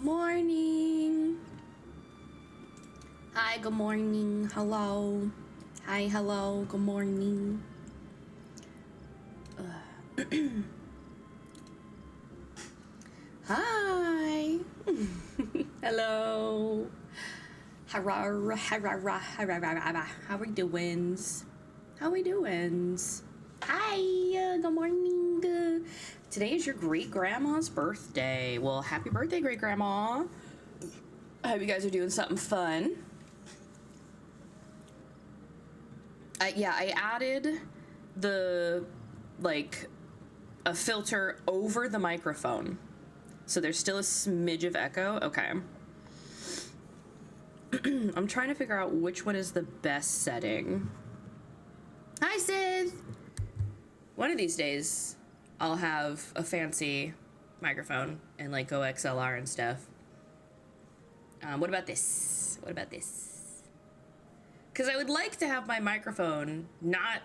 Morning. Hi, good morning. Hello. Hi, hello. Good morning. Hi. Hello. How we doings? How we doings? Hi. Good morning. Today is your great grandma's birthday. Well, happy birthday, great grandma. I hope you guys are doing something fun. Yeah, I added the, like, a filter over the microphone. So there's still a smidge of echo. Okay. I'm trying to figure out which one is the best setting. Hi, Sid. One of these days, I'll have a fancy microphone and like go XLR and stuff. What about this? What about this? Because I would like to have my microphone not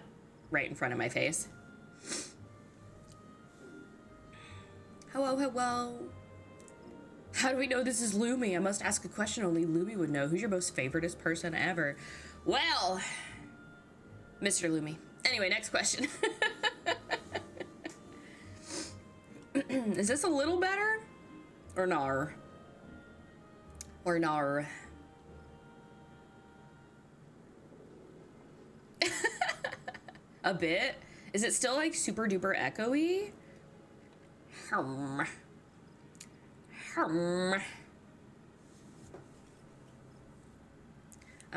right in front of my face. Hello, hello. How do we know this is Lumi? I must ask a question only Lumi would know. Who's your most favoritist person ever? Well, Mr. Lumi. Anyway, next question. Is this a little better? Or nar? Or nar? A bit? Is it still like super duper echoey? I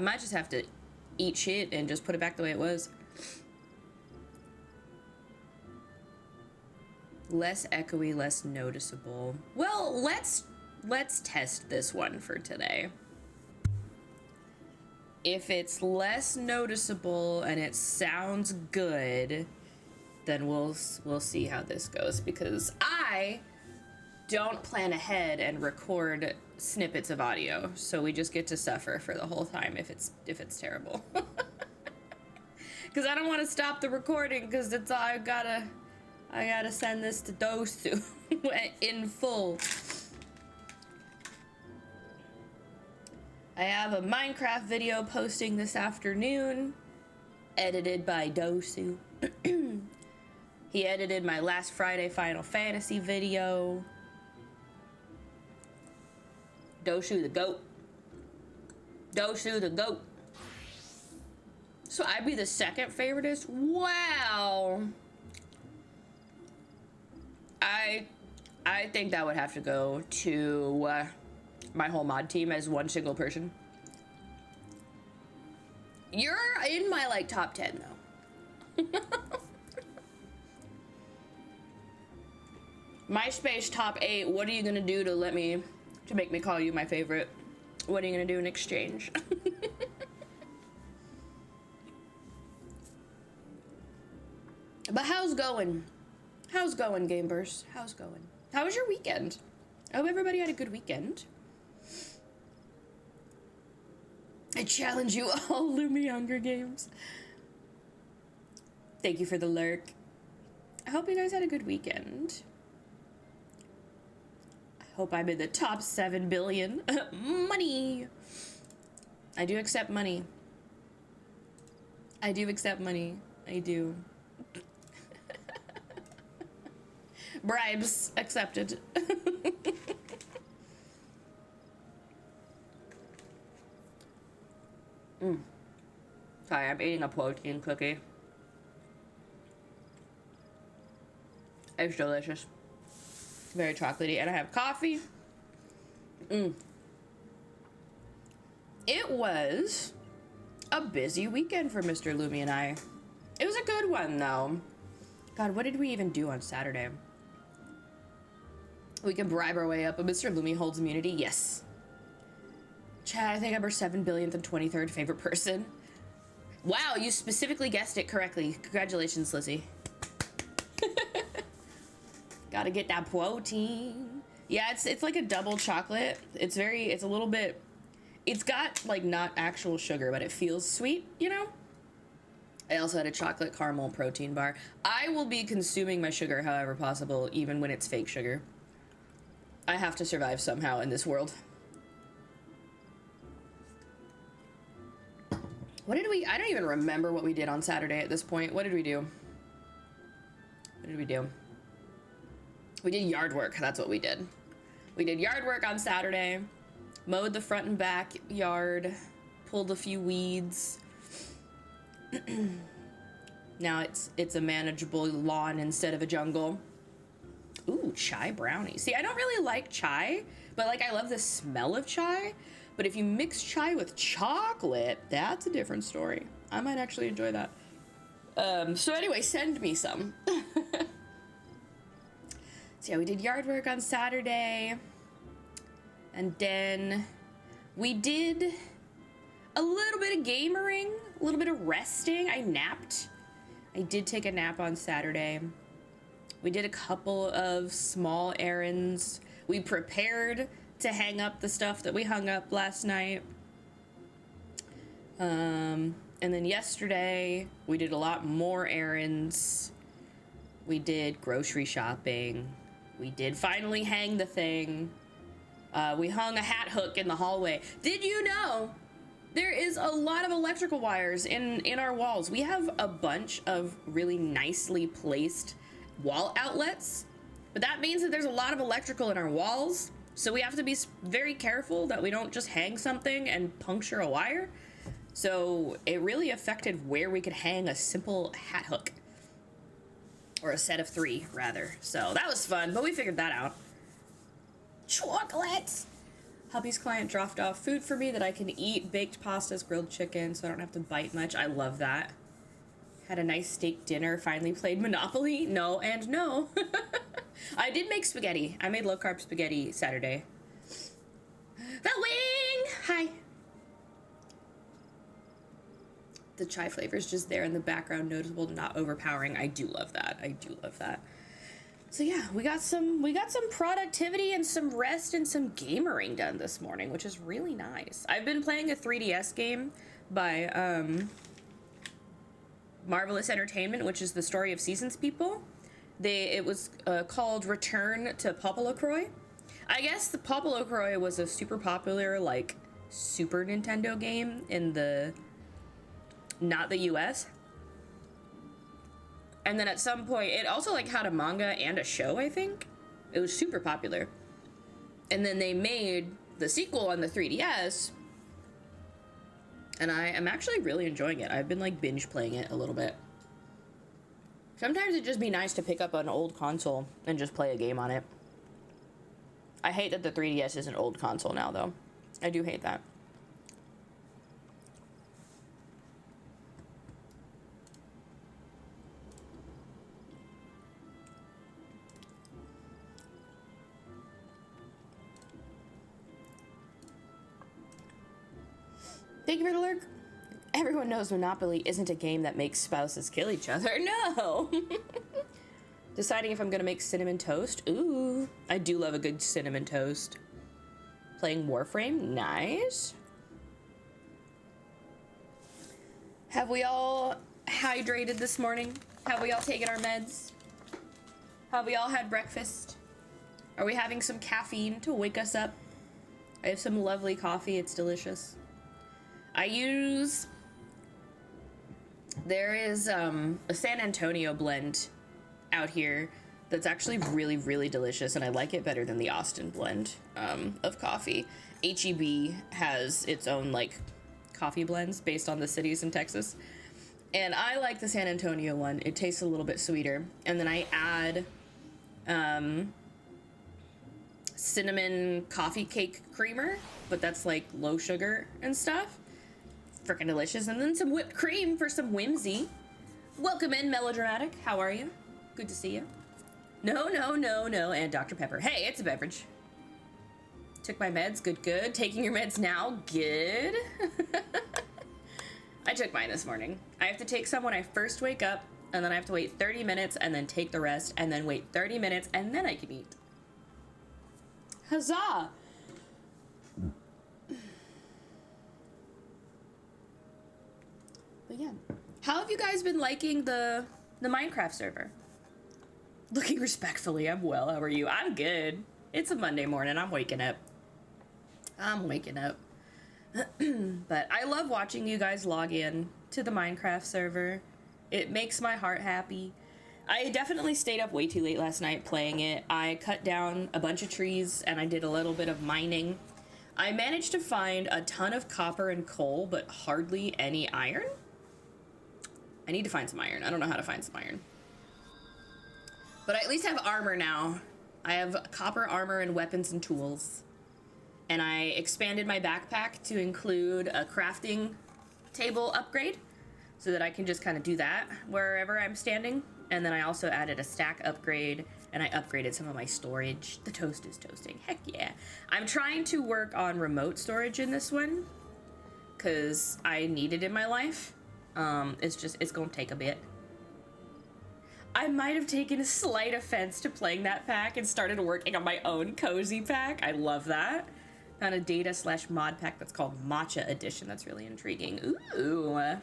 might just have to eat shit and just put it back the way it was. Less echoey, less noticeable. Well, let's test this one for today. If it's less noticeable and it sounds good, then we'll see how this goes, because I don't plan ahead and record snippets of audio, so we just get to suffer for the whole time if it's terrible. Because I don't want to stop the recording, because it's I gotta send this to Dosu in full. I have a Minecraft video posting this afternoon, edited by Dosu. He edited my last Friday Final Fantasy video. Dosu the GOAT. Dosu the GOAT. So I'd be the second favoritist? Wow. I think that would have to go to my whole mod team as one single person. You're in my like top 10 though. MySpace top 8. What are you gonna do to make me call you my favorite? What are you gonna do in exchange? But how's going? How's going, gamers? How's going? How was your weekend? I hope everybody had a good weekend. I challenge you all, Lumi Hunger Games. Thank you for the lurk. I hope you guys had a good weekend. I hope I'm in the top 7 billion. Money! I do accept money. I do accept money. I do. Bribes accepted. Sorry, I'm eating a protein cookie. It's delicious. Very chocolatey, and I have coffee. It was a busy weekend for Mr. Lumi and I. It was a good one, though. God, what did we even do on Saturday? We can bribe our way up, but Mr. Lumi holds immunity. Yes. Chad, I think I'm our 7 billionth and 23rd favorite person. Wow, you specifically guessed it correctly. Congratulations, Lizzie. Gotta get that protein. Yeah, it's like a double chocolate. It's a little bit, it's got like not actual sugar, but it feels sweet, you know? I also had a chocolate caramel protein bar. I will be consuming my sugar however possible, even when it's fake sugar. I have to survive somehow in this world. What did we... I don't even remember what we did on Saturday at this point. What did we do? What did we do? We did yard work. That's what we did. We did yard work on Saturday. Mowed the front and back yard. Pulled a few weeds. Now it's a manageable lawn instead of a jungle. Ooh, chai brownie. See, I don't really like chai, but like I love the smell of chai. But if you mix chai with chocolate, that's a different story. I might actually enjoy that. So anyway, send me some. So yeah, we did yard work on Saturday. And then we did a little bit of gamering, a little bit of resting. I napped. I did take a nap on Saturday. We did a couple of small errands. We prepared to hang up the stuff that we hung up last night. And then yesterday, we did a lot more errands. We did grocery shopping. We did finally hang the thing. We hung a hat hook in the hallway. Did you know there is a lot of electrical wires in our walls? We have a bunch of really nicely placed wall outlets, but that means that there's a lot of electrical in our walls. So we have to be very careful that we don't just hang something and puncture a wire. So it really affected where we could hang a simple hat hook. Or a set of 3, rather. So that was fun, but we figured that out. Chocolates! Hubby's client dropped off food for me that I can eat. Baked pastas, grilled chicken, so I don't have to bite much. I love that. Had a nice steak dinner. Finally played Monopoly. No and no. I did make spaghetti. I made low-carb spaghetti Saturday. The wing! Hi. The chai flavor is just there in the background, noticeable, not overpowering. I do love that. I do love that. So yeah, we got some productivity and some rest and some gamering done this morning, which is really nice. I've been playing a 3DS game by Marvelous Entertainment, which is the Story of Seasons people. It was called Return to Popolocroy. I guess the Popolocroy was a super popular like Super Nintendo game in the not the US. And then at some point it also like had a manga and a show, I think. It was super popular. And then they made the sequel on the 3DS. And I am actually really enjoying it. I've been like binge playing it a little bit. Sometimes it'd just be nice to pick up an old console and just play a game on it. I hate that the 3DS is an old console now though. I do hate that. Thank you for the lurk. Everyone knows Monopoly isn't a game that makes spouses kill each other. No! Deciding if I'm gonna make cinnamon toast. Ooh, I do love a good cinnamon toast. Playing Warframe. Nice. Have we all hydrated this morning? Have we all taken our meds? Have we all had breakfast? Are we having some caffeine to wake us up? I have some lovely coffee. It's delicious. There is a San Antonio blend out here that's actually really, really delicious, and I like it better than the Austin blend of coffee. HEB has its own like coffee blends based on the cities in Texas, and I like the San Antonio one. It tastes a little bit sweeter, and then I add cinnamon coffee cake creamer, but that's like low sugar and stuff. Freaking delicious. And then some whipped cream for some whimsy. Welcome in, Melodramatic. How are you? Good to see you. No, no, no, no. And Dr. Pepper. Hey, it's a beverage. Took my meds. Good, good. Taking your meds now. Good. I took mine this morning. I have to take some when I first wake up, and then I have to wait 30 minutes and then take the rest, and then wait 30 minutes, and then I can eat. Huzzah! But yeah, how have you guys been liking the Minecraft server? Looking respectfully, I'm well. How are you? I'm good. It's a Monday morning. I'm waking up. But I love watching you guys log in to the Minecraft server. It makes my heart happy. I definitely stayed up way too late last night playing it. I cut down a bunch of trees and I did a little bit of mining. I managed to find a ton of copper and coal, but hardly any iron. I need to find some iron. I don't know how to find some iron. But I at least have armor now. I have copper armor and weapons and tools. And I expanded my backpack to include a crafting table upgrade so that I can just kind of do that wherever I'm standing. And then I also added a stack upgrade and I upgraded some of my storage. The toast is toasting. Heck yeah. I'm trying to work on remote storage in this one because I need it in my life. It's gonna take a bit. I might have taken a slight offense to playing that pack and started working on my own cozy pack. I love that. Found a data/mod pack that's called Matcha Edition. That's really intriguing. Ooh.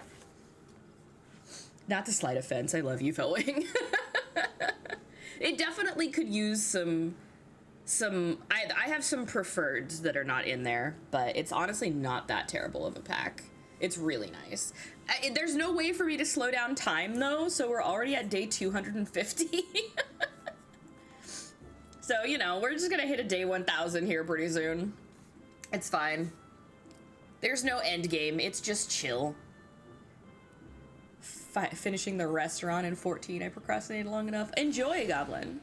Not the slight offense. I love you, Felwing. It definitely could use some I have some preferreds that are not in there, but it's honestly not that terrible of a pack. It's really nice. There's no way for me to slow down time though, so we're already at day 250. So, you know, we're just gonna hit a day 1000 here pretty soon. It's fine. There's no end game, it's just chill. Finishing the restaurant in 14, I procrastinated long enough. Enjoy, Goblin.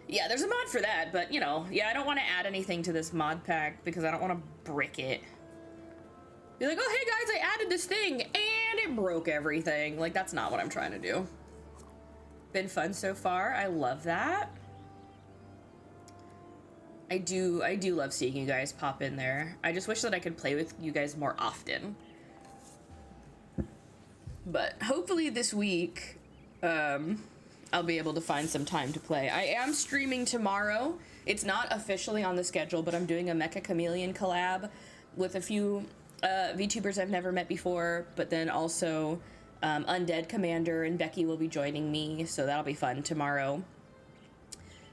Yeah, there's a mod for that, but, you know, yeah, I don't want to add anything to this mod pack because I don't want to brick it. Be like, oh, hey, guys, I added this thing, and it broke everything. Like, that's not what I'm trying to do. Been fun so far. I love that. I do love seeing you guys pop in there. I just wish that I could play with you guys more often. But hopefully this week, I'll be able to find some time to play. I am streaming tomorrow. It's not officially on the schedule, but I'm doing a Mecha Chameleon collab with a few VTubers I've never met before, but then also Undead Commander and Becky will be joining me, so that'll be fun tomorrow.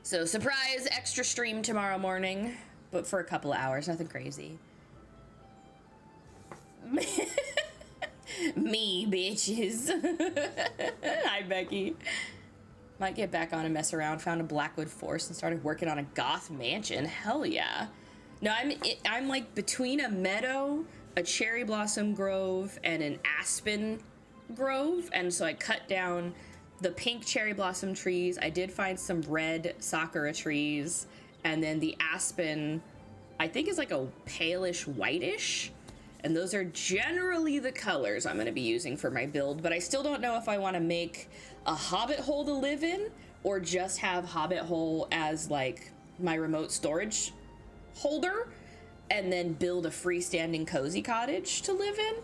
So surprise extra stream tomorrow morning, but for a couple of hours, nothing crazy. Me, bitches. Hi, Becky. Might get back on and mess around. Found a Blackwood Forest and started working on a goth mansion. Hell yeah. No, I'm like between a meadow, a cherry blossom grove, and an aspen grove. And so I cut down the pink cherry blossom trees. I did find some red sakura trees. And then the aspen, I think is like a palish whitish. And those are generally the colors I'm going to be using for my build, but I still don't know if I want to make a hobbit hole to live in or just have hobbit hole as like my remote storage holder and then build a freestanding cozy cottage to live in.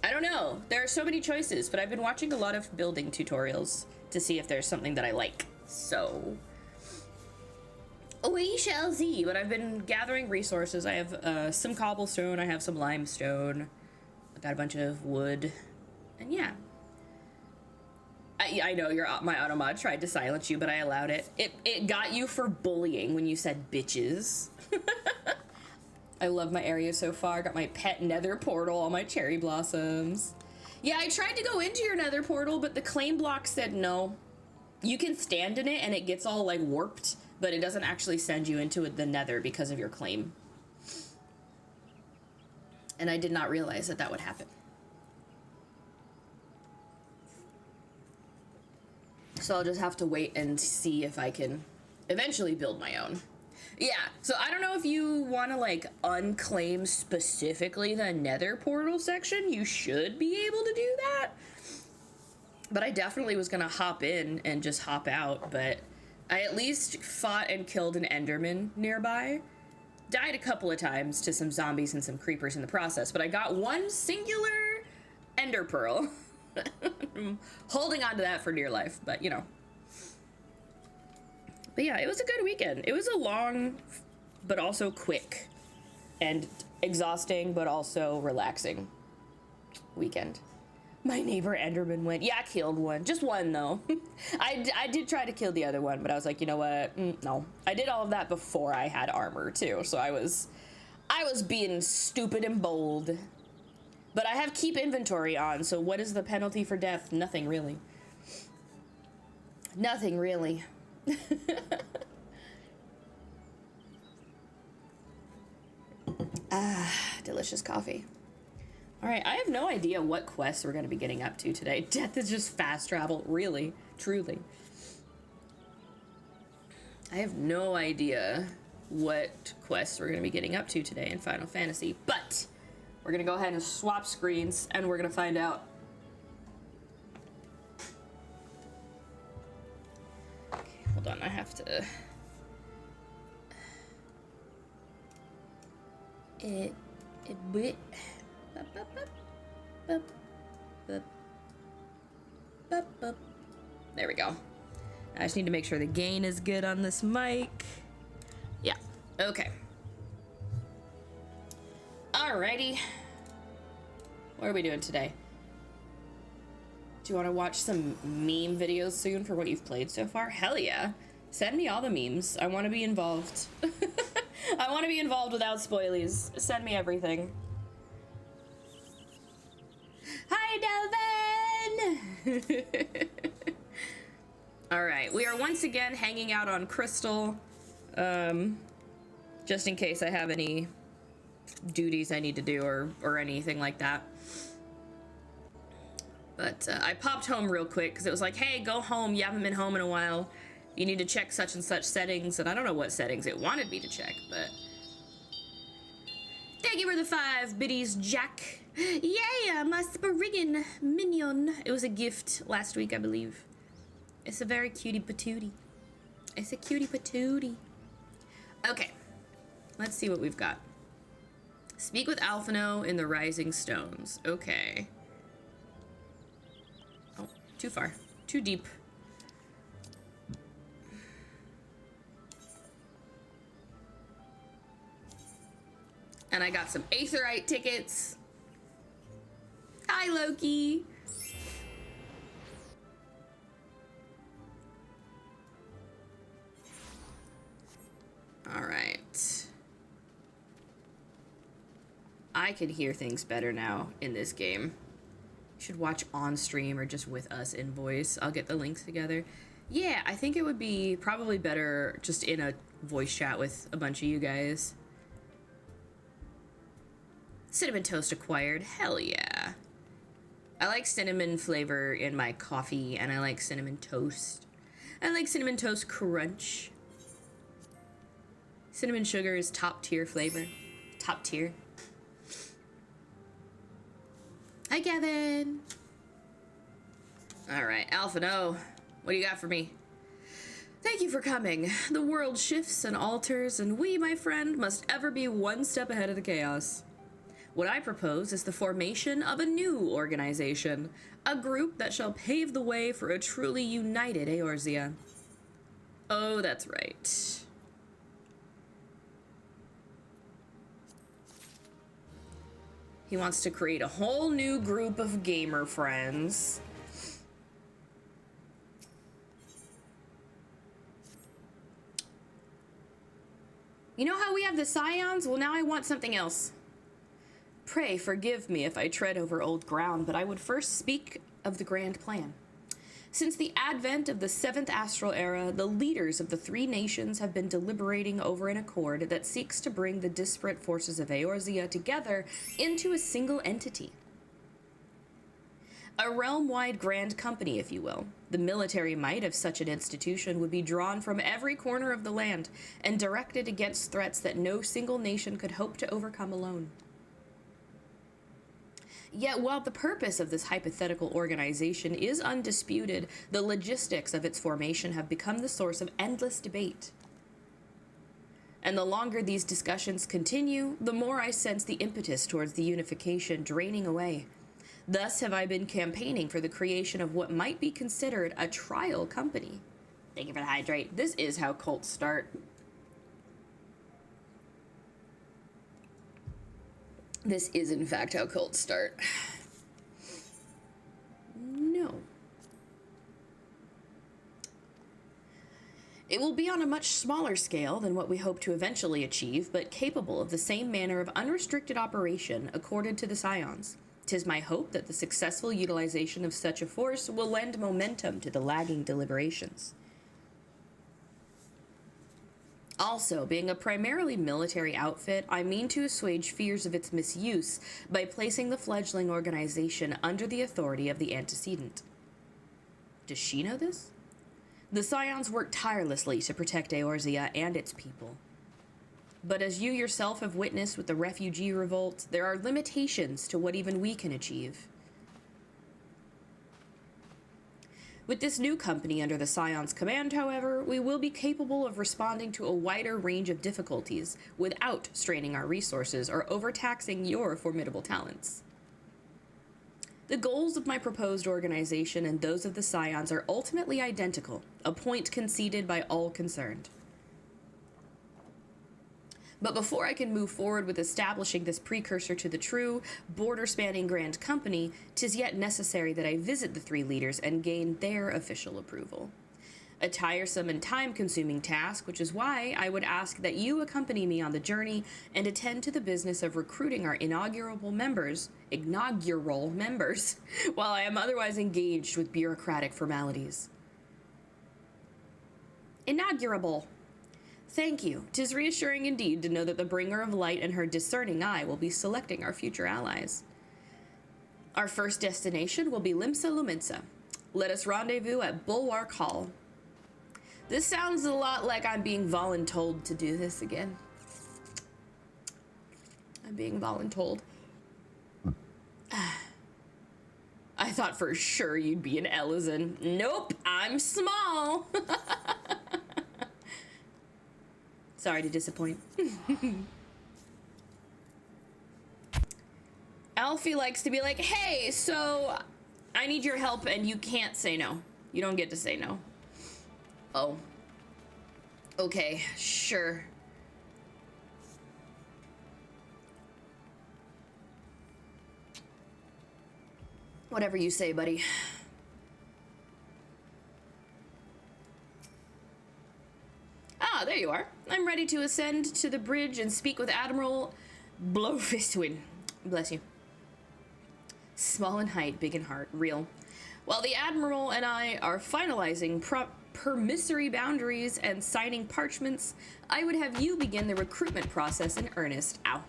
I don't know. There are so many choices, but I've been watching a lot of building tutorials to see if there's something that I like. So we shall see, but I've been gathering resources. I have some cobblestone, I have some limestone, I got a bunch of wood, and yeah. I know my automod tried to silence you, but I allowed it. It got you for bullying when you said bitches. I love my area so far. Got my pet nether portal, all my cherry blossoms. Yeah, I tried to go into your nether portal, but the claim block said no. You can stand in it and it gets all like warped, but it doesn't actually send you into the nether because of your claim. And I did not realize that that would happen. So I'll just have to wait and see if I can eventually build my own. Yeah, so I don't know if you want to like unclaim specifically the nether portal section. You should be able to do that. But I definitely was going to hop in and just hop out, but I at least fought and killed an enderman nearby. Died a couple of times to some zombies and some creepers in the process, but I got one singular ender pearl. I'm holding on to that for dear life, but you know. But yeah, it was a good weekend. It was a long, but also quick and exhausting, but also relaxing weekend. My neighbor Enderman went. Yeah, I killed one. Just one, though. I did try to kill the other one, but I was like, you know what? No. I did all of that before I had armor, too. So I was being stupid and bold. But I have keep inventory on, so what is the penalty for death? Nothing, really. Nothing, really. Ah, delicious coffee. All right, I have no idea what quests we're going to be getting up to today. Death is just fast travel, really, truly. I have no idea what quests we're going to be getting up to today in Final Fantasy, but we're going to go ahead and swap screens, and we're going to find out. Okay, hold on, I have to... There we go. I just need to make sure the gain is good on this mic. Yeah, okay. Alrighty. What are we doing today? Do you want to watch some meme videos soon for what you've played so far? Hell yeah. Send me all the memes. I want to be involved. I want to be involved without spoilies. Send me everything. Hi, Delvin! Alright, we are once again hanging out on Crystal. Just in case I have any duties I need to do or anything like that. But I popped home real quick because it was like, hey, go home. You haven't been home in a while. You need to check such and such settings. And I don't know what settings it wanted me to check, but... Thank you for the 5 biddies, Jack. Yeah, my Spriggan minion. It was a gift last week, I believe. It's a very cutie patootie. It's a cutie patootie. Okay. Let's see what we've got. Speak with Alphino in the Rising Stones. Okay. Oh, too far. Too deep. And I got some Aetherite tickets. Hi, Loki. All right. I can hear things better now in this game. You should watch on stream or just with us in voice. I'll get the links together. Yeah, I think it would be probably better just in a voice chat with a bunch of you guys. Cinnamon toast acquired. Hell yeah. I like cinnamon flavor in my coffee, and I like cinnamon toast. I like cinnamon toast crunch. Cinnamon sugar is top tier flavor. Top tier. Hi, Kevin. All right, Alphino, what do you got for me? Thank you for coming. The world shifts and alters, and we, my friend, must ever be one step ahead of the chaos. What I propose is the formation of a new organization, a group that shall pave the way for a truly united Eorzea. Oh, that's right. He wants to create a whole new group of gamer friends. You know how we have the Scions? Well, now I want something else. Pray forgive me if I tread over old ground, but I would first speak of the grand plan. Since the advent of the 7th Astral Era, the leaders of the 3 nations have been deliberating over an accord that seeks to bring the disparate forces of Eorzea together into a single entity. A realm-wide grand company, if you will. The military might of such an institution would be drawn from every corner of the land and directed against threats that no single nation could hope to overcome alone. Yet while the purpose of this hypothetical organization is undisputed, the logistics of its formation have become the source of endless debate. And the longer these discussions continue, the more I sense the impetus towards the unification draining away. Thus have I been campaigning for the creation of what might be considered a trial company. Thank you for the hydrate. This is how cults start. This is, in fact, how cults start. It will be on a much smaller scale than what we hope to eventually achieve, but capable of the same manner of unrestricted operation accorded to the Scions. 'Tis my hope that the successful utilization of such a force will lend momentum to the lagging deliberations. Also, being a primarily military outfit, I mean to assuage fears of its misuse by placing the fledgling organization under the authority of the antecedent. Does she know this? The Scions work tirelessly to protect Eorzea and its people. But as you yourself have witnessed with the refugee revolt, there are limitations to what even we can achieve. With this new company under the Scion's command, however, we will be capable of responding to a wider range of difficulties without straining our resources or overtaxing your formidable talents. The goals of my proposed organization and those of the Scions are ultimately identical, a point conceded by all concerned. But before I can move forward with establishing this precursor to the true, border-spanning grand company, 'tis yet necessary that I visit the three leaders and gain their official approval. A tiresome and time-consuming task, which is why I would ask that you accompany me on the journey and attend to the business of recruiting our inaugural members, while I am otherwise engaged with bureaucratic formalities. Inaugurable. Thank you. 'Tis reassuring indeed to know that the bringer of light and her discerning eye will be selecting our future allies. Our first destination will be Limsa Lumensa. Let us rendezvous at Bulwark Hall. This sounds a lot like I'm being voluntold to do this again. I'm being voluntold. I thought for sure you'd be an Ellison. Nope, I'm small. Sorry to disappoint. Alfie likes to be like, hey, so I need your help, and you can't say no. You don't get to say no. Oh. Okay, sure. Whatever you say, buddy. Ah, there you are. I'm ready to ascend to the bridge and speak with Admiral Blowfistwin. Bless you. Small in height, big in heart. Real. While the Admiral and I are finalizing permissory boundaries and signing parchments, I would have you begin the recruitment process in earnest. Ow.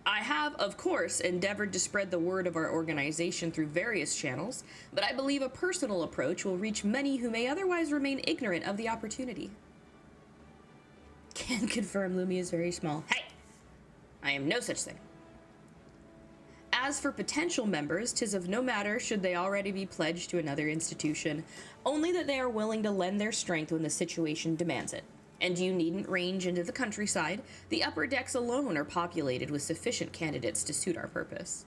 I have, of course, endeavored to spread the word of our organization through various channels, but I believe a personal approach will reach many who may otherwise remain ignorant of the opportunity. Can confirm Lumi is very small. Hey! I am no such thing. As for potential members, 'tis of no matter should they already be pledged to another institution, only that they are willing to lend their strength when the situation demands it. And you needn't range into the countryside. The upper decks alone are populated with sufficient candidates to suit our purpose.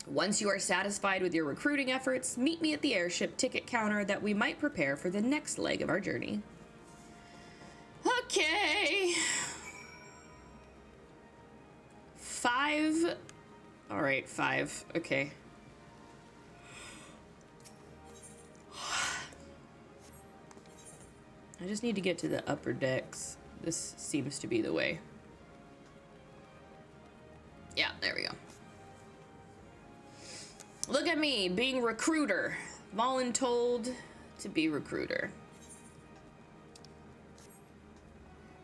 Once you are satisfied with your recruiting efforts, meet me at the airship ticket counter that we might prepare for the next leg of our journey. Okay. 5. All right, 5. Okay. I just need to get to the upper decks. This seems to be the way. Yeah, there we go. Look at me, being recruiter. Voluntold to be recruiter.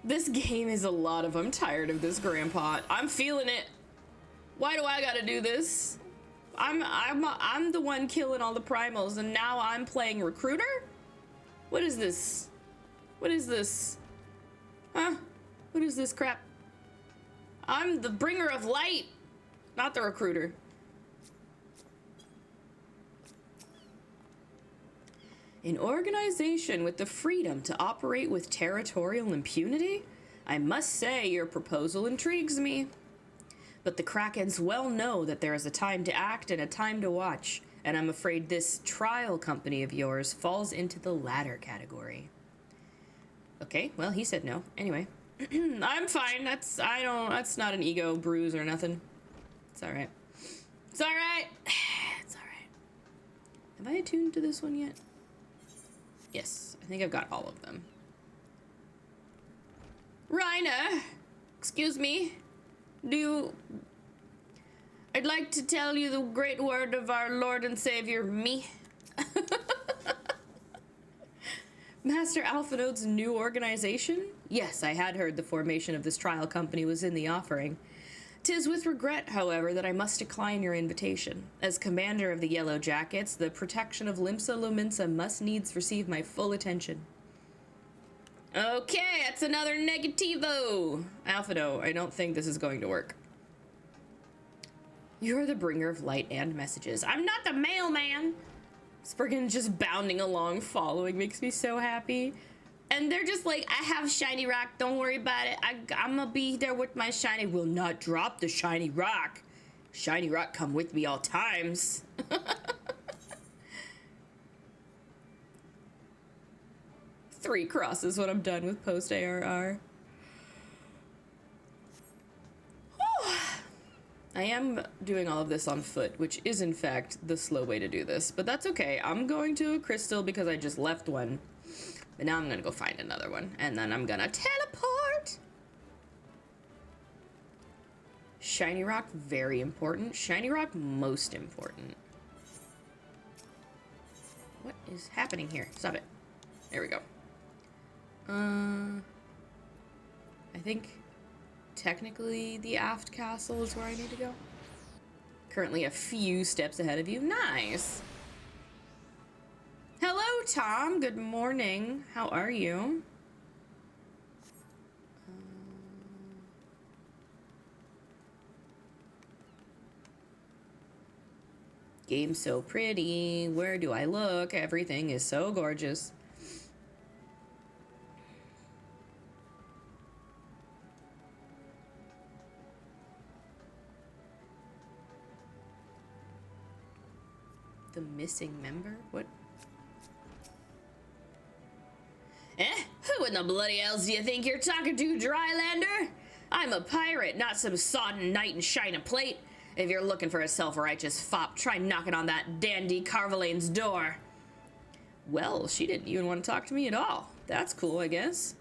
This game is a lot of I'm tired of this, Grandpa. I'm feeling it. Why do I gotta do this? I'm the one killing all the primals, and now I'm playing recruiter? What is this? What is this? Huh? What is this crap? I'm the bringer of light, not the recruiter. An organization with the freedom to operate with territorial impunity? I must say your proposal intrigues me. But the Krakens well know that there is a time to act and a time to watch, and I'm afraid this trial company of yours falls into the latter category. Okay, well, he said no. Anyway, I'm fine. That's not an ego bruise or nothing. It's all right. It's all right. It's all right. Have I attuned to this one yet? Yes, I think I've got all of them. Reiner, excuse me. I'd like to tell you the great word of our Lord and Savior, me. Master Alphinode's new organization? Yes, I had heard the formation of this trial company was in the offering. 'Tis with regret, however, that I must decline your invitation. As commander of the Yellow Jackets, the protection of Limsa Luminsa must needs receive my full attention. Okay, that's another negativo. Alphino, I don't think this is going to work. You're the bringer of light and messages. I'm not the mailman. Spriggan just bounding along, following, makes me so happy. And they're just like, I have shiny rock, don't worry about it. I'm gonna be there with my shiny. Will not drop the shiny rock. Shiny rock come with me all times. 3 crosses when I'm done with post ARR. I am doing all of this on foot, which is in fact the slow way to do this, but that's okay. I'm going to a crystal because I just left one, but now I'm gonna go find another one, and then I'm gonna teleport. Shiny rock, very important. Shiny rock, most important. What is happening here? Stop it. There we go. I think technically the aft castle is where I need to go. Currently a few steps ahead of you. Nice. Hello, Tom. Good morning. How are you? Game's so pretty. Where do I look? Everything is so gorgeous. The missing member? What? Who in the bloody hells do you think you're talking to, Drylander? I'm a pirate, not some sodden knight in shining plate. If you're looking for a self-righteous fop, try knocking on that dandy Carvelane's door. Well, she didn't even want to talk to me at all. That's cool, I guess.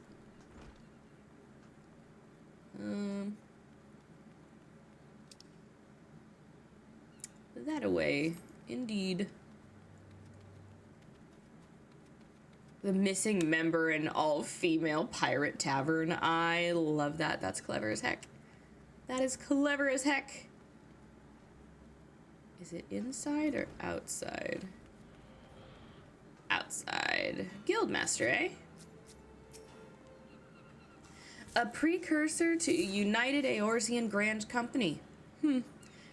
That away. Indeed. The missing member in all-female pirate tavern. I love that. That's clever as heck. That is clever as heck. Is it inside or outside? Outside. Guildmaster, eh? A precursor to United Eorzean Grand Company.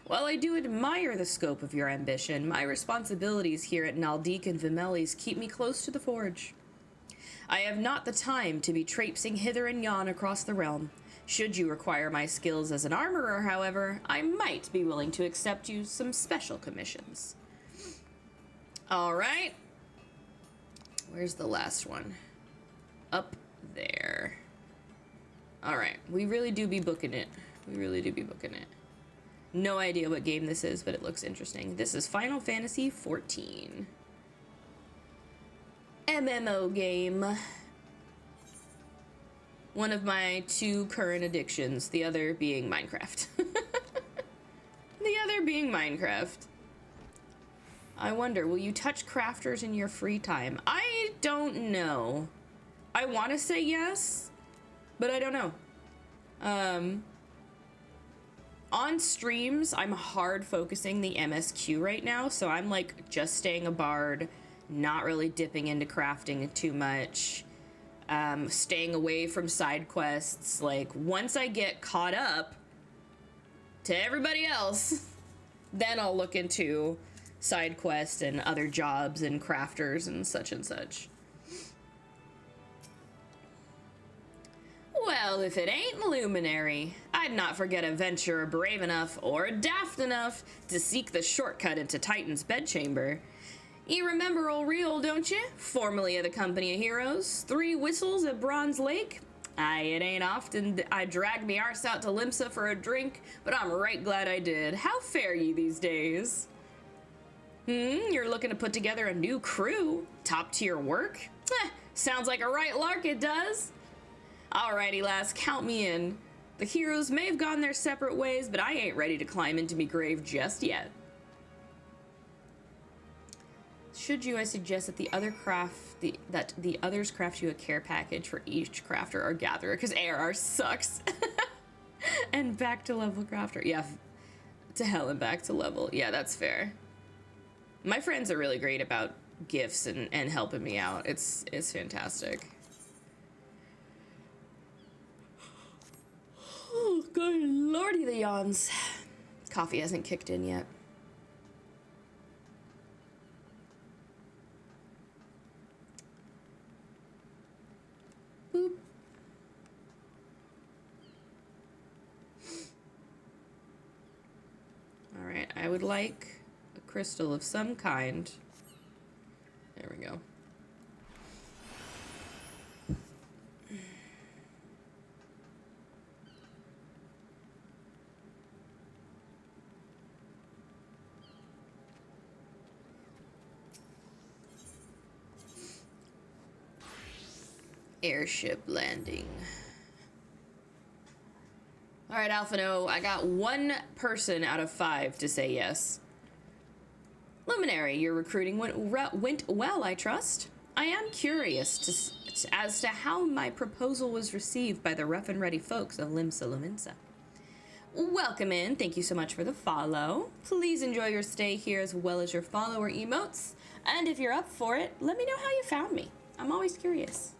While I do admire the scope of your ambition, my responsibilities here at Naldik and Vimelis keep me close to the forge. I have not the time to be traipsing hither and yon across the realm. Should you require my skills as an armorer, however, I might be willing to accept you some special commissions. All right. Where's the last one? Up there. All right. We really do be booking it. We really do be booking it. No idea what game this is, but it looks interesting. This is Final Fantasy XIV. MMO game. One of my 2 current addictions, the other being Minecraft. The other being Minecraft. I wonder, will you touch crafters in your free time? I don't know. I want to say yes, but I don't know. On streams, I'm hard focusing the MSQ right now, so I'm like just staying a bard, not really dipping into crafting too much, staying away from side quests. Like, once I get caught up to everybody else, then I'll look into side quests and other jobs and crafters and such and such. Well, if it ain't Luminary, I'd not forget a venturer brave enough or daft enough to seek the shortcut into Titan's bedchamber. You remember old Real, don't you? Formerly of the Company of Heroes, 3 whistles at Bronze Lake. Aye, it ain't often I drag me arse out to Limsa for a drink, but I'm right glad I did. How fare ye these days? You're looking to put together a new crew? Top tier work? Sounds like a right lark, it does. Alrighty, lass, count me in. The heroes may have gone their separate ways, but I ain't ready to climb into me grave just yet. Should you, I suggest that the others craft you a care package for each crafter or gatherer, because ARR sucks. And back to level crafter. Yeah, to hell and back to level. Yeah, that's fair. My friends are really great about gifts and helping me out. It's fantastic. Oh, good lordy, the yawns. Coffee hasn't kicked in yet. Boop. All right, I would like a crystal of some kind. There we go. Airship landing. All right, Alphino, I got 1 person out of 5 to say yes. Luminary, your recruiting went well, I trust. I am curious as to how my proposal was received by the rough and ready folks of Limsa Luminsa. Welcome in. Thank you so much for the follow. Please enjoy your stay here as well as your follower emotes. And if you're up for it, let me know how you found me. I'm always curious.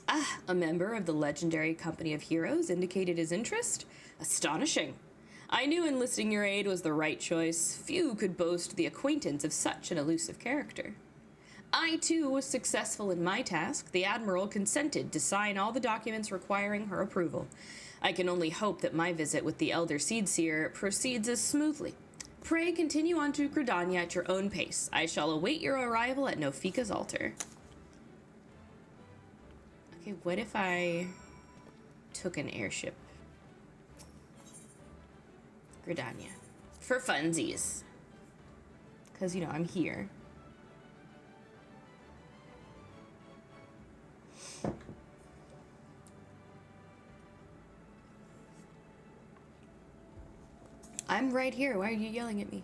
Ah, a member of the legendary company of heroes indicated his interest? Astonishing. I knew enlisting your aid was the right choice. Few could boast the acquaintance of such an elusive character. I, too, was successful in my task. The Admiral consented to sign all the documents requiring her approval. I can only hope that my visit with the Elder Seedseer proceeds as smoothly. Pray continue on to Gridania at your own pace. I shall await your arrival at Nofika's altar. Okay, what if I took an airship? Gridania. For funsies. Because, you know, I'm here. I'm right here. Why are you yelling at me?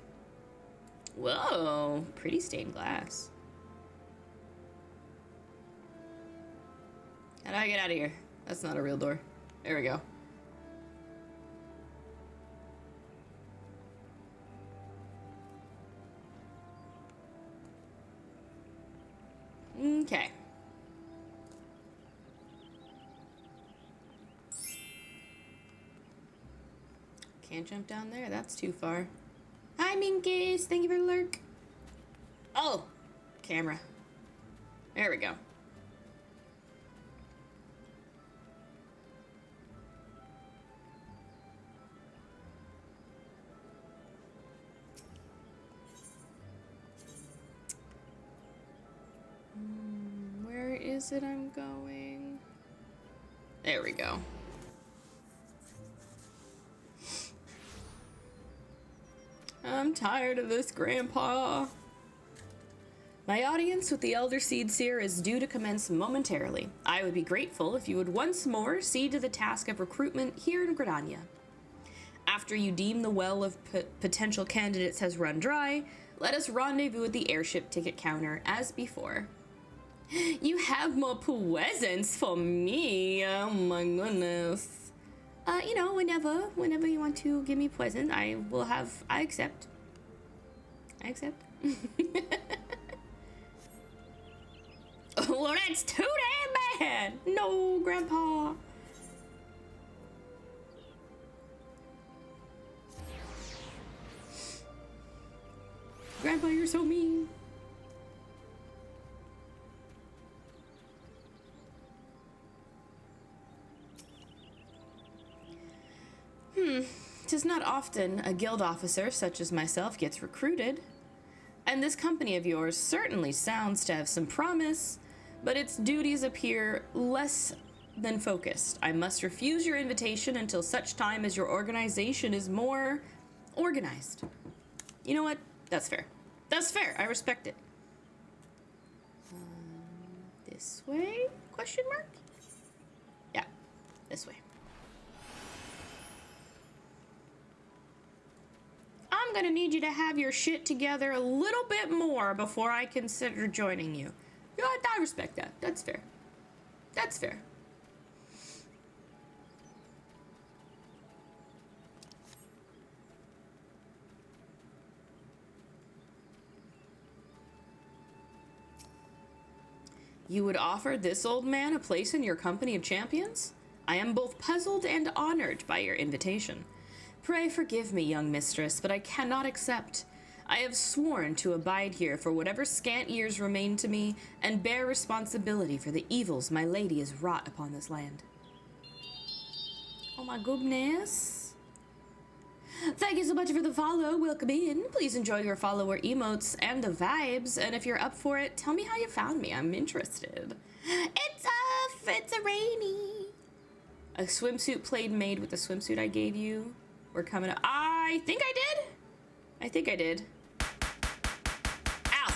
Whoa, pretty stained glass. How do I get out of here? That's not a real door. There we go. Okay. Can't jump down there. That's too far. Hi, Minkies. Thank you for the lurk. Oh, camera. There we go. Where is it I'm going? There we go. I'm tired of this, Grandpa. My audience with the Elder Seedseer is due to commence momentarily. I would be grateful if you would once more see to the task of recruitment here in Gridania. After you deem the well of potential candidates has run dry, let us rendezvous at the airship ticket counter as before. You have more presents for me. Oh my goodness. You know, whenever you want to give me presents, I accept. I accept. Well, that's too damn bad. No, Grandpa. Grandpa, you're so mean. Tis not often a guild officer such as myself gets recruited. And this company of yours certainly sounds to have some promise, but its duties appear less than focused. I must refuse your invitation until such time as your organization is more organized. You know what? That's fair. That's fair. I respect it. this way? Question mark? Yeah, this way. I'm gonna need you to have your shit together a little bit more before I consider joining you. You know what? I respect that. That's fair. That's fair. You would offer this old man a place in your company of champions? I am both puzzled and honored by your invitation. Pray forgive me, young mistress, but I cannot accept. I have sworn to abide here for whatever scant years remain to me, and bear responsibility for the evils my lady has wrought upon this land. Oh my goodness. Thank you so much for the follow. Welcome in. Please enjoy your follower emotes and the vibes, and if you're up for it, tell me how you found me. I'm interested. It's a rainy. A swimsuit played made with the swimsuit I gave you. We're coming up. I think I did. I think I did. Ow.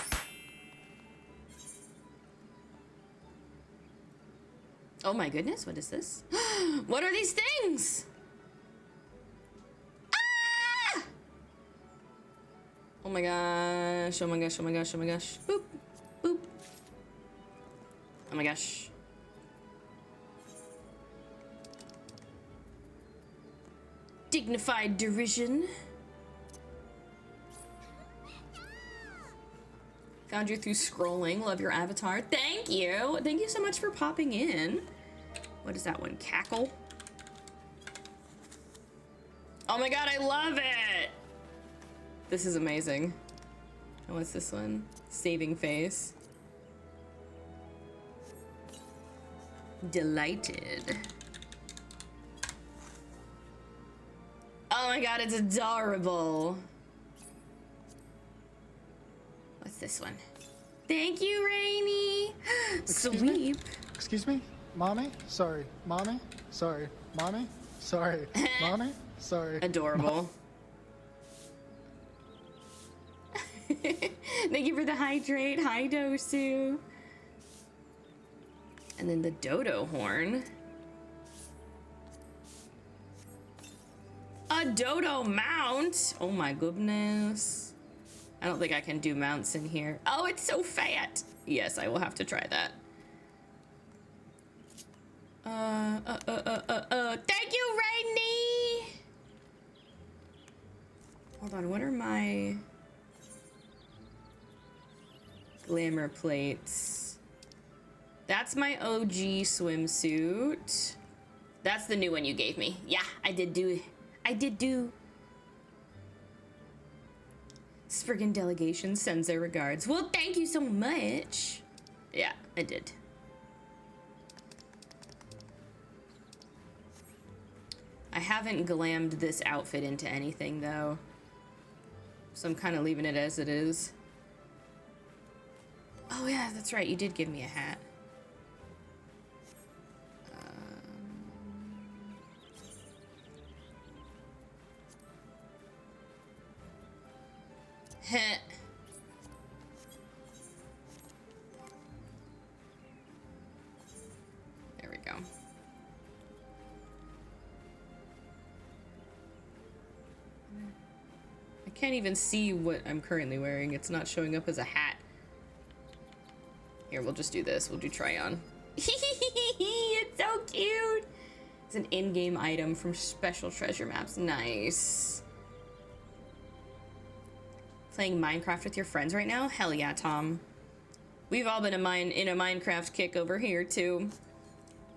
Oh my goodness, what is this? What are these things? Ah! Oh my gosh, oh my gosh, oh my gosh, oh my gosh. Boop, boop. Oh my gosh. Dignified derision. Found you through scrolling. Love your avatar. Thank you. Thank you so much for popping in. What is that one? Cackle? Oh my god, I love it! This is amazing. And what's this one? Saving face. Delighted. Oh my god, it's adorable. What's this one? Thank you, Rainy. Sweep. Excuse me? Mommy? Sorry. Mommy? Sorry. Mommy? Sorry. Mommy? Sorry. Adorable. Thank you for the hydrate. Hi, Dosu. And then the dodo horn. A dodo mount. Oh my goodness. I don't think I can do mounts in here. Oh, it's so fat. Yes, I will have to try that. Thank you, Rainy. Hold on, what are my glamour plates? That's my OG swimsuit. That's the new one you gave me. Yeah, I did do. Spriggan delegation sends their regards. Well, thank you so much. Yeah, I did. I haven't glammed this outfit into anything though, so I'm kind of leaving it as it is. Oh yeah, that's right, you did give me a hat. Heh. There we go. I can't even see what I'm currently wearing. It's not showing up as a hat. Here, we'll just do this. We'll do try on. It's so cute. It's an in-game item from Special Treasure Maps. Nice. Playing Minecraft with your friends right now? Hell yeah, Tom. We've all been in a Minecraft kick over here too.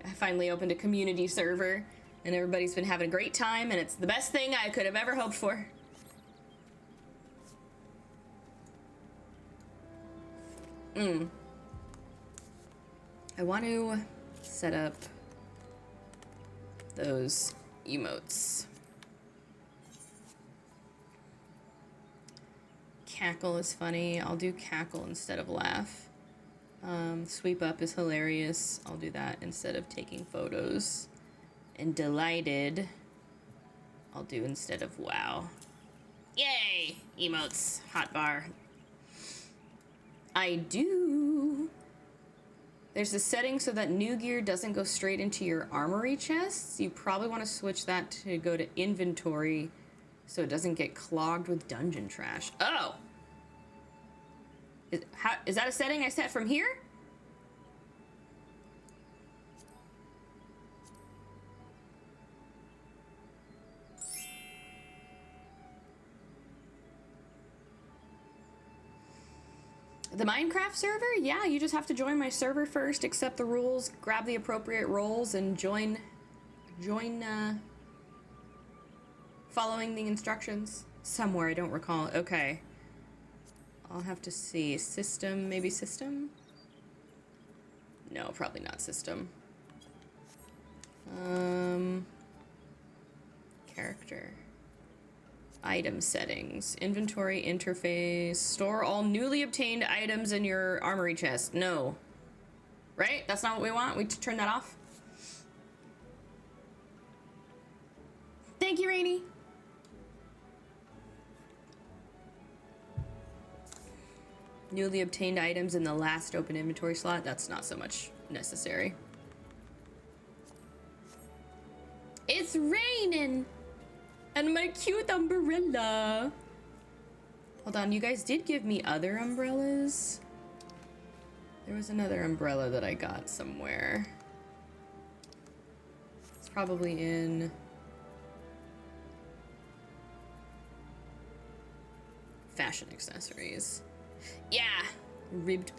I finally opened a community server and everybody's been having a great time and it's the best thing I could have ever hoped for. I want to set up those emotes. Cackle is funny. I'll do cackle instead of laugh. Sweep up is hilarious. I'll do that instead of taking photos. And delighted, I'll do instead of wow. Yay! Emotes. Hot bar. I do. There's a setting so that new gear doesn't go straight into your armory chests. You probably want to switch that to go to inventory so it doesn't get clogged with dungeon trash. Oh! Is that a setting I set from here? The Minecraft server? Yeah, you just have to join my server first, accept the rules, grab the appropriate roles, and join following the instructions. Somewhere, I don't recall. Okay. I'll have to see. System, maybe system? No, probably not system. Character. Item settings, inventory interface, store all newly obtained items in your armory chest. No. Right? That's not what we want? We turn that off? Thank you, Rainy. Newly obtained items in the last open inventory slot. That's not so much necessary. It's raining! And my cute umbrella. Hold on, you guys did give me other umbrellas. There was another umbrella that I got somewhere. It's probably in... fashion accessories. Yeah! Ribbed.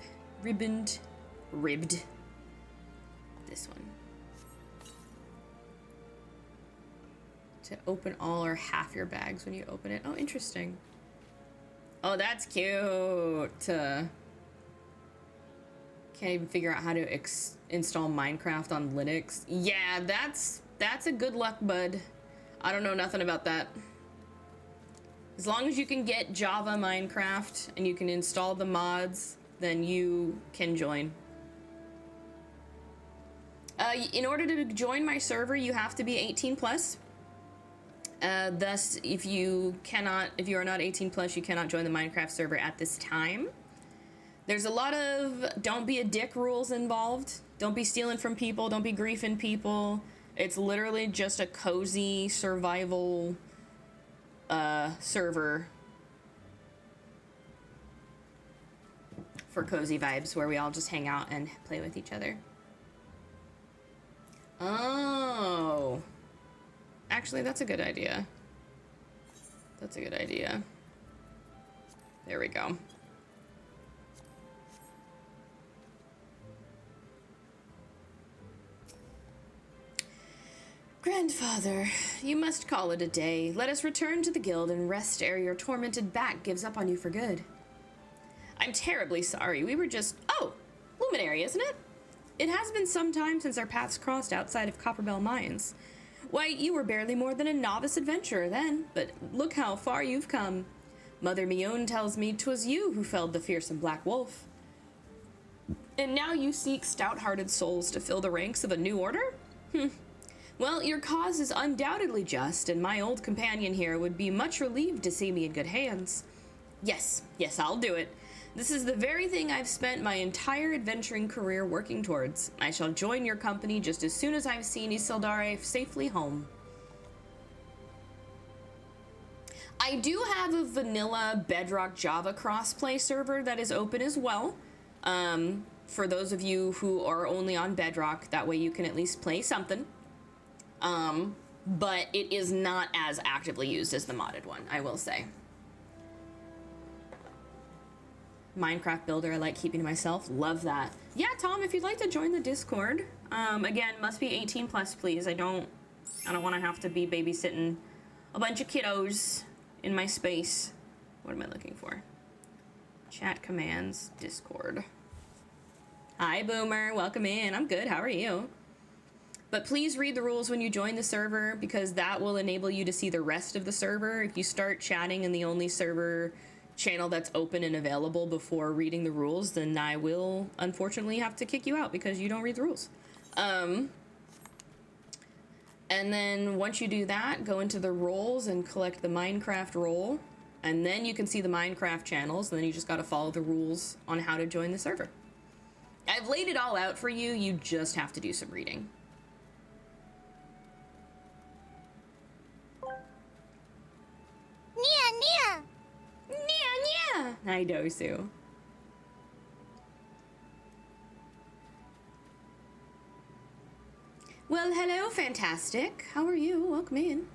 This one. To open all or half your bags when you open it. Oh, interesting. Oh, that's cute. Can't even figure out how to install Minecraft on Linux. Yeah, that's a good luck, bud. I don't know nothing about that. As long as you can get Java Minecraft and you can install the mods, then you can join. In order to join my server, you have to be 18 plus. Thus, if you are not 18 plus, you cannot join the Minecraft server at this time. There's a lot of don't be a dick rules involved. Don't be stealing from people. Don't be griefing people. It's literally just a cozy survival server for cozy vibes where we all just hang out and play with each other. Oh. Actually, that's a good idea. That's a good idea. There we go. Grandfather, you must call it a day. Let us return to the guild and rest ere your tormented back gives up on you for good. I'm terribly sorry. We were just... Oh! Luminary, isn't it? It has been some time since our paths crossed outside of Copperbell Mines. Why, you were barely more than a novice adventurer then, but look how far you've come. Mother Mione tells me 'twas you who felled the fearsome black wolf. And now you seek stout-hearted souls to fill the ranks of a new order? Well, your cause is undoubtedly just, and my old companion here would be much relieved to see me in good hands. Yes, I'll do it. This is the very thing I've spent my entire adventuring career working towards. I shall join your company just as soon as I've seen Isildare safely home. I do have a vanilla Bedrock Java crossplay server that is open as well. For those of you who are only on Bedrock, that way you can at least play something. But it is not as actively used as the modded one, I will say. Minecraft builder, I like keeping to myself. Love that. Yeah, Tom, if you'd like to join the Discord, again, must be 18 plus, please. I don't want to have to be babysitting a bunch of kiddos in my space. What am I looking for? Chat commands, Discord. Hi, Boomer. Welcome in. I'm good. How are you? But please read the rules when you join the server, because that will enable you to see the rest of the server. If you start chatting in the only server channel that's open and available before reading the rules, then I will unfortunately have to kick you out because you don't read the rules. And then once you do that, go into the roles and collect the Minecraft role, and then you can see the Minecraft channels, and then you just gotta follow the rules on how to join the server. I've laid it all out for you. You just have to do some reading. Nia, Nia. Nya, nya. Hi, Dosu. Well, hello, Fantastic. How are you? Welcome in.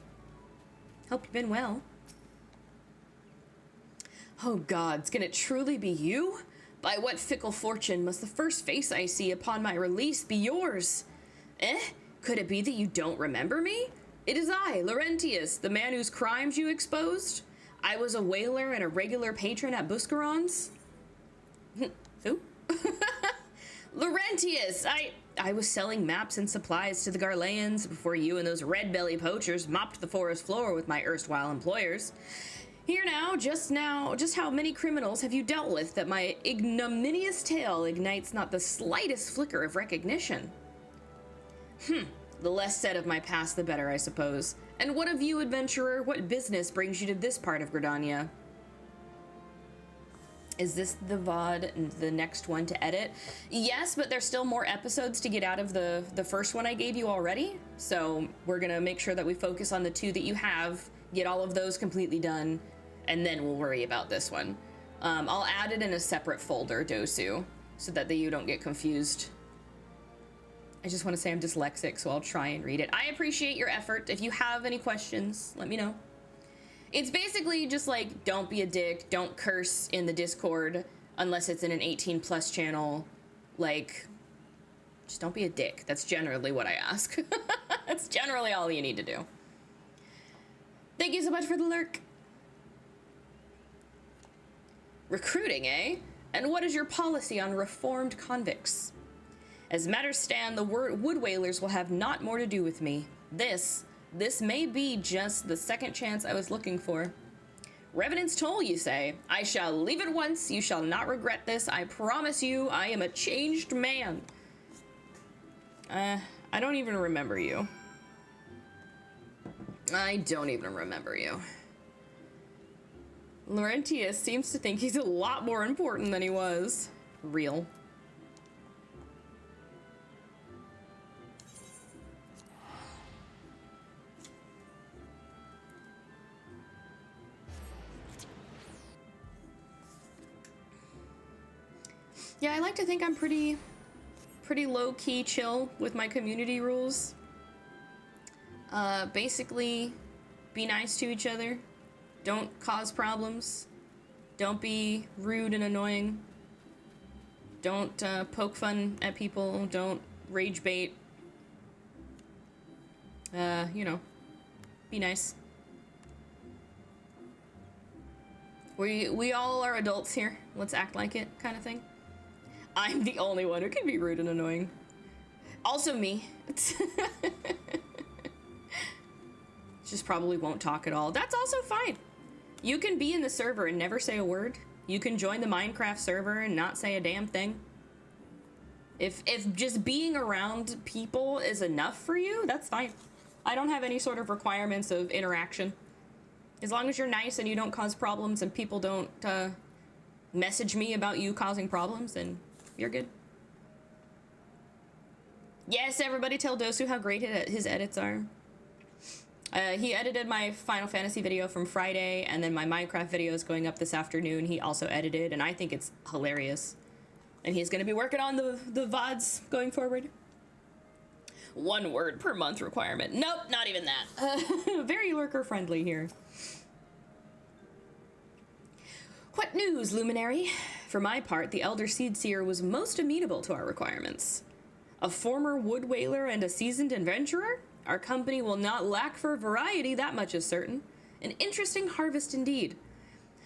Hope you've been well. Oh gods, can it truly be you? By what fickle fortune must the first face I see upon my release be yours? Eh? Could it be that you don't remember me? It is I, Laurentius, the man whose crimes you exposed. I was a whaler and a regular patron at Buscaron's. Who? Laurentius, I was selling maps and supplies to the Garleans before you and those red-belly poachers mopped the forest floor with my erstwhile employers. Here now, just how many criminals have you dealt with that my ignominious tale ignites not the slightest flicker of recognition? The less said of my past, the better, I suppose. And what of you, adventurer? What business brings you to this part of Gridania? Is this the VOD and the next one to edit? Yes, but there's still more episodes to get out of the first one I gave you already. So we're gonna make sure that we focus on the 2 that you have, get all of those completely done, and then we'll worry about this one. I'll add it in a separate folder, Dosu, so that you don't get confused. I just want to say I'm dyslexic, so I'll try and read it. I appreciate your effort. If you have any questions, let me know. It's basically just like, don't be a dick, don't curse in the Discord unless it's in an 18+ channel. Like, just don't be a dick. That's generally what I ask. That's generally all you need to do. Thank you so much for the lurk. Recruiting, eh? And what is your policy on reformed convicts? As matters stand, the wood whalers will have naught more to do with me. This may be just the second chance I was looking for. Revenant's toll, you say? I shall leave it once. You shall not regret this. I promise you, I am a changed man. I don't even remember you. I don't even remember you. Laurentius seems to think he's a lot more important than he was. Real. Yeah, I like to think I'm pretty low-key chill with my community rules. Basically, be nice to each other. Don't cause problems. Don't be rude and annoying. Don't poke fun at people. Don't rage bait. You know, be nice. We all are adults here. Let's act like it, kind of thing. I'm the only one who can be rude and annoying. Also me. Just probably won't talk at all. That's also fine. You can be in the server and never say a word. You can join the Minecraft server and not say a damn thing. If just being around people is enough for you, that's fine. I don't have any sort of requirements of interaction. As long as you're nice and you don't cause problems and people don't message me about you causing problems, then you're good. Yes, everybody tell Dosu how great his edits are. He edited my Final Fantasy video from Friday, and then my Minecraft video is going up this afternoon. He also edited, and I think it's hilarious. And he's going to be working on the VODs going forward. 1 word per month requirement. Nope, not even that. Very lurker friendly here. What news, Luminary? For my part, the Elder Seedseer was most amenable to our requirements. A former wood whaler and a seasoned adventurer? Our company will not lack for variety, that much is certain. An interesting harvest indeed.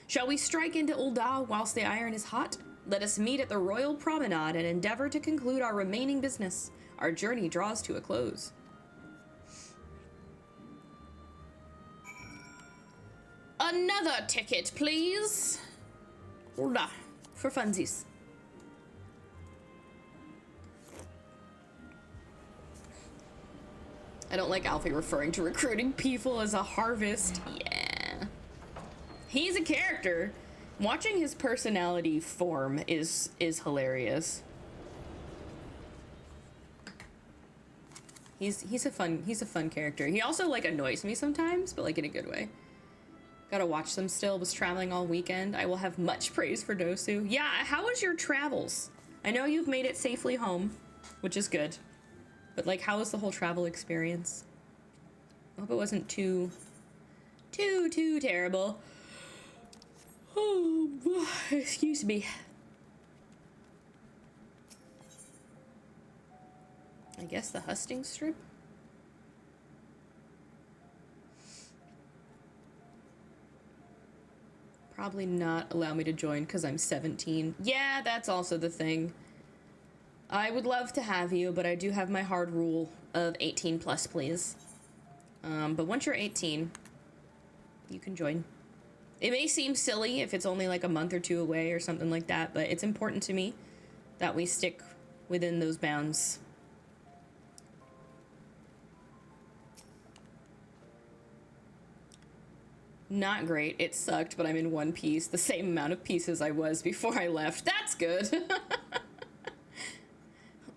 Shall we strike into Ul'dah whilst the iron is hot? Let us meet at the Royal Promenade and endeavor to conclude our remaining business. Our journey draws to a close. Another ticket, please. Ul'dah, for funsies. I don't like Alfie referring to recruiting people as a harvest. Yeah. He's a character. Watching his personality form is hilarious. He's a fun character. He also like annoys me sometimes, but like in a good way. Gotta watch them still. Was traveling all weekend. I will have much praise for Dosu. Yeah, how was your travels? I know you've made it safely home, which is good. But like, how was the whole travel experience? I hope it wasn't too terrible. Oh, excuse me. I guess the husting strip? Probably not allow me to join because I'm 17. Yeah, that's also the thing. I would love to have you, but I do have my hard rule of 18 plus, please. But once you're 18, you can join. It may seem silly if it's only like a month or two away or something like that, but it's important to me that we stick within those bounds. Not great. It sucked, but I'm in one piece. The same amount of pieces I was before I left. That's good.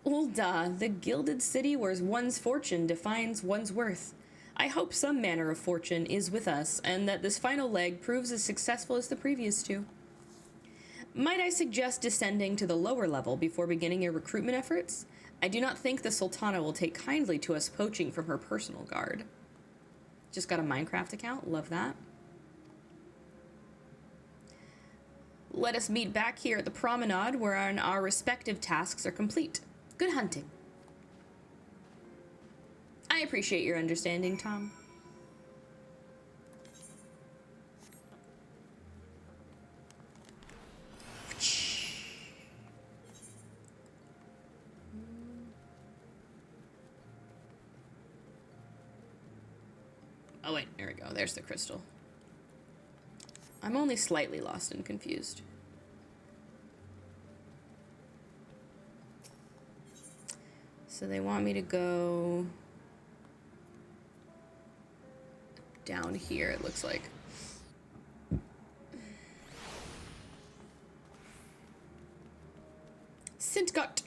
Ulda, the gilded city where one's fortune defines one's worth. I hope some manner of fortune is with us, and that this final leg proves as successful as the previous two. Might I suggest descending to the lower level before beginning your recruitment efforts? I do not think the Sultana will take kindly to us poaching from her personal guard. Just got a Minecraft account. Love that. Let us meet back here at the promenade where our respective tasks are complete. Good hunting. I appreciate your understanding, Tom. Oh wait, there we go. There's the crystal. I'm only slightly lost and confused. So they want me to go down here, it looks like. Sintgut.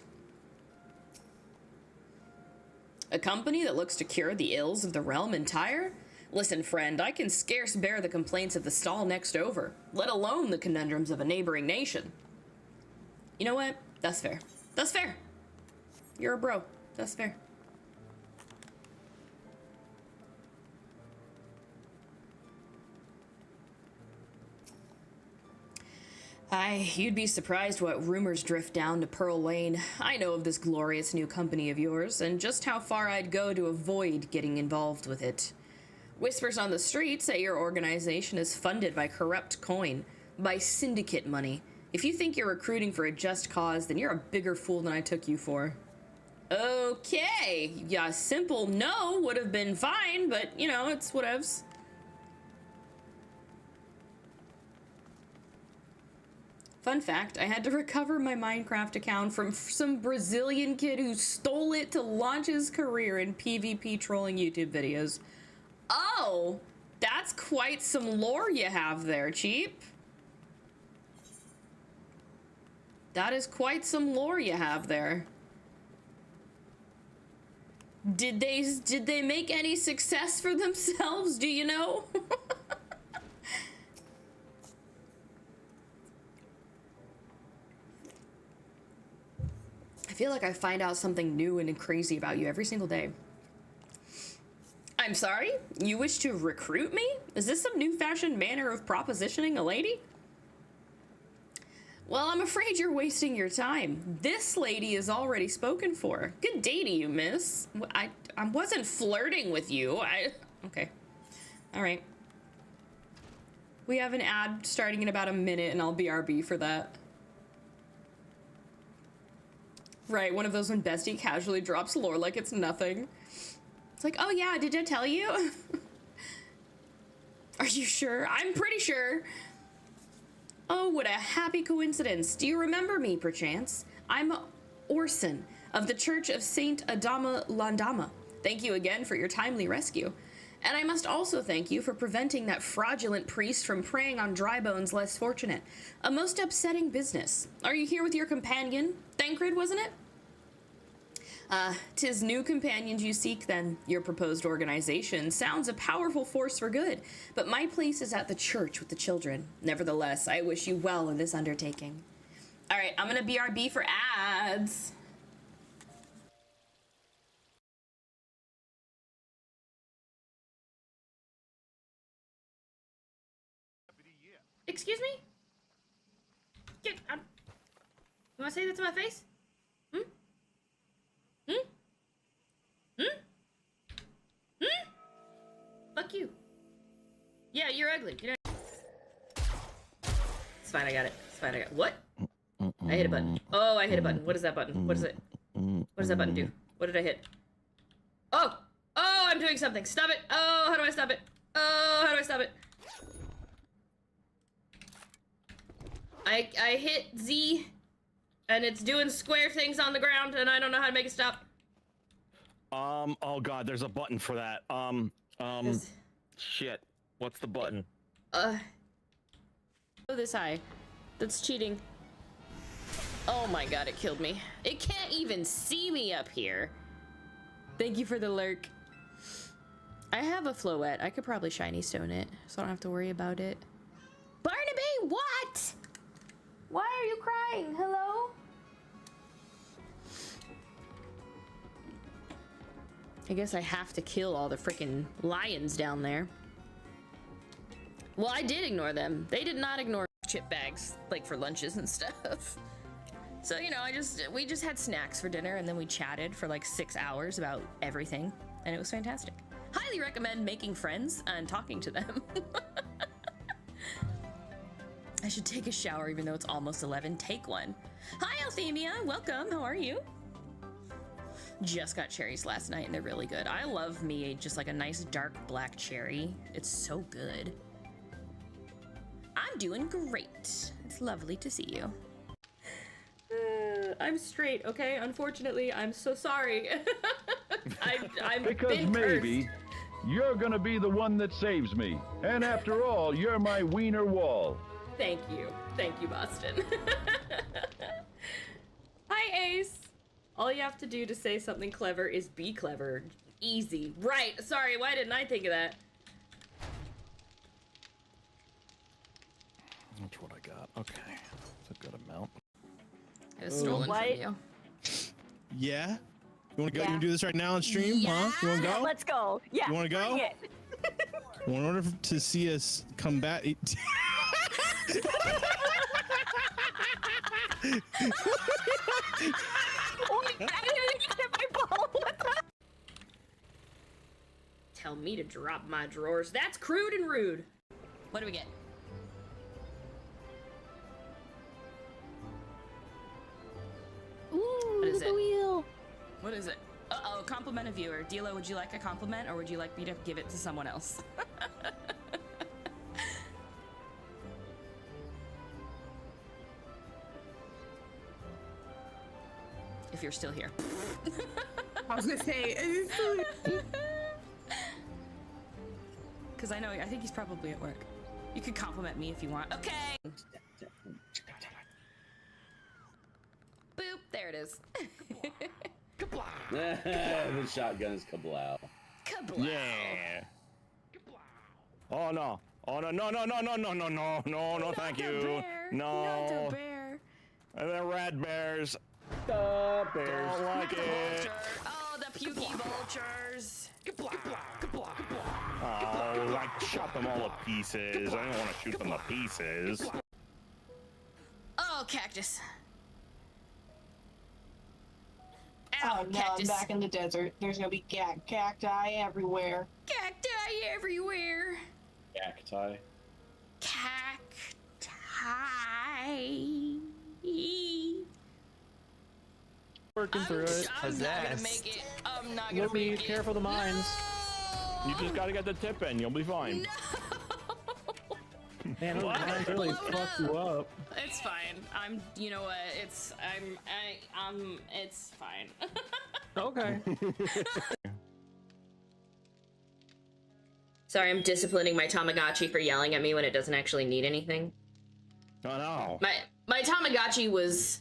A company that looks to cure the ills of the realm entire? Listen, friend, I can scarce bear the complaints of the stall next over, let alone the conundrums of a neighboring nation. You know what? That's fair. That's fair. You're a bro. That's fair. Aye, you'd be surprised what rumors drift down to Pearl Lane. I know of this glorious new company of yours, and just how far I'd go to avoid getting involved with it. Whispers on the street say your organization is funded by corrupt coin, by syndicate money. If you think you're recruiting for a just cause, then you're a bigger fool than I took you for. Okay, yeah, simple no would have been fine, but, you know, it's whatevs. Fun fact, I had to recover my Minecraft account from some Brazilian kid who stole it to launch his career in PvP trolling YouTube videos. Oh, that's quite some lore you have there, Cheap. That is quite some lore you have there. Did they make any success for themselves, do you know? I feel like I find out something new and crazy about you every single day. I'm sorry? You wish to recruit me? Is this some new-fashioned manner of propositioning a lady? Well, I'm afraid you're wasting your time. This lady is already spoken for. Good day to you, miss. I wasn't flirting with you. Okay. All right. We have an ad starting in about a minute, and I'll BRB for that. Right, one of those when Bestie casually drops lore like it's nothing. It's like, oh yeah, did I tell you? Are you sure? I'm pretty sure. Oh, what a happy coincidence. Do you remember me, perchance? I'm Orson of the Church of Saint Adama Landama. Thank you again for your timely rescue. And I must also thank you for preventing that fraudulent priest from preying on dry bones less fortunate. A most upsetting business. Are you here with your companion? Thancred, wasn't it? 'Tis new companions you seek then. Your proposed organization sounds a powerful force for good, but my place is at the church with the children. Nevertheless, I wish you well in this undertaking. All right, I'm gonna BRB for ads. Excuse me? Get, you wanna say that to my face? Hmm? Hmm? Hmm? Hmm? Fuck you. Yeah, you're ugly. You know. It's fine, I got it. It's fine, I got it. What? I hit a button. Oh, I hit a button. What is that button? What is it? What does that button do? What did I hit? Oh! Oh, I'm doing something. Stop it! Oh, how do I stop it? Oh, how do I stop it? I hit Z, and it's doing square things on the ground, and I don't know how to make it stop. Oh god, there's a button for that. Shit. What's the button? Oh, this high. That's cheating. Oh my god, it killed me. It can't even see me up here. Thank you for the lurk. I have a Floette. I could probably shiny stone it, so I don't have to worry about it. Barnaby, what? Why are you crying? Hello? I guess I have to kill all the freaking lions down there. Well, I did ignore them. They did not ignore chip bags, like for lunches and stuff. So, you know, we just had snacks for dinner, and then we chatted for like 6 hours about everything, and it was fantastic. Highly recommend making friends and talking to them. I should take a shower even though it's almost 11. Take one. Hi, Althemia. Welcome. How are you? Just got cherries last night and they're really good. I love me just like a nice dark black cherry. It's so good. I'm doing great. It's lovely to see you. I'm straight, okay? Unfortunately, I'm so sorry. I'm because maybe you're gonna be the one that saves me. And after all, you're my wiener wall. Thank you. Thank you, Boston. Hi, Ace. All you have to do to say something clever is be clever. Easy. Right. Sorry, why didn't I think of that? That's what I got. Okay. That's a good amount. It was stolen from you. Yeah? You wanna go? You wanna do this right now on stream? Yeah. Huh? You wanna go? Let's go. Yeah. You wanna go? Bring it. Well, in order to see us combat it. Tell me to drop my drawers. That's crude and rude. What do we get? Ooh, What is the it? wheel. What is it? Uh-oh, compliment a viewer. Dilo, would you like a compliment or would you like me to give it to someone else? If you're still here. I was gonna say, Because I think he's probably at work. You could compliment me if you want. Okay! Boop, there it is. The shotgun is kablow. Kablow. Yeah. Oh no. Oh no, no, no, no, no, no, no, no, no, no, thank you. Bear. No. Not the bear. And the red bears. The bears. Don't like The it. vulture. Oh, the pukey vultures. Oh, I shot them all to pieces. I don't want to shoot them to pieces. Oh, cactus. oh Ow, no, cactus. I'm back in the desert. There's gonna be cacti everywhere. Cacti everywhere. Cacti. Cacti. Working through it. I'm not gonna make it. I'm not gonna Lumi, make it. careful the mines. You just gotta get the tip in. You'll be fine. No. Man, those mines really Blown fuck you up. It's fine. You know what? It's fine. Okay. Sorry, I'm disciplining my Tamagotchi for yelling at me when it doesn't actually need anything. Oh no. My Tamagotchi was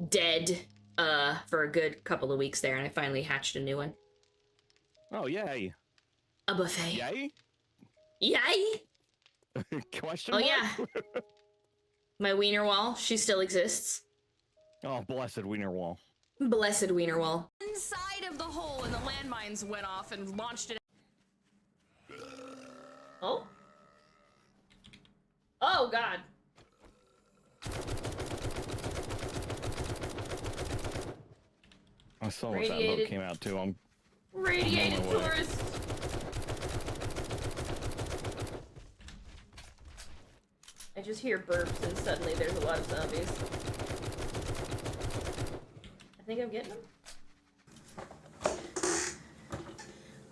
dead for a good couple of weeks there, and I finally hatched a new one. Oh, yay. A buffet. Yay? Yay! Question Oh, mark? yeah. My wiener wall, she still exists. Oh, blessed wiener wall. Blessed wiener wall. Inside of the hole, and the landmines went off and launched it. Oh? Oh, God. I saw what that Radiated- boat came out to. I'm Radiated I'm on my way. tourist. I just hear burps and suddenly there's a lot of zombies. I think I'm getting them.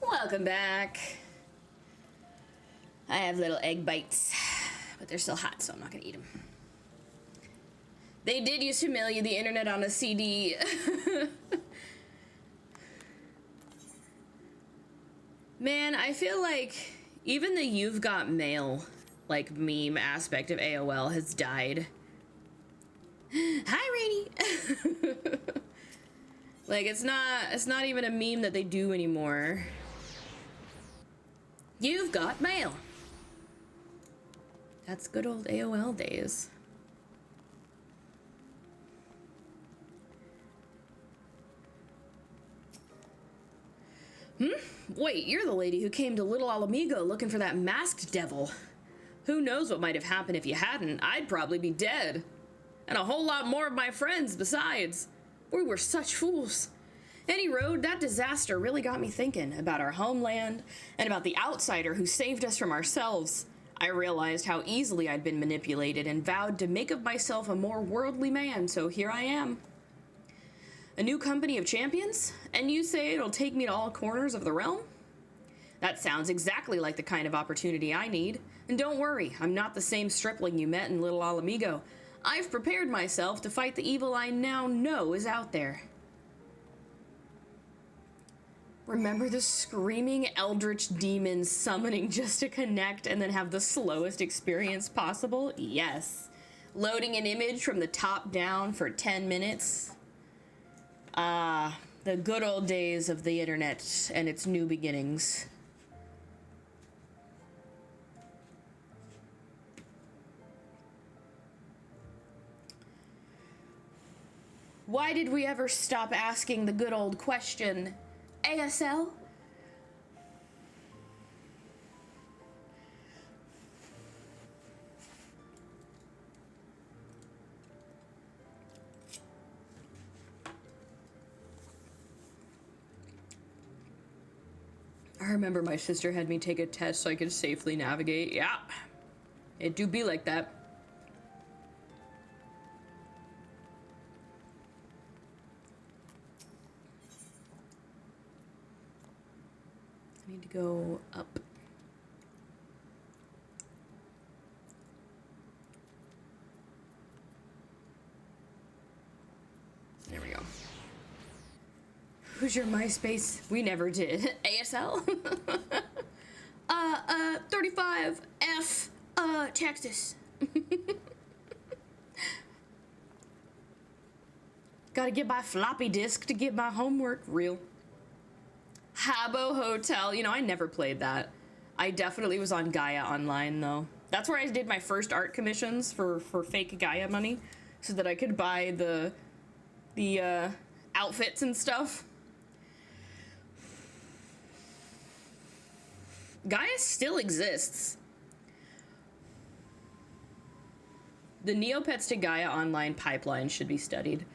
Welcome back. I have little egg bites, but they're still hot, so I'm not gonna eat them. They did used to mail you the internet on a CD. Man, I feel like even the "you've got mail" like meme aspect of AOL has died. Hi, Rainy. Like it's not even a meme that they do anymore. You've got mail. That's good old AOL days. Wait, you're the lady who came to Little Alamigo looking for that masked devil. Who knows what might have happened if you hadn't? I'd probably be dead. And a whole lot more of my friends besides. We were such fools. Any road, that disaster really got me thinking about our homeland and about the outsider who saved us from ourselves. I realized how easily I'd been manipulated and vowed to make of myself a more worldly man, so here I am. A new company of champions? And you say it'll take me to all corners of the realm? That sounds exactly like the kind of opportunity I need. And don't worry, I'm not the same stripling you met in Little Alamigo. I've prepared myself to fight the evil I now know is out there. Remember the screaming eldritch demons summoning just to connect and then have the slowest experience possible? Yes. Loading an image from the top down for 10 minutes. The good old days of the internet and its new beginnings. Why did we ever stop asking the good old question, ASL? I remember my sister had me take a test so I could safely navigate. Yeah, it do be like that. I need to go up. There we go. Who's your MySpace? We never did. ASL? 35F, Texas. Gotta get my floppy disk to get my homework real. Habbo Hotel. You know, I never played that. I definitely was on Gaia Online, though. That's where I did my first art commissions for fake Gaia money, so that I could buy the outfits and stuff. Gaia still exists. The Neopets to Gaia Online pipeline should be studied.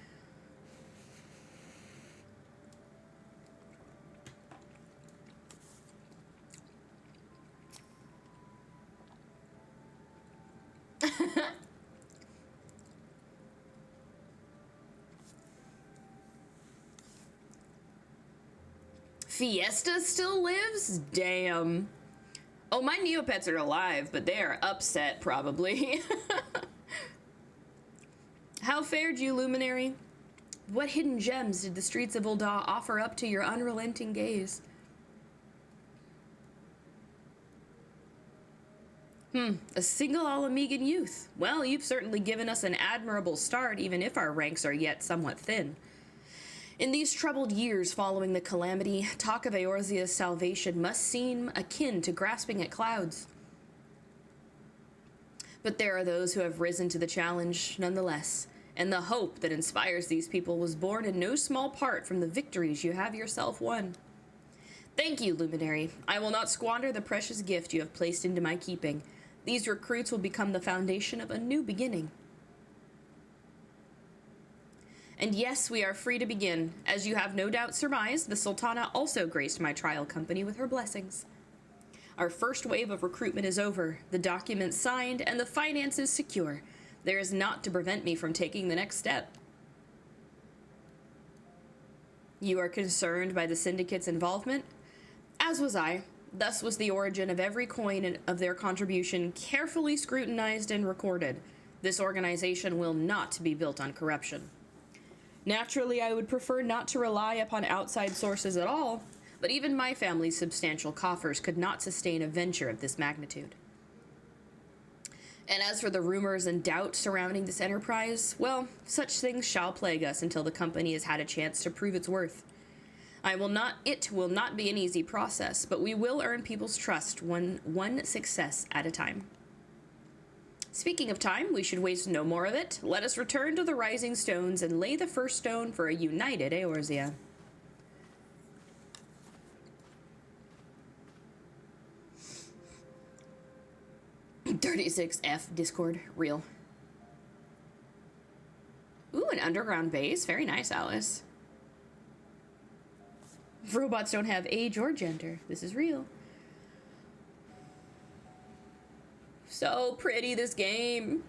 Fiesta still lives? Damn. Oh, my Neopets are alive, but they are upset, probably. How fared you, Luminary? What hidden gems did the streets of Ul'dah offer up to your unrelenting gaze? A single Alamegan youth. Well, you've certainly given us an admirable start, even if our ranks are yet somewhat thin. In these troubled years following the calamity, talk of Eorzea's salvation must seem akin to grasping at clouds. But there are those who have risen to the challenge nonetheless, and the hope that inspires these people was born in no small part from the victories you have yourself won. Thank you, Luminary. I will not squander the precious gift you have placed into my keeping. These recruits will become the foundation of a new beginning. And yes, we are free to begin. As you have no doubt surmised, the Sultana also graced my trial company with her blessings. Our first wave of recruitment is over, the documents signed, and the finances secure. There is naught to prevent me from taking the next step. You are concerned by the Syndicate's involvement? As was I. Thus was the origin of every coin of their contribution carefully scrutinized and recorded. This organization will not be built on corruption. Naturally, I would prefer not to rely upon outside sources at all, but even my family's substantial coffers could not sustain a venture of this magnitude. And as for the rumors and doubts surrounding this enterprise, well, such things shall plague us until the company has had a chance to prove its worth. It will not be an easy process, but we will earn people's trust one success at a time. Speaking of time, we should waste no more of it. Let us return to the Rising Stones and lay the first stone for a united Eorzea. (36F Discord, real. Ooh, an underground base. Very nice, Alice. Robots don't have age or gender. This is real. So pretty, this game.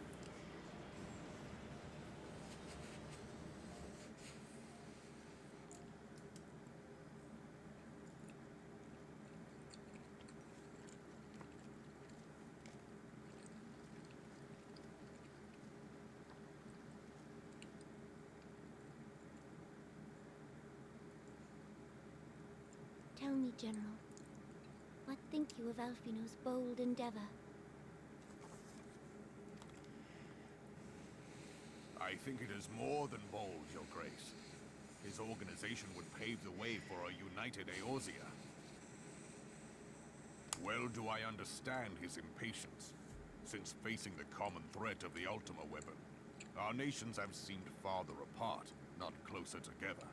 Tell me, General, what think you of Alfino's bold endeavor? I think it is more than bold, Your Grace. His organization would pave the way for a united Eorzea. Well do I understand his impatience, since facing the common threat of the Ultima weapon, our nations have seemed farther apart, not closer together.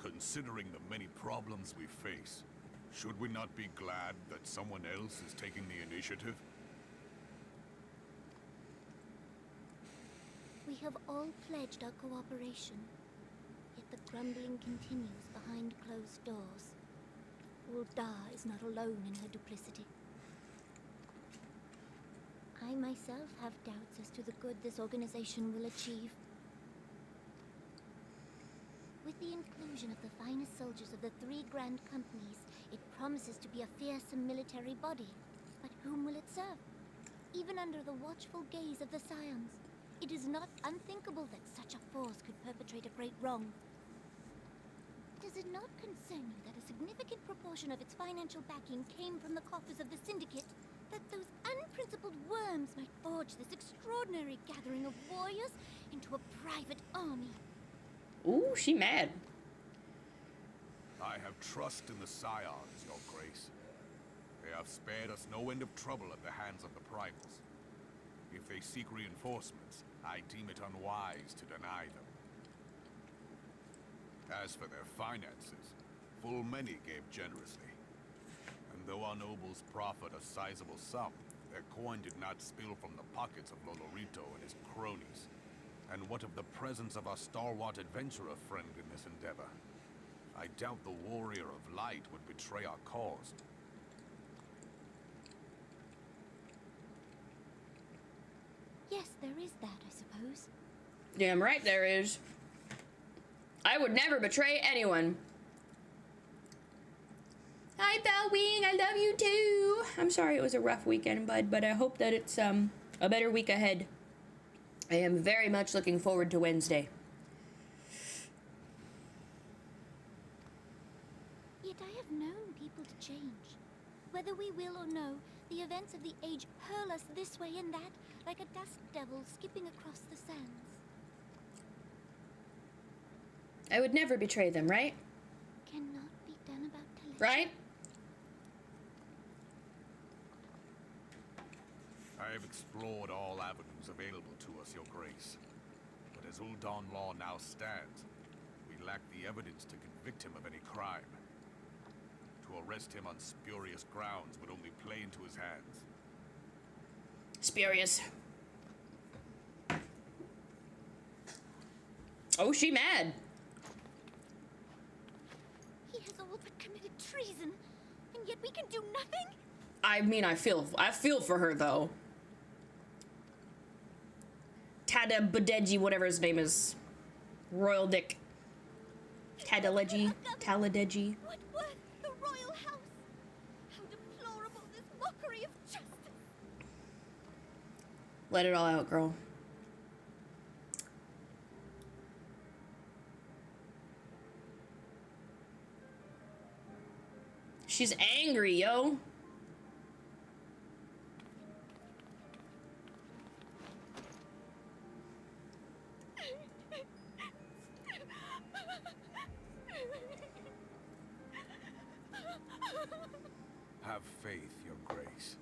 Considering the many problems we face, should we not be glad that someone else is taking the initiative? We have all pledged our cooperation, yet the grumbling continues behind closed doors. Ulda is not alone in her duplicity. I myself have doubts as to the good this organization will achieve. With the inclusion of the finest soldiers of the 3 grand companies, it promises to be a fearsome military body. But whom will it serve? Even under the watchful gaze of the Scions, it is not unthinkable that such a force could perpetrate a great wrong. Does it not concern you that a significant proportion of its financial backing came from the coffers of the Syndicate? That those unprincipled worms might forge this extraordinary gathering of warriors into a private army? Ooh, she mad. I have trust in the Scions, Your Grace. They have spared us no end of trouble at the hands of the Primals. If they seek reinforcements, I deem it unwise to deny them. As for their finances, full many gave generously. And though our nobles proffered a sizable sum, their coin did not spill from the pockets of Lolorito and his cronies. And what of the presence of our stalwart adventurer friend in this endeavor? I doubt the warrior of light would betray our cause. Yes, there is that, I suppose. Damn right there is. I would never betray anyone. Hi, Bellwing, I love you too. I'm sorry it was a rough weekend, bud, but I hope that it's a better week ahead. I am very much looking forward to Wednesday. Yet I have known people to change. Whether we will or no, the events of the age hurl us this way and that, like a dust devil skipping across the sands. I would never betray them, right? Cannot be done about Talisha. Right? I have explored all avenues available to us, Your Grace. But as Ul'Dan law now stands, we lack the evidence to convict him of any crime. To arrest him on spurious grounds would only play into his hands. Spurious. Oh, she mad. He has all but committed treason, and yet we can do nothing? I mean, I feel for her though. Tada Budeji, whatever his name is. Royal Dick. Tadaleji. Taladeji. What worth the royal house? How deplorable this mockery of justice! Let it all out, girl. She's angry, yo. Have faith, Your Grace.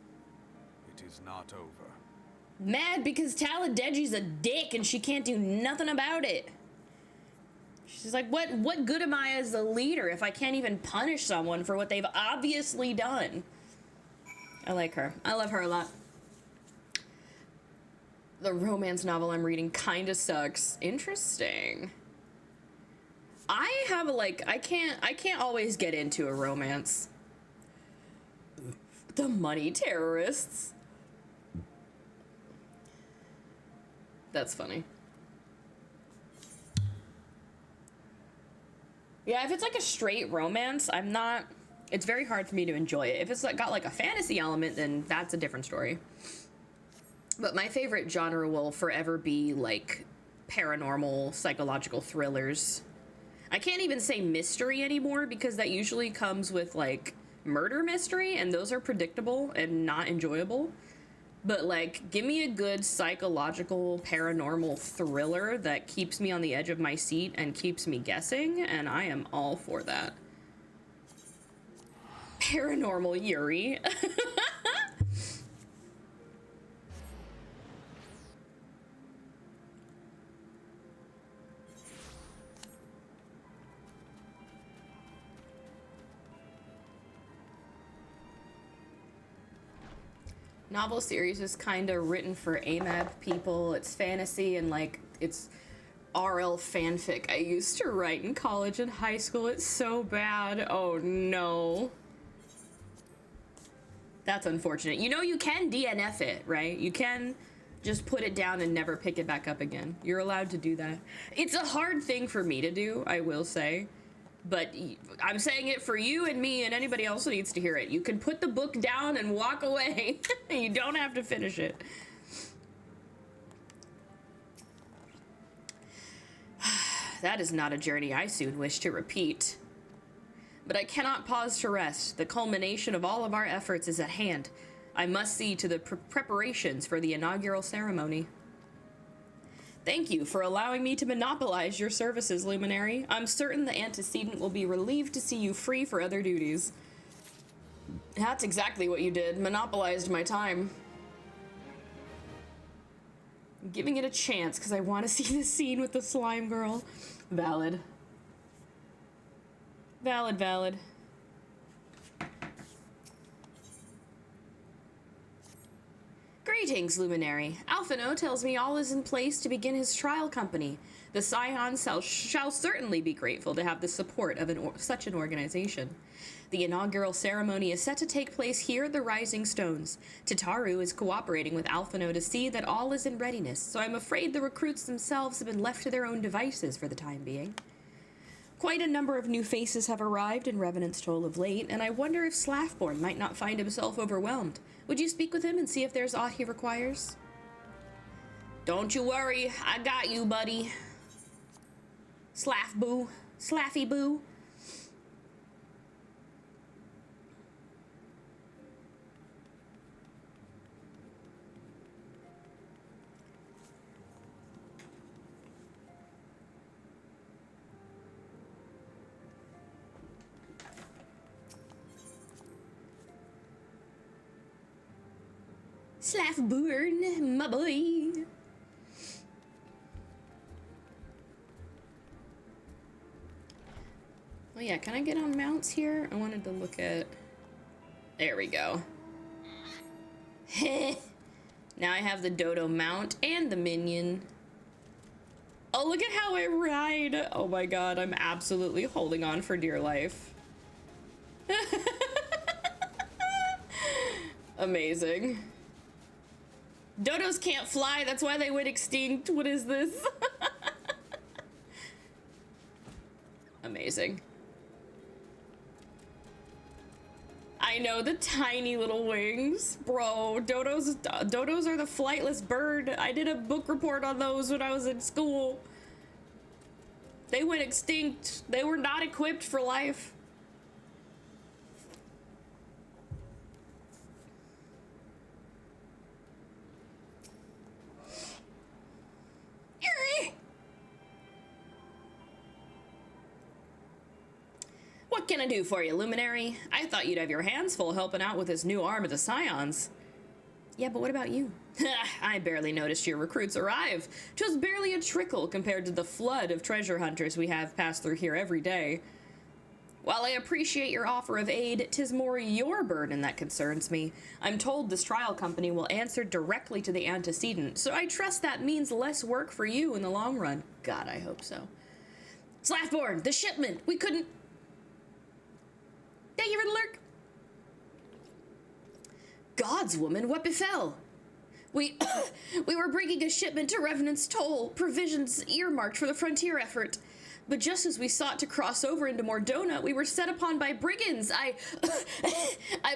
It is not over. Mad because Taladeji's a dick and she can't do nothing about it. She's like, what good am I as a leader if I can't even punish someone for what they've obviously done? I like her. I love her a lot. The romance novel I'm reading kinda sucks. Interesting. I have I can't always get into a romance. The money terrorists. That's funny. Yeah, if it's like a straight romance, it's very hard for me to enjoy it. If it's got like a fantasy element, then that's a different story. But my favorite genre will forever be like paranormal, psychological thrillers. I can't even say mystery anymore because that usually comes with like murder mystery, and those are predictable and not enjoyable. But like, give me a good psychological paranormal thriller that keeps me on the edge of my seat and keeps me guessing, and I am all for that. Paranormal Yuri. Novel series is kind of written for AMAB people. It's fantasy and like it's RL fanfic I used to write in college and high school. It's so bad. Oh no. That's unfortunate. You know you can DNF it, right? You can just put it down and never pick it back up again. You're allowed to do that. It's a hard thing for me to do, I will say. But I'm saying it for you and me and anybody else who needs to hear it. You can put the book down and walk away. You don't have to finish it. That is not a journey I soon wish to repeat. But I cannot pause to rest. The culmination of all of our efforts is at hand. I must see to the preparations for the inaugural ceremony. Thank you for allowing me to monopolize your services, Luminary. I'm certain the antecedent will be relieved to see you free for other duties. That's exactly what you did. Monopolized my time. I'm giving it a chance because I want to see the scene with the slime girl. Valid. Valid, valid. Greetings, Luminary. Alphino tells me all is in place to begin his trial company. The Scions shall certainly be grateful to have the support of such an organization. The inaugural ceremony is set to take place here at the Rising Stones. Tataru is cooperating with Alphino to see that all is in readiness, so I'm afraid the recruits themselves have been left to their own devices for the time being. Quite a number of new faces have arrived in Revenant's Toll of late, and I wonder if Slaffborn might not find himself overwhelmed. Would you speak with him and see if there's aught he requires? Don't you worry, I got you, buddy. Slaff boo. Slaffy boo. Slaffburn, my boy. Oh yeah, can I get on mounts here? I wanted to look at... There we go. Now I have the dodo mount and the minion. Oh, look at how I ride. Oh my god, I'm absolutely holding on for dear life. Amazing. Dodos can't fly, that's why they went extinct. What is this? Amazing. I know, the tiny little wings. Bro, dodos are the flightless bird. I did a book report on those when I was in school. They went extinct. They were not equipped for life. What can I do for you, Luminary? I thought you'd have your hands full helping out with this new arm of the Scions. Yeah, but what about you? I barely noticed your recruits arrive. 'Twas barely a trickle compared to the flood of treasure hunters we have pass through here every day. While I appreciate your offer of aid, 'tis more your burden that concerns me. I'm told this trial company will answer directly to the antecedent, so I trust that means less work for you in the long run. God, I hope so. Slaffborn, the shipment! We couldn't... Thank you for the lurk. Gods, woman, what befell? We were bringing a shipment to Revenant's Toll, provisions earmarked for the frontier effort. But just as we sought to cross over into Mordona, we were set upon by brigands. I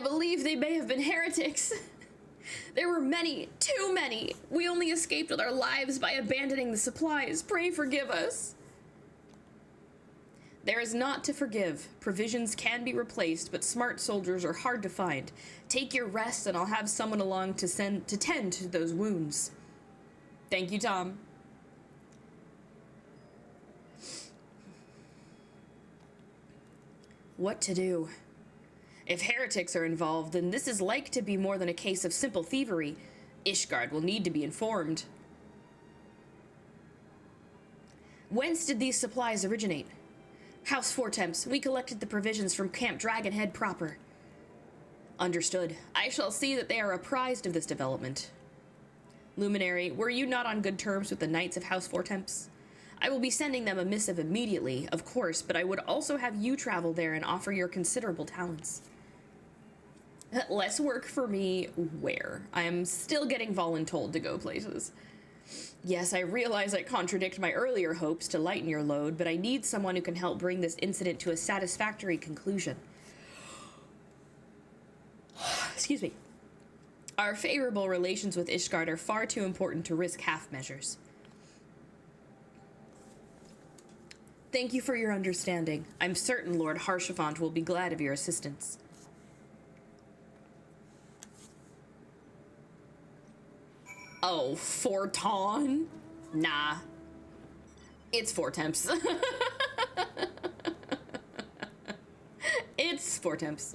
believe they may have been heretics. There were many, too many. We only escaped with our lives by abandoning the supplies. Pray forgive us. There is naught to forgive. Provisions can be replaced, but smart soldiers are hard to find. Take your rest, and I'll have someone along to tend to those wounds. Thank you, Tom. What to do? If heretics are involved, then this is like to be more than a case of simple thievery. Ishgard will need to be informed. Whence did these supplies originate? House Fortemps, we collected the provisions from Camp Dragonhead proper. Understood. I shall see that they are apprised of this development. Luminary, were you not on good terms with the Knights of House Fortemps? I will be sending them a missive immediately, of course, but I would also have you travel there and offer your considerable talents. Less work for me where? I am still getting voluntold to go places. Yes, I realize I contradict my earlier hopes to lighten your load, but I need someone who can help bring this incident to a satisfactory conclusion. Excuse me. Our favorable relations with Ishgard are far too important to risk half measures. Thank you for your understanding. I'm certain Lord Harshafont will be glad of your assistance. Oh, Forton? Nah. It's Fortemps. It's Fortemps.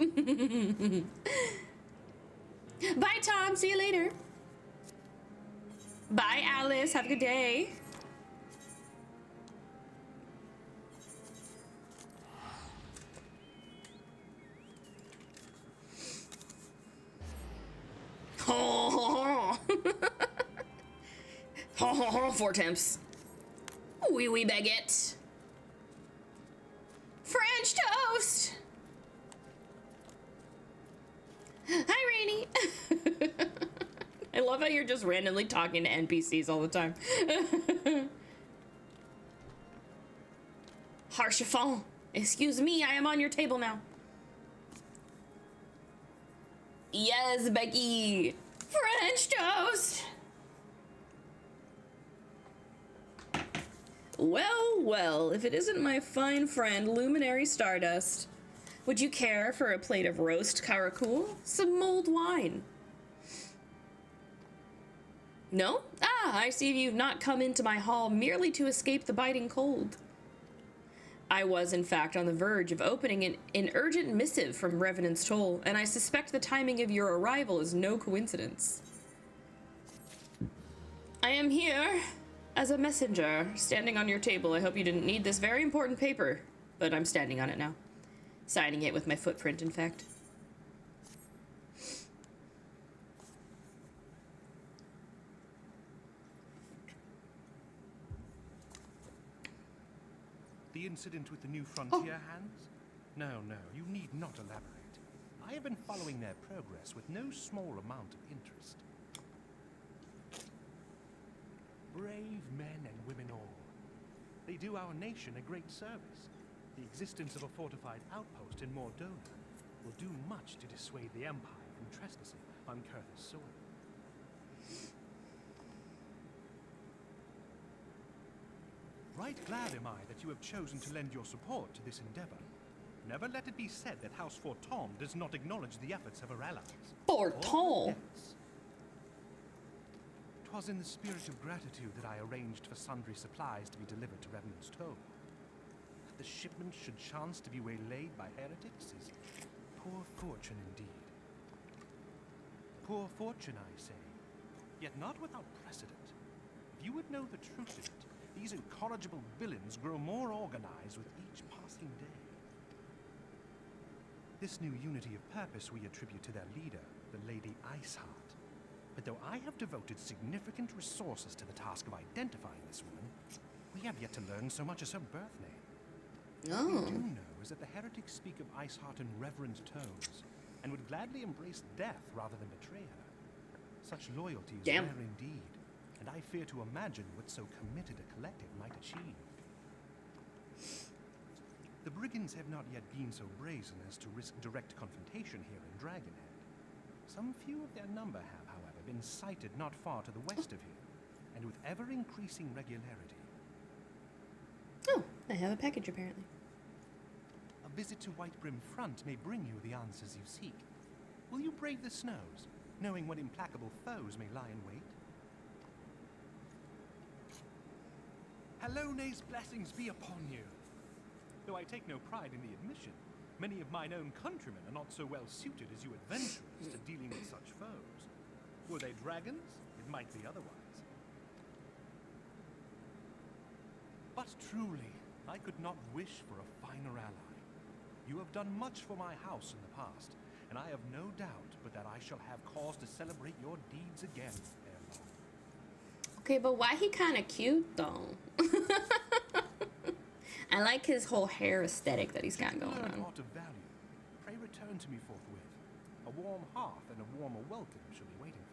Bye, Tom. See you later. Bye, Alice. Have a good day. Oh, Fortemps. Oui, oui, baguette. French toast. Hi, Rainy. I love how you're just randomly talking to NPCs all the time. Harshafon. Excuse me, I am on your table now. Yes, Becky. French toast. Well, well, if it isn't my fine friend, Luminary Stardust. Would you care for a plate of roast caracul? Some mulled wine? No? Ah, I see you've not come into my hall merely to escape the biting cold. I was, in fact, on the verge of opening an urgent missive from Revenant's Toll, and I suspect the timing of your arrival is no coincidence. I am here as a messenger, standing on your table. I hope you didn't need this very important paper, but I'm standing on it now. Signing it with my footprint, in fact. The incident with the New Frontier hands? No, you need not elaborate. I have been following their progress with no small amount of interest. Brave men and women all. They do our nation a great service. The existence of a fortified outpost in Mordona will do much to dissuade the Empire from trespassing on Kurth's soil. Right glad am I that you have chosen to lend your support to this endeavor. Never let it be said that House Forton does not acknowledge the efforts of her allies. Forton! 'Twas in the spirit of gratitude that I arranged for sundry supplies to be delivered to Revenant's Toll. That the shipment should chance to be waylaid by heretics is poor fortune indeed. Poor fortune, I say, yet not without precedent. If you would know the truth of it, these incorrigible villains grow more organized with each passing day. This new unity of purpose we attribute to their leader, the Lady Iceheart. But though I have devoted significant resources to the task of identifying this woman, we have yet to learn so much as her birth name. Oh. What we do know is that the heretics speak of Iceheart in reverent tones, and would gladly embrace death rather than betray her. Such loyalty is rare indeed, and I fear to imagine what so committed a collective might achieve. The brigands have not yet been so brazen as to risk direct confrontation here in Dragonhead. Some few of their number have, however, been sighted not far to the west of here, and with ever-increasing regularity. Oh, I have a package apparently. A visit to Whitebrim Front may bring you the answers you seek. Will you brave the snows, knowing what implacable foes may lie in wait? Halone's blessings be upon you. Though I take no pride in the admission, many of mine own countrymen are not so well suited as you adventurers to dealing with such foes. Were they dragons, it might be otherwise. But truly, I could not wish for a finer ally. You have done much for my house in the past, and I have no doubt but that I shall have cause to celebrate your deeds again ere long. Okay, but why he kind of cute though? I like his whole hair aesthetic that he's got going on. Aught of value. Pray return to me forthwith. A warm hearth and a warmer welcome shall be waiting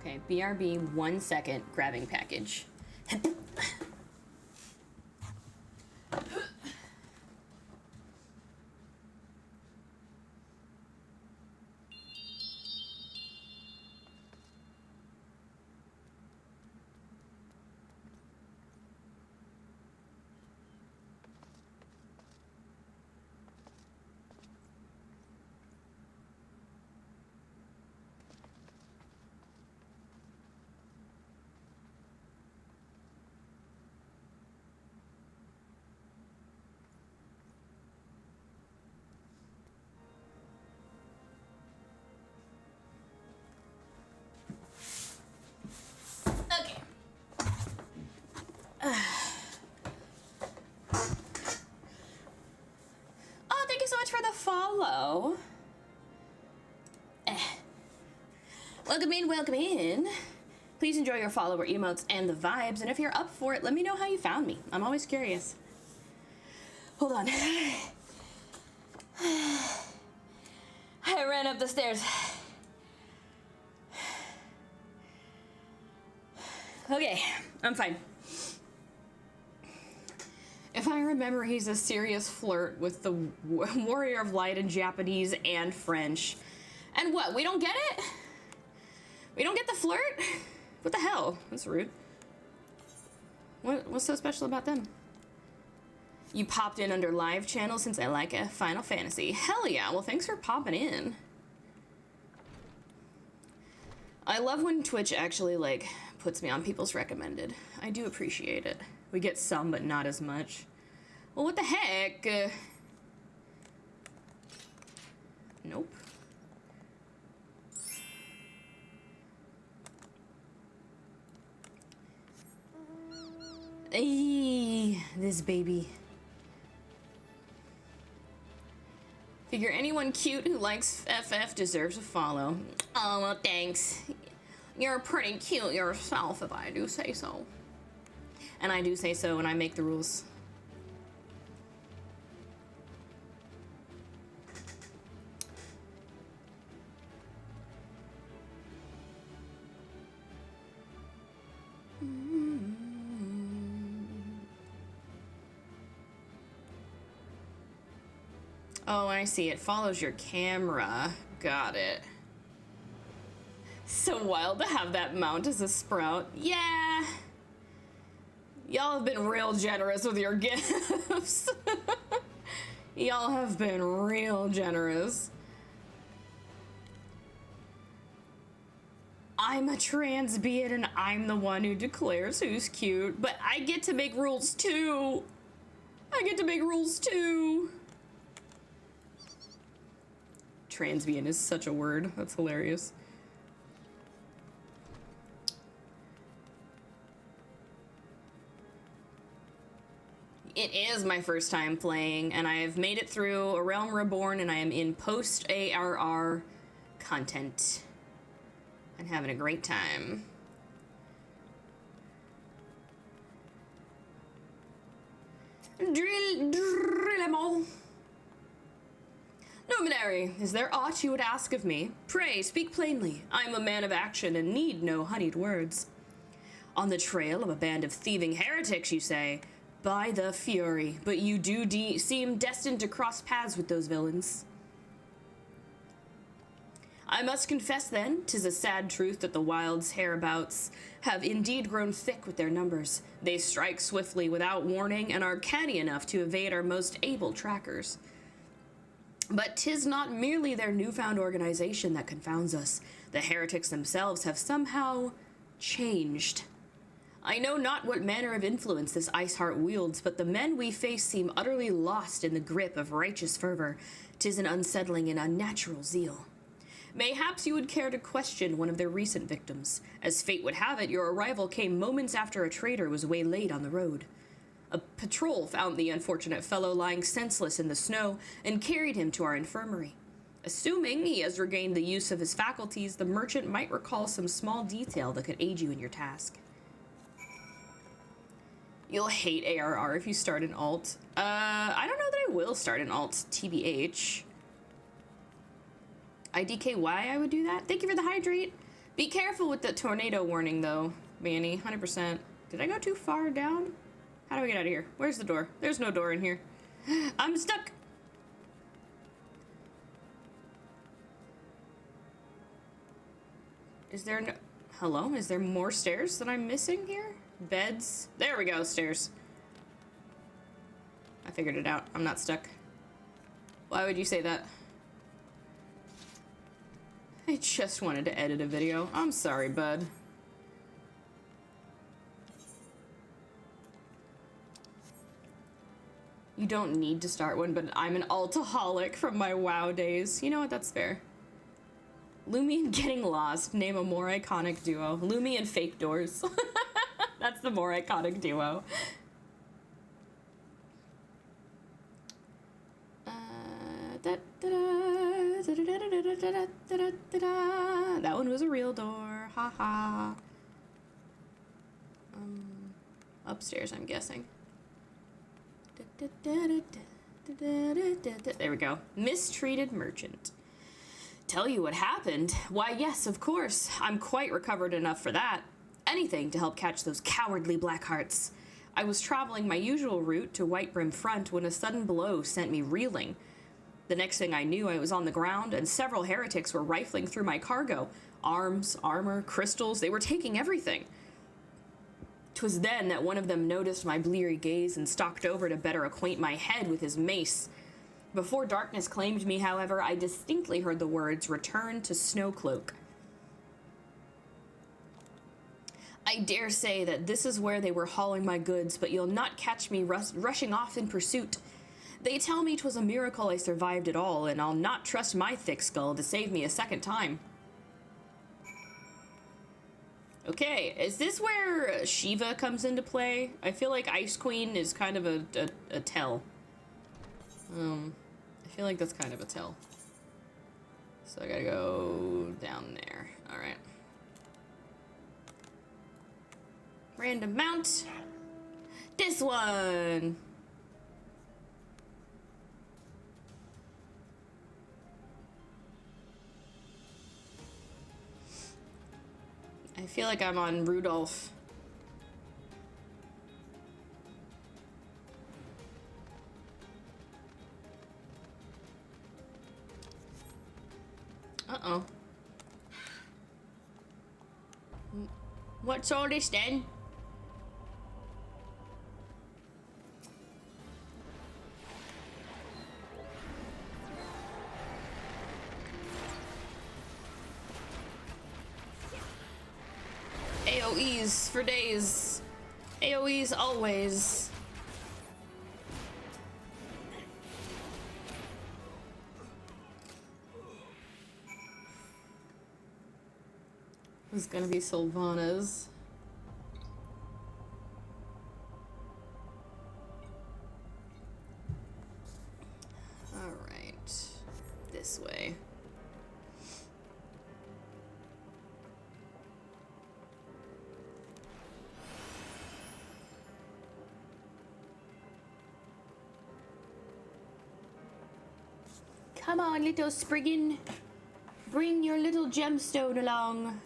for you. Okay, BRB 1 second, grabbing package. Oh, thank you so much for the follow. Welcome in, welcome in. Please enjoy your follower emotes and the vibes, and if you're up for it, let me know how you found me. I'm always curious. Hold on. I ran up the stairs. Okay, I'm fine. If I remember, he's a serious flirt with the Warrior of Light in Japanese and French. And what, we don't get it? We don't get the flirt? What the hell? That's rude. What's so special about them? You popped in under live channel since I like a Final Fantasy. Hell yeah, well thanks for popping in. I love when Twitch actually, like, puts me on people's recommended. I do appreciate it. We get some, but not as much. Well, what the heck? Nope. Ay, this baby. Figure anyone cute who likes FF deserves a follow. Oh, well, thanks. You're pretty cute yourself, if I do say so. And I do say so, and I make the rules. Oh, I see. It follows your camera. Got it. So wild to have that mount as a sprout. Yeah. Y'all have been real generous with your gifts. Y'all have been real generous. I'm a trans being and I'm the one who declares who's cute, but I get to make rules too. I get to make rules too. Transbian is such a word. That's hilarious. It is my first time playing, and I have made it through A Realm Reborn, and I am in post-ARR content. And having a great time. Drill em all. Luminary, is there aught you would ask of me? Pray, speak plainly. I am a man of action and need no honeyed words. On the trail of a band of thieving heretics, you say? By the fury, but you do seem destined to cross paths with those villains. I must confess then, 'tis a sad truth that the wilds hereabouts have indeed grown thick with their numbers. They strike swiftly without warning and are canny enough to evade our most able trackers. But 'tis not merely their newfound organization that confounds us. The heretics themselves have somehow changed. I know not what manner of influence this ice heart wields, but the men we face seem utterly lost in the grip of righteous fervor. 'Tis an unsettling and unnatural zeal. Mayhaps you would care to question one of their recent victims. As fate would have it, your arrival came moments after a trader was waylaid on the road. A patrol found the unfortunate fellow lying senseless in the snow and carried him to our infirmary. Assuming he has regained the use of his faculties, the merchant might recall some small detail that could aid you in your task. You'll hate ARR if you start an alt. I don't know that I will start an alt, TBH. IDKY, I would do that. Thank you for the hydrate. Be careful with the tornado warning, though, Manny. 100%. Did I go too far down? How do I get out of here? Where's the door? There's no door in here. I'm stuck. Is there no... Hello? Is there more stairs that I'm missing here? Beds? There we go, stairs. I figured it out. I'm not stuck. Why would you say that? I just wanted to edit a video. I'm sorry, bud. You don't need to start one, but I'm an altaholic from my WoW days. You know what? That's fair. Lumi and Getting Lost. Name a more iconic duo. Lumi and Fake Doors. That's the more iconic duo. That one was a real door. Haha. Upstairs, I'm guessing. There we go. Mistreated merchant. Tell you what happened? Why, yes, of course. I'm quite recovered enough for that. Anything to help catch those cowardly Blackhearts. I was traveling my usual route to Whitebrim Front when a sudden blow sent me reeling. The next thing I knew, I was on the ground, and several heretics were rifling through my cargo. Arms, armor, crystals, they were taking everything. 'Twas then that one of them noticed my bleary gaze and stalked over to better acquaint my head with his mace. Before darkness claimed me, however, I distinctly heard the words, "Return to Snowcloak." I dare say that this is where they were hauling my goods, but you'll not catch me rushing off in pursuit. They tell me 'twas a miracle I survived it all, and I'll not trust my thick skull to save me a second time. Okay, is this where Shiva comes into play? I feel like Ice Queen is kind of a tell. I feel like that's kind of a tell. So I gotta go down there. Alright. Random mount. This one. I feel like I'm on Rudolph. Uh-oh. What's all this then? AoEs for days. AoEs always. This is gonna be Sylvana's. Alright. This way. Come on, little Spriggan. Bring your little gemstone along.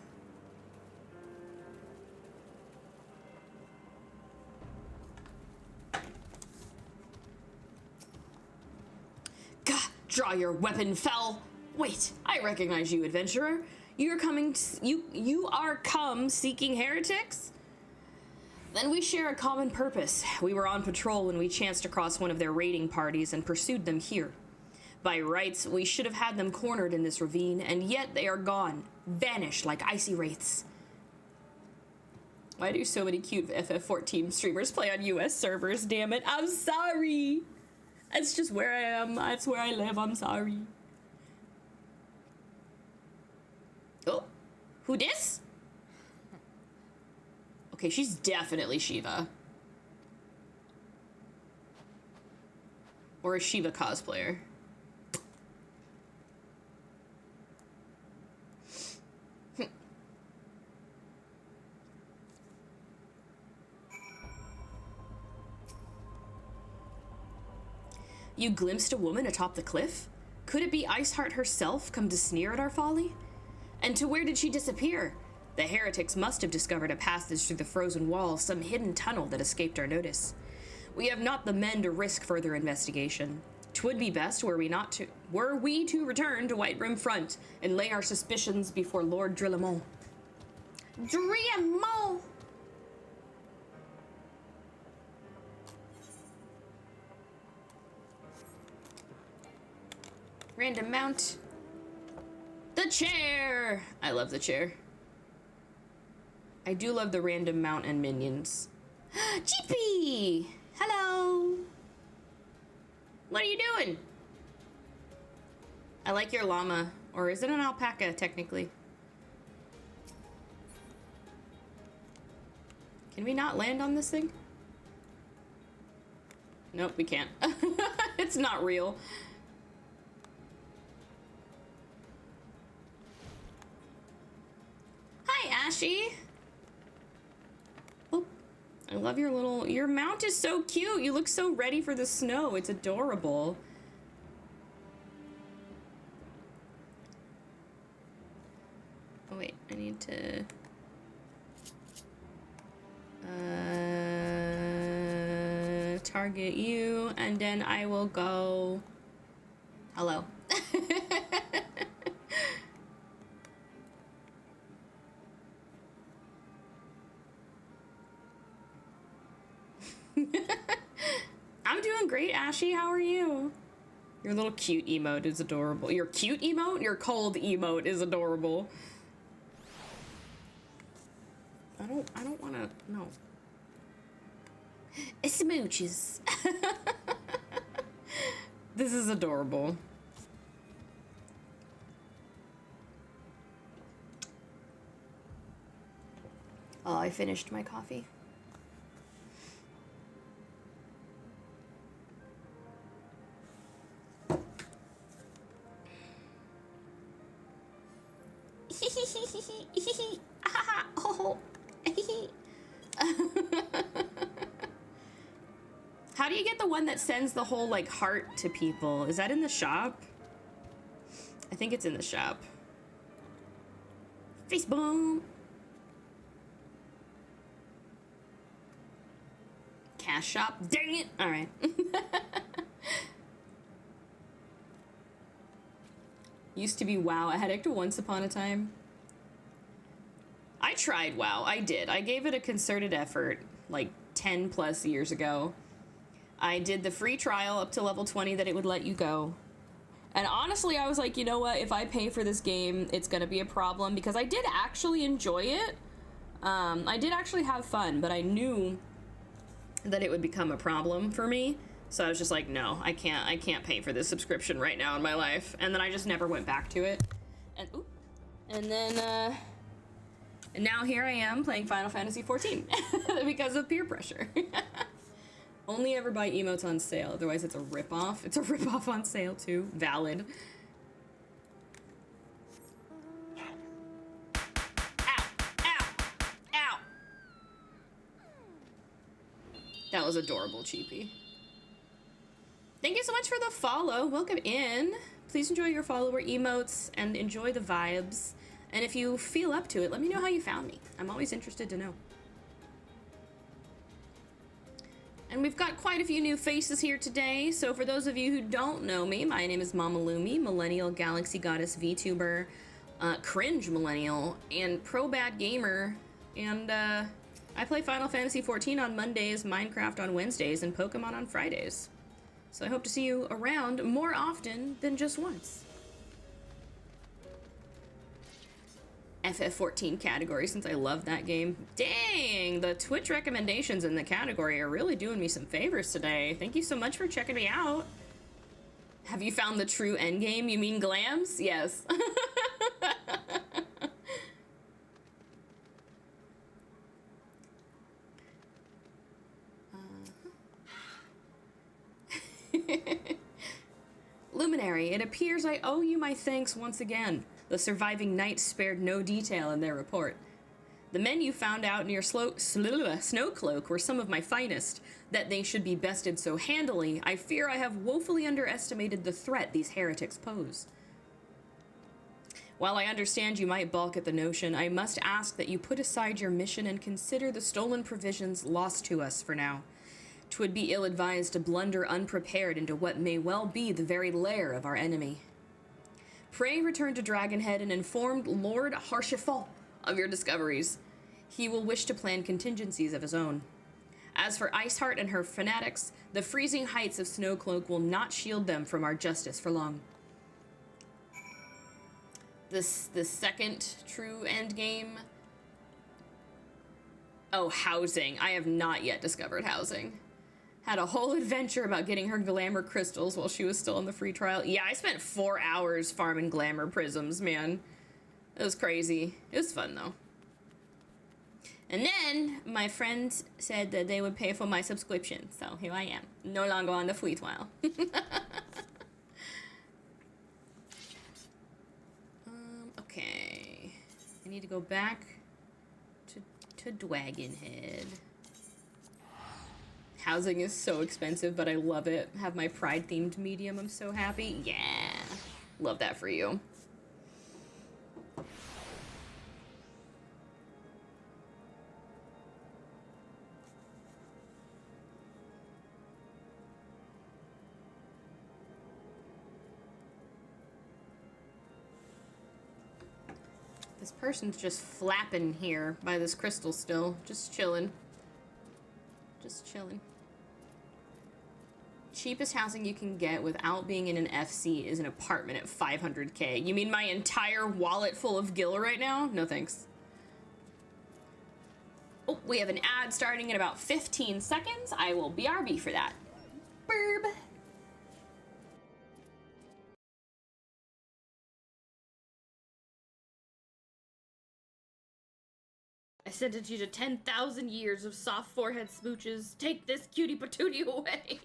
Gah! Draw your weapon, fell. Wait, I recognize you, adventurer. You are come seeking heretics? Then we share a common purpose. We were on patrol when we chanced across one of their raiding parties and pursued them here. By rights, we should have had them cornered in this ravine, and yet they are gone, vanished like icy wraiths. Why do so many cute FF14 streamers play on US servers, damn it? I'm sorry! That's just where I am, that's where I live, I'm sorry. Oh, who dis? Okay, she's definitely Shiva. Or a Shiva cosplayer. You glimpsed a woman atop the cliff? Could it be Iceheart herself come to sneer at our folly? And to where did she disappear? The heretics must have discovered a passage through the frozen wall, some hidden tunnel that escaped our notice. We have not the men to risk further investigation. 'Twould be best were we to return to Whiterun Front and lay our suspicions before Lord Drillamont. Drillamont! Random mount. The chair! I love the chair. I do love the random mount and minions. Chippy! Hello! What are you doing? I like your llama. Or is it an alpaca, technically? Can we not land on this thing? Nope, we can't. It's not real. Hi, Ashy. Oh, I love your mount is so cute. You look so ready for the snow. It's adorable. Oh wait, I need to target you, and then I will go. Hello. I'm doing great, Ashy. How are you? Your little cute emote is adorable. Your cute emote? Your cold emote is adorable. I don't wanna, no. Smooches. This is adorable. Oh, I finished my coffee. How do you get the one that sends the whole like heart to people? Is that in the shop? I think it's in the shop. Face bomb. Cash shop. Dang it. All right. Used to be WoW addict once upon a time. I tried WoW. I did. I gave it a concerted effort like 10 plus years ago. I did the free trial up to level 20 that it would let you go. And honestly, I was like, you know what? If I pay for this game, it's going to be a problem because I did actually enjoy it. I did actually have fun, but I knew that it would become a problem for me. So I was just like, no, I can't pay for this subscription right now in my life. And then I just never went back to it. And then now here I am playing Final Fantasy XIV because of peer pressure. Only ever buy emotes on sale, otherwise it's a ripoff. It's a ripoff on sale too. Valid. Ow! Ow! Ow! That was adorable, Cheapy. Thank you so much for the follow. Welcome in. Please enjoy your follower emotes and enjoy the vibes. And if you feel up to it, let me know how you found me. I'm always interested to know. And we've got quite a few new faces here today. So for those of you who don't know me, my name is mamalumi, Millennial Galaxy Goddess VTuber, Cringe Millennial, and Pro Bad Gamer. And I play Final Fantasy XIV on Mondays, Minecraft on Wednesdays, and Pokemon on Fridays. So I hope to see you around more often than just once. FF14 category, since I love that game. Dang, the Twitch recommendations in the category are really doing me some favors today. Thank you so much for checking me out. Have you found the true endgame? You mean glams? Yes. Luminary, it appears I owe you my thanks once again. The surviving knights spared no detail in their report. The men you found out near Snowcloak were some of my finest. That they should be bested so handily, I fear I have woefully underestimated the threat these heretics pose. While I understand you might balk at the notion, I must ask that you put aside your mission and consider the stolen provisions lost to us for now. 'Twould be ill-advised to blunder unprepared into what may well be the very lair of our enemy. Pray return to Dragonhead and inform Lord Harshifal of your discoveries. He will wish to plan contingencies of his own. As for Iceheart and her fanatics, the freezing heights of Snowcloak will not shield them from our justice for long. The second true endgame. Oh, housing. I have not yet discovered housing. Had a whole adventure about getting her glamour crystals while she was still on the free trial. Yeah, I spent 4 hours farming glamour prisms, man. It was crazy. It was fun, though. And then my friends said that they would pay for my subscription, so here I am. No longer on the free trial. Okay. I need to go back to Dragonhead. Housing is so expensive, but I love it. Have my pride-themed medium. I'm so happy. Yeah. Love that for you. This person's just flapping here by this crystal still. Just chilling. Just chilling. Cheapest housing you can get without being in an FC is an apartment at 500k. You mean my entire wallet full of gil right now? No thanks. Oh, we have an ad starting in about 15 seconds. I will BRB for that. Burb. I sentenced you to 10,000 years of soft forehead smooches. Take this cutie patootie away.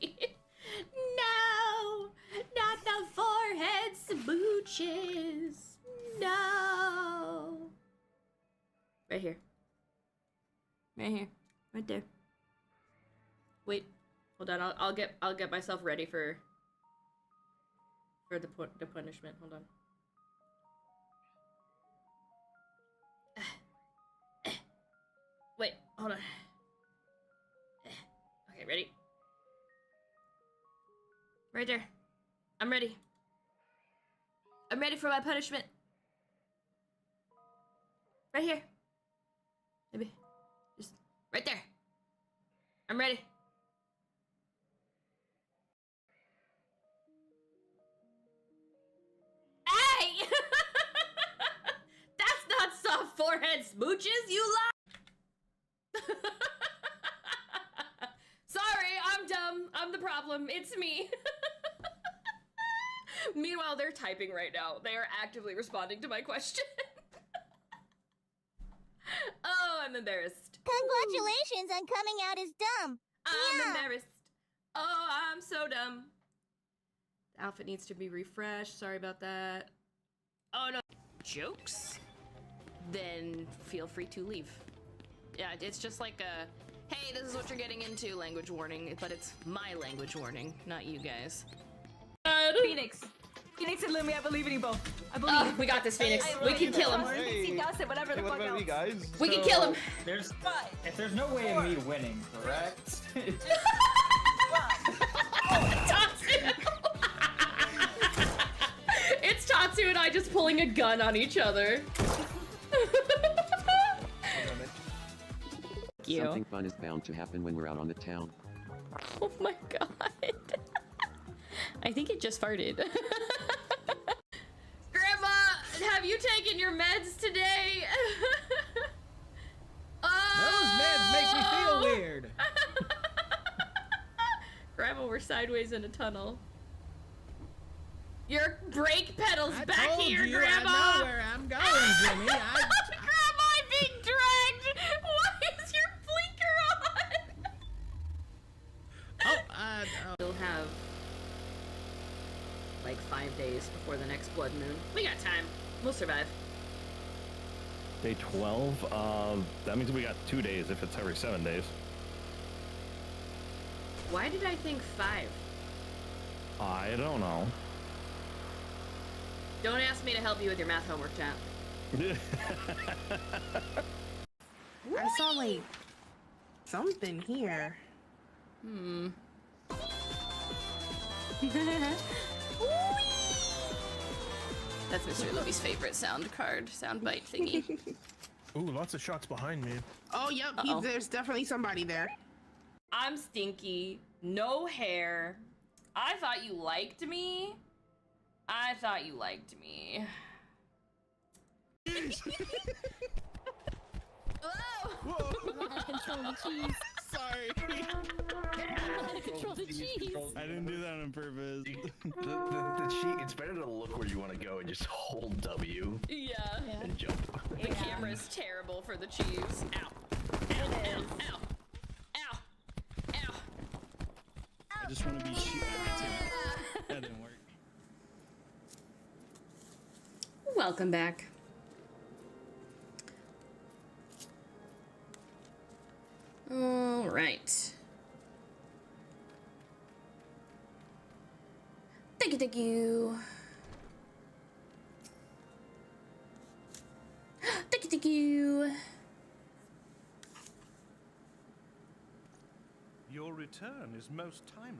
No, not the forehead smooches. No. Right here. Right here. Right there. Wait. Hold on. I'll get myself ready for the punishment. Hold on. Wait, hold on. Okay, ready? Right there. I'm ready. I'm ready for my punishment. Right here. Maybe. Just right there. I'm ready. Hey! That's not soft forehead smooches, you lie! Sorry, I'm dumb. I'm the problem. It's me. Meanwhile, they're typing right now. They are actively responding to my question. Oh, I'm embarrassed. Congratulations on coming out as dumb. I'm embarrassed. Oh, I'm so dumb. The outfit needs to be refreshed. Sorry about that. Oh, no. Jokes? Then feel free to leave. Yeah, it's just like a, hey, this is what you're getting into language warning, but it's my language warning, not you guys. Phoenix and Lumi, I believe in you both. I believe. Oh, we got this, Phoenix. We can kill him. He does it, whatever the fuck else. Guys? We can kill him. If there's no way of me winning, correct? Tatsu! It's Tatsu and I just pulling a gun on each other. Something fun is bound to happen when we're out on the town. Oh my god. I think it just farted. Grandma, have you taken your meds today? Those meds make me feel weird. Grandma, we're sideways in a tunnel. Your brake pedal's I back told here, you Grandma! I know where I'm going, Jimmy. Grandma, I'm being dragged! Why is your blinker on? We'll have like 5 days before the next blood moon. We got time. We'll survive. Day 12. That means we got 2 days if it's every 7 days. Why did I think 5? I don't know. Don't ask me to help you with your math homework, chat. I saw like something here. That's Mr. Lumi's favorite sound bite thingy. Ooh, lots of shots behind me. Oh, yep. There's definitely somebody there. I'm stinky. No hair. I thought you liked me. I thought you liked me. Whoa! Control the cheese. Sorry. Control the cheese. I didn't do that on purpose. The cheat, it's better to look where you want to go and just hold W. Yeah. And jump. The camera is terrible for the cheese. Ow. Ow, ow, ow. Ow. Ow. I just want to be shooting. That didn't work. Welcome back. All right. Thank you. Thank you. Your return is most timely.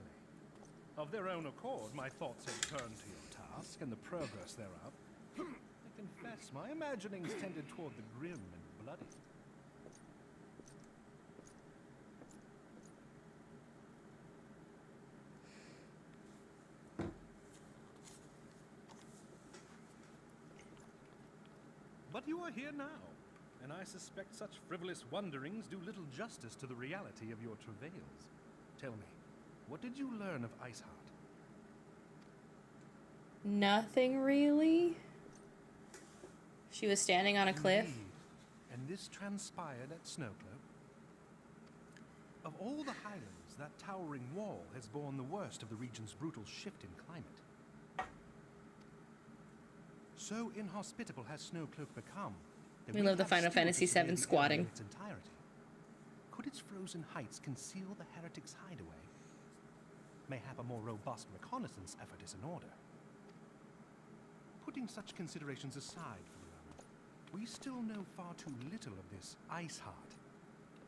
Of their own accord, my thoughts have turned to your task and the progress thereof. I confess, my imaginings tended toward the grim and bloody. But you are here now, and I suspect such frivolous wonderings do little justice to the reality of your travails. Tell me, what did you learn of Iceheart? Nothing really. She was standing on a cliff. Indeed. And this transpired at Snowcloak? Of all the highlands, that towering wall has borne the worst of the region's brutal shift in climate. So inhospitable has Snowcloak become. that We love the have Final Fantasy stewarded VII the squatting. area in its entirety. Could its frozen heights conceal the heretics' hideaway? Mayhap a more robust reconnaissance effort is in order. Putting such considerations aside for the moment, we still know far too little of this Iceheart.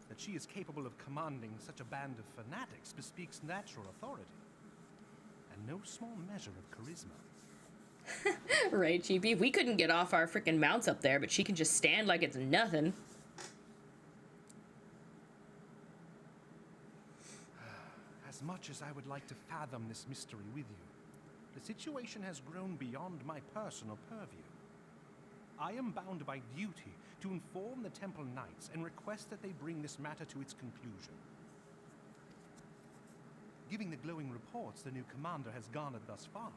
That she is capable of commanding such a band of fanatics bespeaks natural authority, and no small measure of charisma. Right, GB. We couldn't get off our freaking mounts up there, but she can just stand like it's nothing. As much as I would like to fathom this mystery with you, the situation has grown beyond my personal purview. I am bound by duty to inform the Temple Knights and request that they bring this matter to its conclusion. Given the glowing reports the new commander has garnered thus far,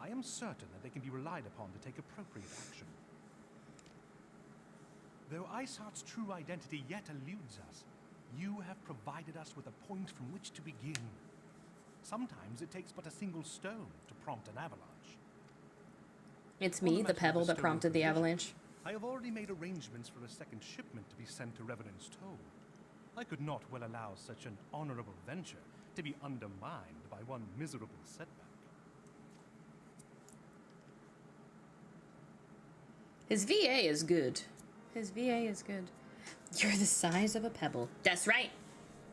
I am certain that they can be relied upon to take appropriate action. Though Iceheart's true identity yet eludes us, you have provided us with a point from which to begin. Sometimes it takes but a single stone to prompt an avalanche. It's me, the pebble that prompted the avalanche. I have already made arrangements for a second shipment to be sent to Revenant's Toll. I could not well allow such an honorable venture to be undermined by one miserable setback. His VA is good. His VA is good. You're the size of a pebble. That's right.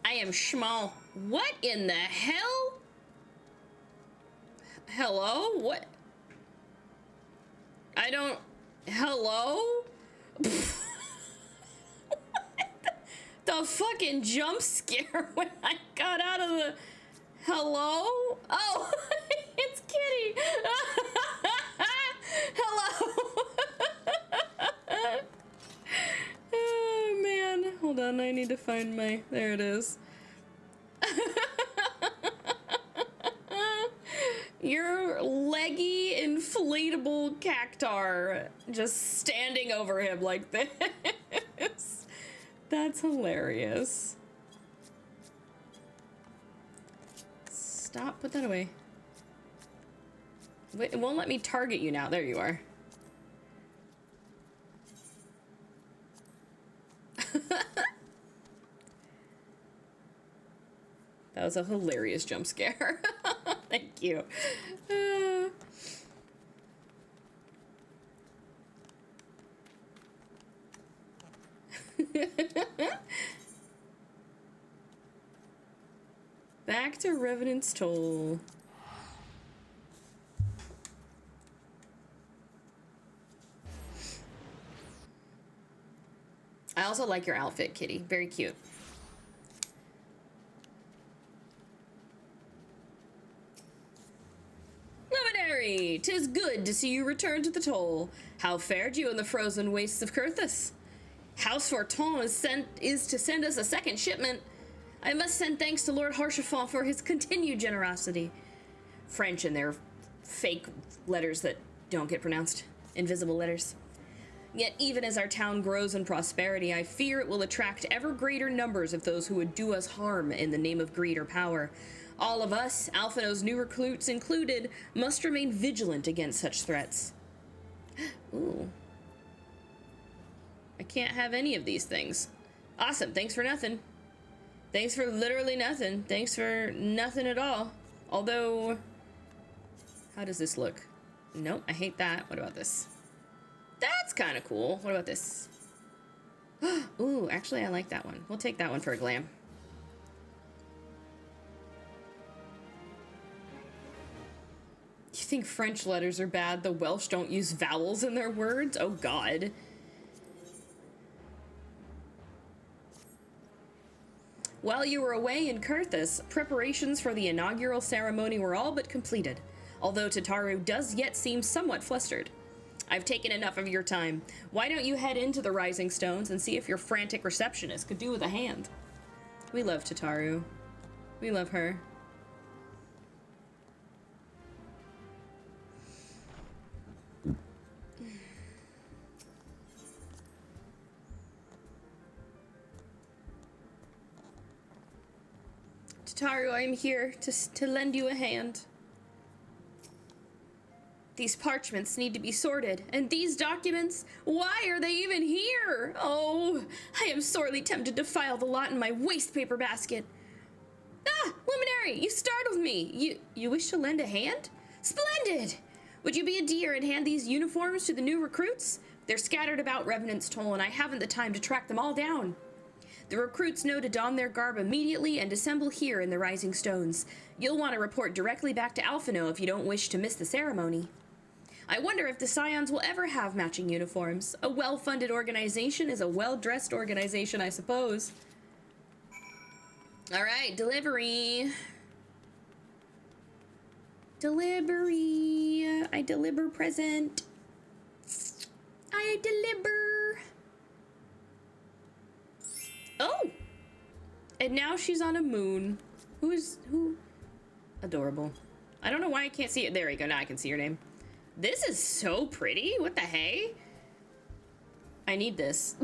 I am small. What in the hell? Hello? What? I don't... Hello? The fucking jump scare when I got out of the... Hello? Oh, it's Kitty. Hello. Oh, man. Hold on, I need to find my... There it is. Your leggy, inflatable cactar just standing over him like this. That's hilarious. Stop, put that away. Wait, it won't let me target you now. There you are. That was a hilarious jump scare. Thank you. Back to Revenant's Toll. I also like your outfit, Kitty. Very cute. Luminary! 'Tis good to see you return to the Toll. How fared you in the frozen wastes of Kurthus? House Forton is to send us a second shipment. I must send thanks to Lord Harshafon for his continued generosity. French and their fake letters that don't get pronounced. Invisible letters. Yet even as our town grows in prosperity, I fear it will attract ever greater numbers of those who would do us harm in the name of greed or power. All of us, Alphino's new recruits included, must remain vigilant against such threats. Ooh. I can't have any of these things. Awesome, thanks for nothing. Thanks for literally nothing. Thanks for nothing at all. Although, how does this look? Nope, I hate that. What about this? That's kind of cool. What about this? Ooh, actually, I like that one. We'll take that one for a glam. You think French letters are bad? The Welsh don't use vowels in their words? Oh, God. While you were away in Kurthus, preparations for the inaugural ceremony were all but completed, although Tataru does yet seem somewhat flustered. I've taken enough of your time. Why don't you head into the Rising Stones and see if your frantic receptionist could do with a hand? We love Tataru. We love her. Tataru, I am here to lend you a hand. These parchments need to be sorted, and these documents, why are they even here? Oh, I am sorely tempted to file the lot in my waste paper basket. Ah, Luminary, you startled me. You wish to lend a hand? Splendid! Would you be a dear and hand these uniforms to the new recruits? They're scattered about Revenant's Toll, and I haven't the time to track them all down. The recruits know to don their garb immediately and assemble here in the Rising Stones. You'll want to report directly back to Alphino if you don't wish to miss the ceremony. I wonder if the Scions will ever have matching uniforms. A well-funded organization is a well-dressed organization, I suppose. All right, delivery. Delivery. I deliver present. I deliver. Oh! And now she's on a moon. Who? Adorable. I don't know why I can't see it. There we go. Now I can see her name. This is so pretty. What the hey? I need this.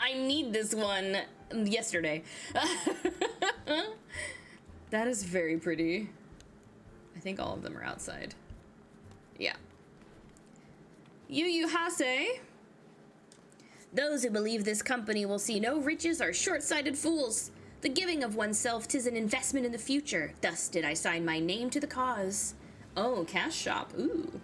I need this one yesterday. That is very pretty. I think all of them are outside. Yeah. Yu Hase. Those who believe this company will see no riches are short-sighted fools. The giving of oneself 'tis an investment in the future. Thus did I sign my name to the cause. Oh, cash shop. Ooh,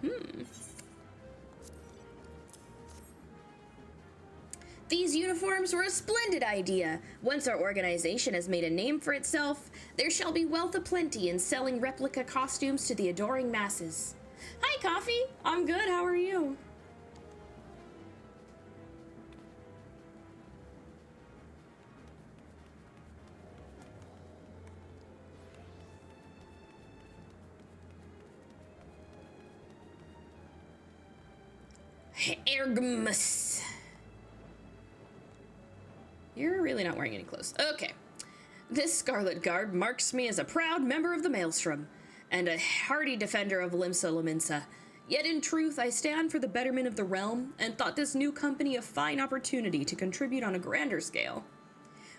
These uniforms were a splendid idea. Once our organization has made a name for itself, there shall be wealth aplenty in selling replica costumes to the adoring masses. Hi, Coffee. I'm good. How are you? Ergmus. You're really not wearing any clothes. Okay. This scarlet garb marks me as a proud member of the Maelstrom, and a hardy defender of Limsa Lominsa. Yet in truth, I stand for the betterment of the realm, and thought this new company a fine opportunity to contribute on a grander scale.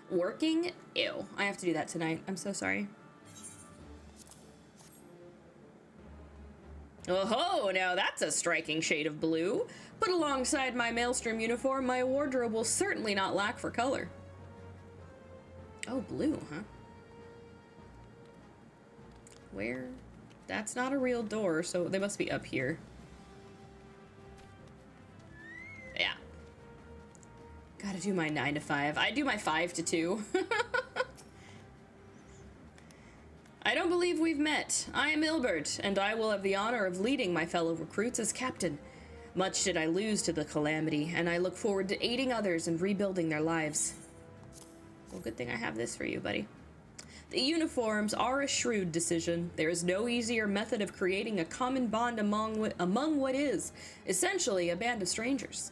Working? Ew. I have to do that tonight. I'm so sorry. Oh-ho, now that's a striking shade of blue. Put alongside my Maelstrom uniform, my wardrobe will certainly not lack for color. Oh, blue, huh? Where? That's not a real door, so they must be up here. Yeah. Gotta do my 9 to 5. I do my 5 to 2. I don't believe we've met. I am Ilbert, and I will have the honor of leading my fellow recruits as captain. Much did I lose to the calamity, and I look forward to aiding others in rebuilding their lives. Well, good thing I have this for you, buddy. The uniforms are a shrewd decision. There is no easier method of creating a common bond among what is, essentially, a band of strangers.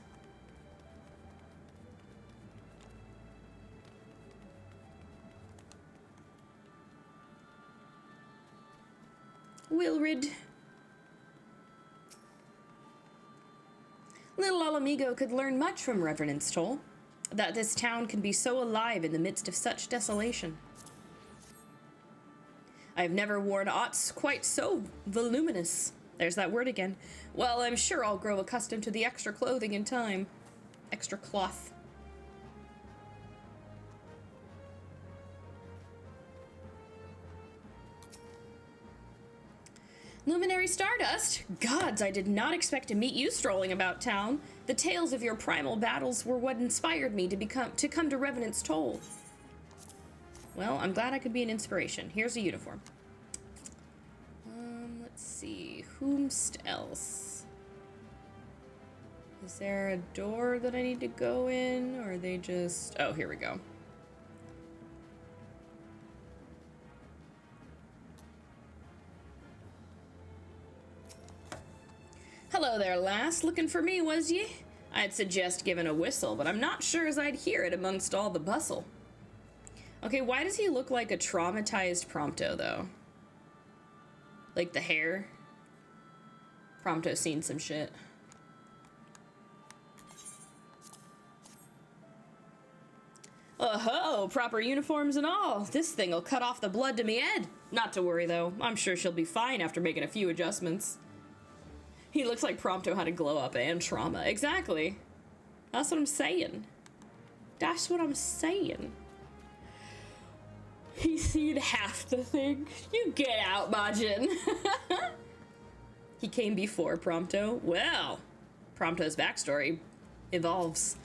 Wilrid. Little Alamigo could learn much from Revenant's Toll, that this town can be so alive in the midst of such desolation. I've never worn aught quite so voluminous. There's that word again. Well, I'm sure I'll grow accustomed to the extra clothing in time. Extra cloth. Luminary Stardust? Gods, I did not expect to meet you strolling about town. The tales of your primal battles were what inspired me to come to Revenant's Toll. Well, I'm glad I could be an inspiration. Here's a uniform. Let's see. Whomst else? Is there a door that I need to go in, or are they just... Oh, here we go. Hello there, lass. Looking for me, was ye? I'd suggest giving a whistle, but I'm not sure as I'd hear it amongst all the bustle. Okay, why does he look like a traumatized Prompto, though? Like the hair? Prompto's seen some shit. Oh-ho, proper uniforms and all. This thing'll cut off the blood to me head. Not to worry, though. I'm sure she'll be fine after making a few adjustments. He looks like Prompto had a glow-up and trauma. Exactly. That's what I'm saying. That's what I'm saying. He's seen half the thing. You get out, Majin. He came before Prompto. Well, Prompto's backstory evolves.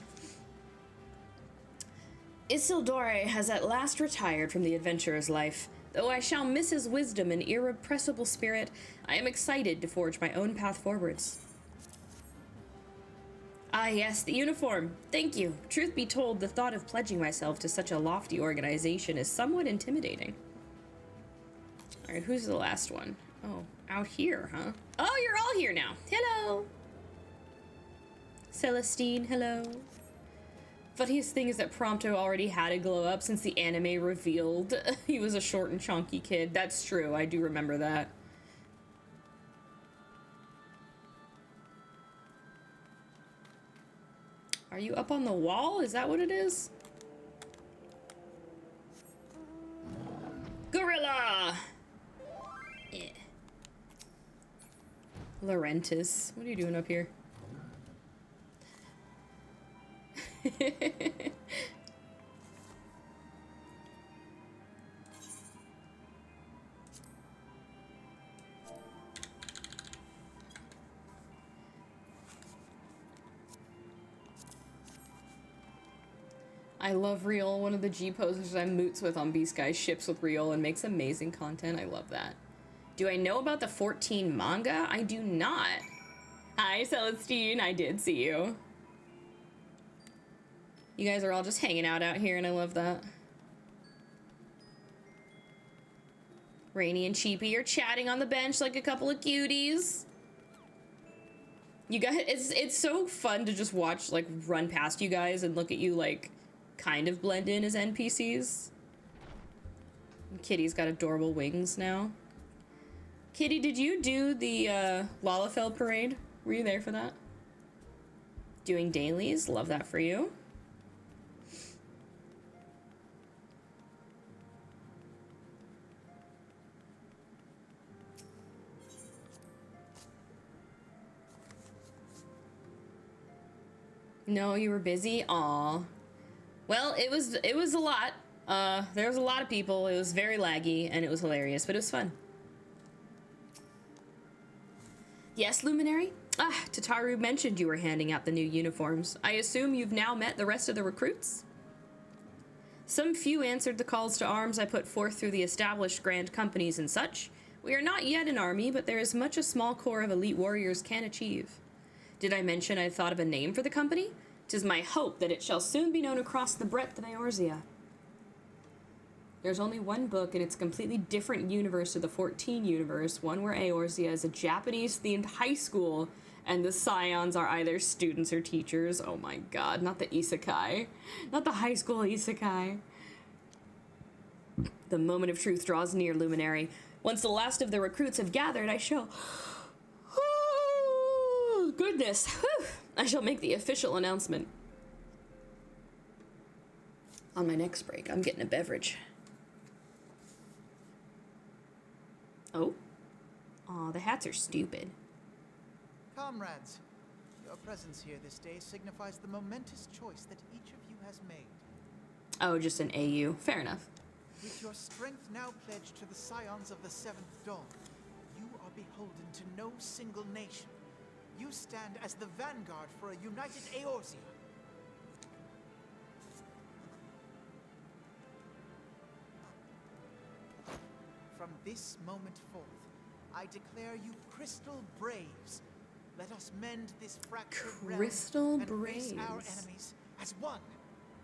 Isildur has at last retired from the adventurer's life. Though I shall miss his wisdom and irrepressible spirit, I am excited to forge my own path forwards. Ah yes, the uniform. Thank you. Truth be told, the thought of pledging myself to such a lofty organization is somewhat intimidating. Alright, who's the last one? Oh, out here, huh? Oh, you're all here now. Hello. Celestine, hello. Funniest thing is that Prompto already had a glow up since the anime revealed he was a short and chunky kid. That's true, I do remember that. Are you up on the wall? Is that what it is? Gorilla! Yeah. Laurentis, what are you doing up here? I love Real. One of the G posers I moots with on B-Sky ships with Real and makes amazing content. I love that. Do I know about the 14 manga? I do not. Hi, Celestine. I did see you. You guys are all just hanging out here, and I love that. Rainy and Cheapy are chatting on the bench like a couple of cuties. You guys, it's so fun to just watch, like, run past you guys and look at you, like, kind of blend in as NPCs. Kitty's got adorable wings now. Kitty, did you do the Lalafell parade? Were you there for that? Doing dailies? Love that for you. No, you were busy? Aw. Well, it was a lot. There was a lot of people. It was very laggy, and it was hilarious, but it was fun. Yes, Luminary? Ah, Tataru mentioned you were handing out the new uniforms. I assume you've now met the rest of the recruits? Some few answered the calls to arms I put forth through the established grand companies and such. We are not yet an army, but there is much a small corps of elite warriors can achieve. Did I mention I thought of a name for the company? 'Tis my hope that it shall soon be known across the breadth of Eorzea. There's only one book, and it's a completely different universe to the 14 universe, one where Eorzea is a Japanese-themed high school, and the Scions are either students or teachers. Oh my god, not the isekai. Not the high school isekai. The moment of truth draws near, Luminary. Once the last of the recruits have gathered, I shall... Goodness, whew. I shall make the official announcement. On my next break, I'm getting a beverage. Oh? Aw, the hats are stupid. Comrades, your presence here this day signifies the momentous choice that each of you has made. Oh, just an AU. Fair enough. With your strength now pledged to the Scions of the Seventh Dawn, you are beholden to no single nation. You stand as the vanguard for a united Eorzea. From this moment forth, I declare you Crystal Braves. Let us mend this fractured realm Crystal and face our Braves. enemies as one.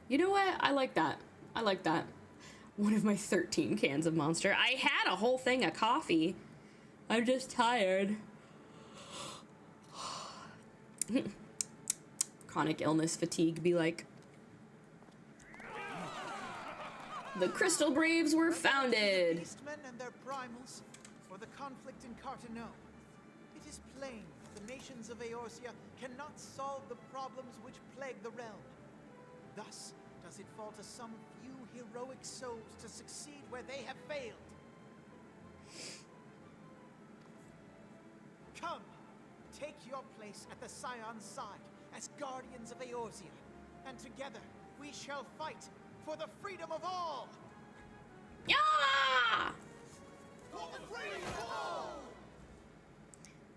You know what? I like that. I like that. One of my 13 cans of Monster. I had a whole thing of coffee. I'm just tired. Chronic illness fatigue be like. The Crystal Braves were founded. Beastmen and their primals, or the conflict in Carteneau. It is plain that the nations of Eorzea cannot solve the problems which plague the realm. Thus, does it fall to some few heroic souls to succeed where they have failed. Come, take your place at the Scion's side as guardians of Eorzea, and together we shall fight for the freedom of all! Yeah! For the freedom of all!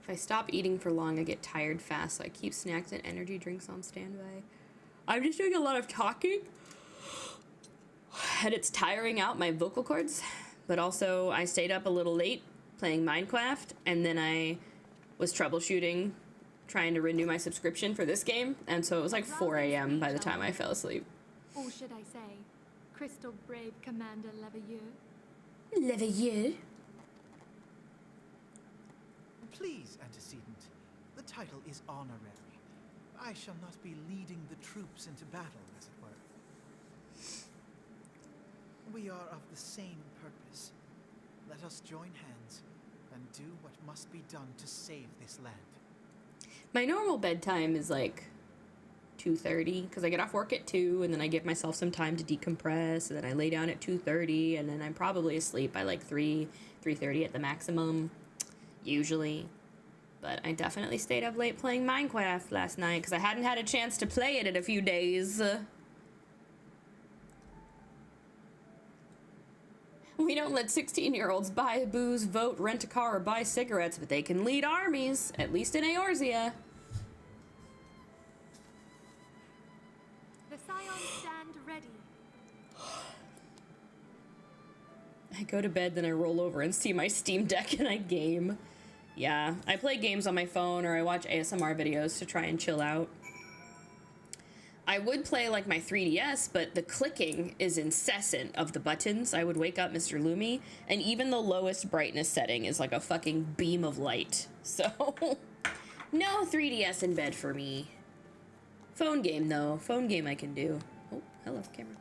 If I stop eating for long, I get tired fast, so I keep snacks and energy drinks on standby. I'm just doing a lot of talking, and it's tiring out my vocal cords, but also I stayed up a little late playing Minecraft, and then I was troubleshooting, trying to renew my subscription for this game, and so it was like 4 a.m. by the time I fell asleep. Or should I say, Crystal Brave Commander Leveilleur? Leveilleur? Please, antecedent. The title is honorary. I shall not be leading the troops into battle, as it were. We are of the same purpose. Let us join hands and do what must be done to save this land. My normal bedtime is like 2:30, because I get off work at 2, and then I give myself some time to decompress, and then I lay down at 2:30, and then I'm probably asleep by like 3:30 at the maximum, usually. But I definitely stayed up late playing Minecraft last night, because I hadn't had a chance to play it in a few days. We don't let 16-year-olds buy booze, vote, rent a car, or buy cigarettes, but they can lead armies, at least in Eorzea. The Scions stand ready. I go to bed, then I roll over and see my Steam Deck and I game. Yeah, I play games on my phone, or I watch ASMR videos to try and chill out. I would play like my 3DS, but the clicking is incessant of the buttons. I would wake up Mr. Lumi, and even the lowest brightness setting is like a fucking beam of light. So, no 3DS in bed for me. Phone game, though. Phone game I can do. Oh, hello, camera.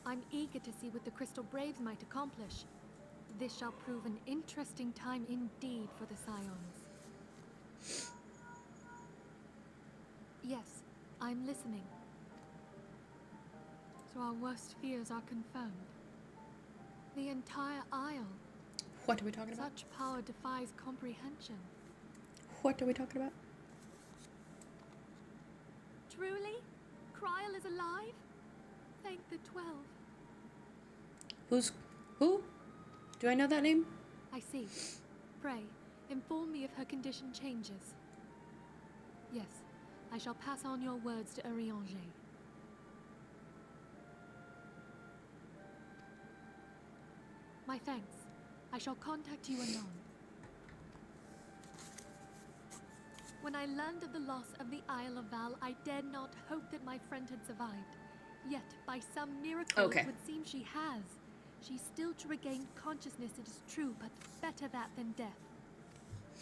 I'm eager to see what the Crystal Braves might accomplish. This shall prove an interesting time indeed for the Scions. Yes, I'm listening. So our worst fears are confirmed. The entire Isle. What are we talking about? Such power defies comprehension. What are we talking about? Truly? Kryl is alive? Thank the 12. Who? Do I know that name? I see. Pray, inform me if her condition changes. Yes, I shall pass on your words to Eorzea. My thanks. I shall contact you anon. When I learned of the loss of the Isle of Val, I dared not hope that my friend had survived. Yet, by some miracle, Okay. it would seem she has. She's still to regain consciousness, it is true, but better that than death.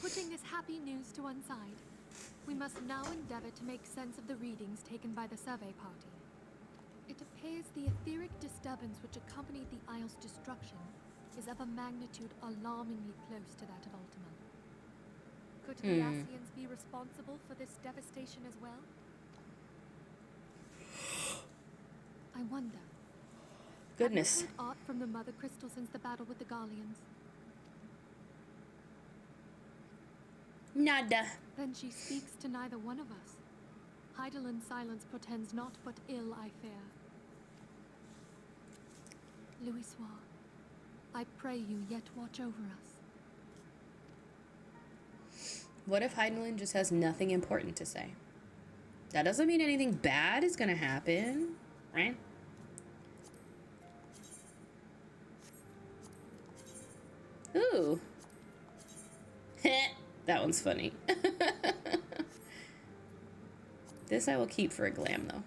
Putting this happy news to one side, we must now endeavor to make sense of the readings taken by the survey party. It appears the etheric disturbance which accompanied the Isle's destruction is of a magnitude alarmingly close to that of Ultima. Could the Ascians be responsible for this devastation as well? I wonder. Goodness. Have you heard aught from the Mother Crystal since the battle with the Garleans? Nada. Then she speaks to neither one of us. Heidelin silence portends naught but ill, I fear. Louisoire, I pray you yet watch over us. What if Heidelin just has nothing important to say? That doesn't mean anything bad is gonna happen, right? Ooh. That one's funny. This I will keep for a glam, though.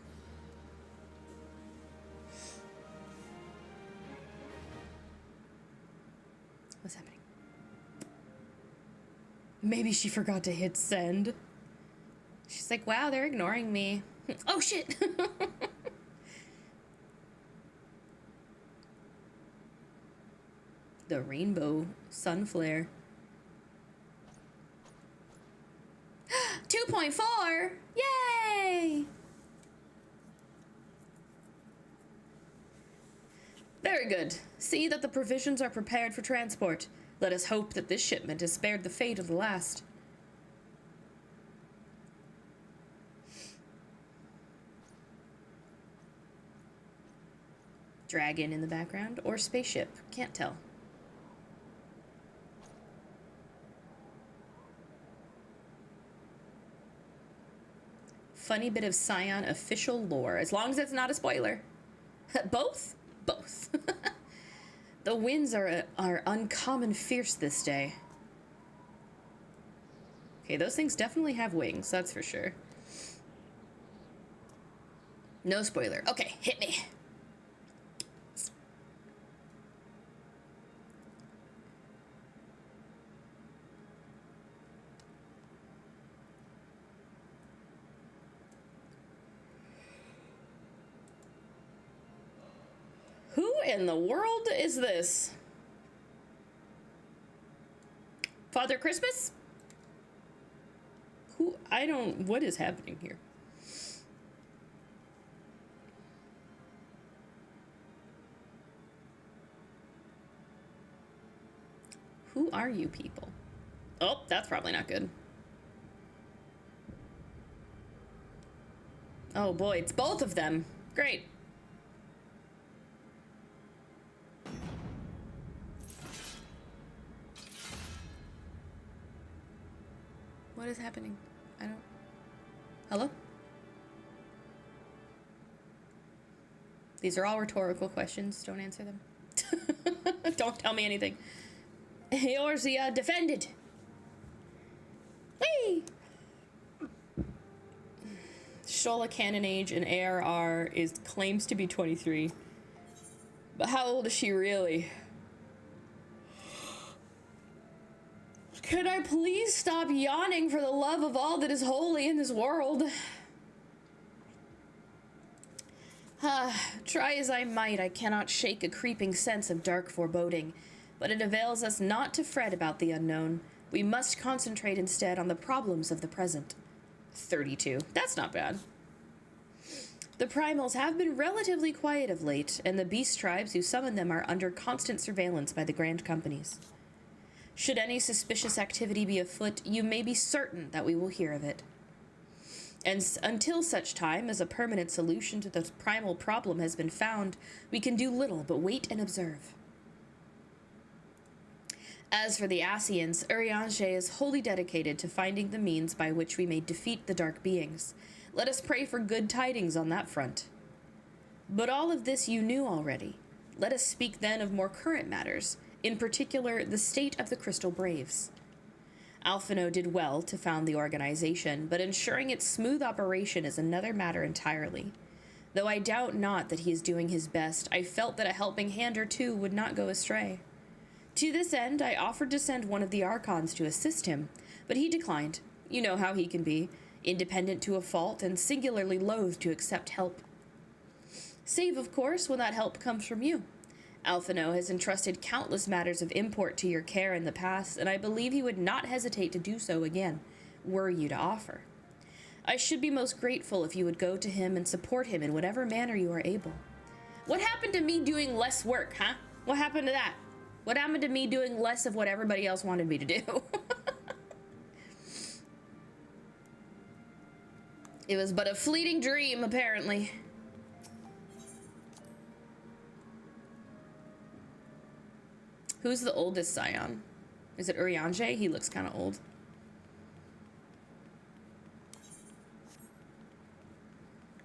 What's happening? Maybe she forgot to hit send. She's like, wow, they're ignoring me. Oh, shit. The rainbow sun flare. 2.4! Yay! Very good. See that the provisions are prepared for transport. Let us hope that this shipment has spared the fate of the last. Dragon in the background, or spaceship. Can't tell. Funny bit of Scion official lore, as long as it's not a spoiler. Both? Both. The winds are uncommon fierce this day. Okay, those things definitely have wings, that's for sure. No spoiler. Okay, hit me. Who in the world is this? Father Christmas? Who? I don't... What is happening here? Who are you people? Oh, that's probably not good. Oh boy, it's both of them. Great. What is happening? I don't... Hello? These are all rhetorical questions. Don't answer them. Don't tell me anything. Eorzea defended. Whee! Shola canon age in ARR claims to be 23. But how old is she really? Could I please stop yawning for the love of all that is holy in this world? Try as I might, I cannot shake a creeping sense of dark foreboding, but it avails us not to fret about the unknown. We must concentrate instead on the problems of the present. 32. That's not bad. The primals have been relatively quiet of late, and the beast tribes who summon them are under constant surveillance by the grand companies. Should any suspicious activity be afoot, you may be certain that we will hear of it. And until such time as a permanent solution to the primal problem has been found, we can do little but wait and observe. As for the Asians, Eorzea is wholly dedicated to finding the means by which we may defeat the dark beings. Let us pray for good tidings on that front. But all of this you knew already. Let us speak then of more current matters, in particular the state of the Crystal Braves. Alphino did well to found the organization, but ensuring its smooth operation is another matter entirely. Though I doubt not that he is doing his best, I felt that a helping hand or two would not go astray. To this end, I offered to send one of the Archons to assist him, but he declined. You know how he can be, independent to a fault and singularly loath to accept help. Save, of course, when that help comes from you. Alphino has entrusted countless matters of import to your care in the past, and I believe he would not hesitate to do so again, were you to offer. I should be most grateful if you would go to him and support him in whatever manner you are able. What happened to me doing less work, huh? What happened to that? What happened to me doing less of what everybody else wanted me to do? It was but a fleeting dream, apparently. Who's the oldest Scion? Is it Eorzea? He looks kind of old.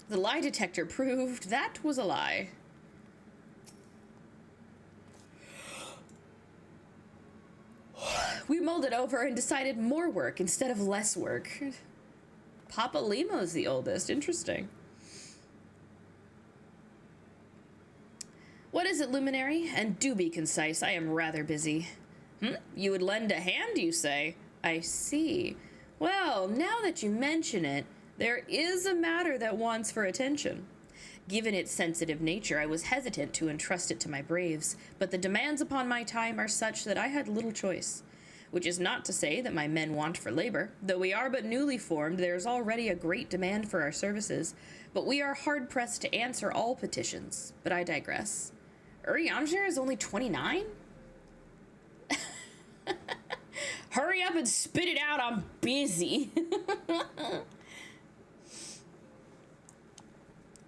The lie detector proved that was a lie. We mulled it over and decided more work instead of less work. Papa Limo's the oldest. Interesting. What is it, Luminary? And do be concise. I am rather busy. You would lend a hand, you say? I see. Well, now that you mention it, there is a matter that wants for attention. Given its sensitive nature, I was hesitant to entrust it to my braves, but the demands upon my time are such that I had little choice. Which is not to say that my men want for labor. Though we are but newly formed, there is already a great demand for our services, but we are hard-pressed to answer all petitions. But I digress. Eorzea is only 29? Hurry up and spit it out, I'm busy.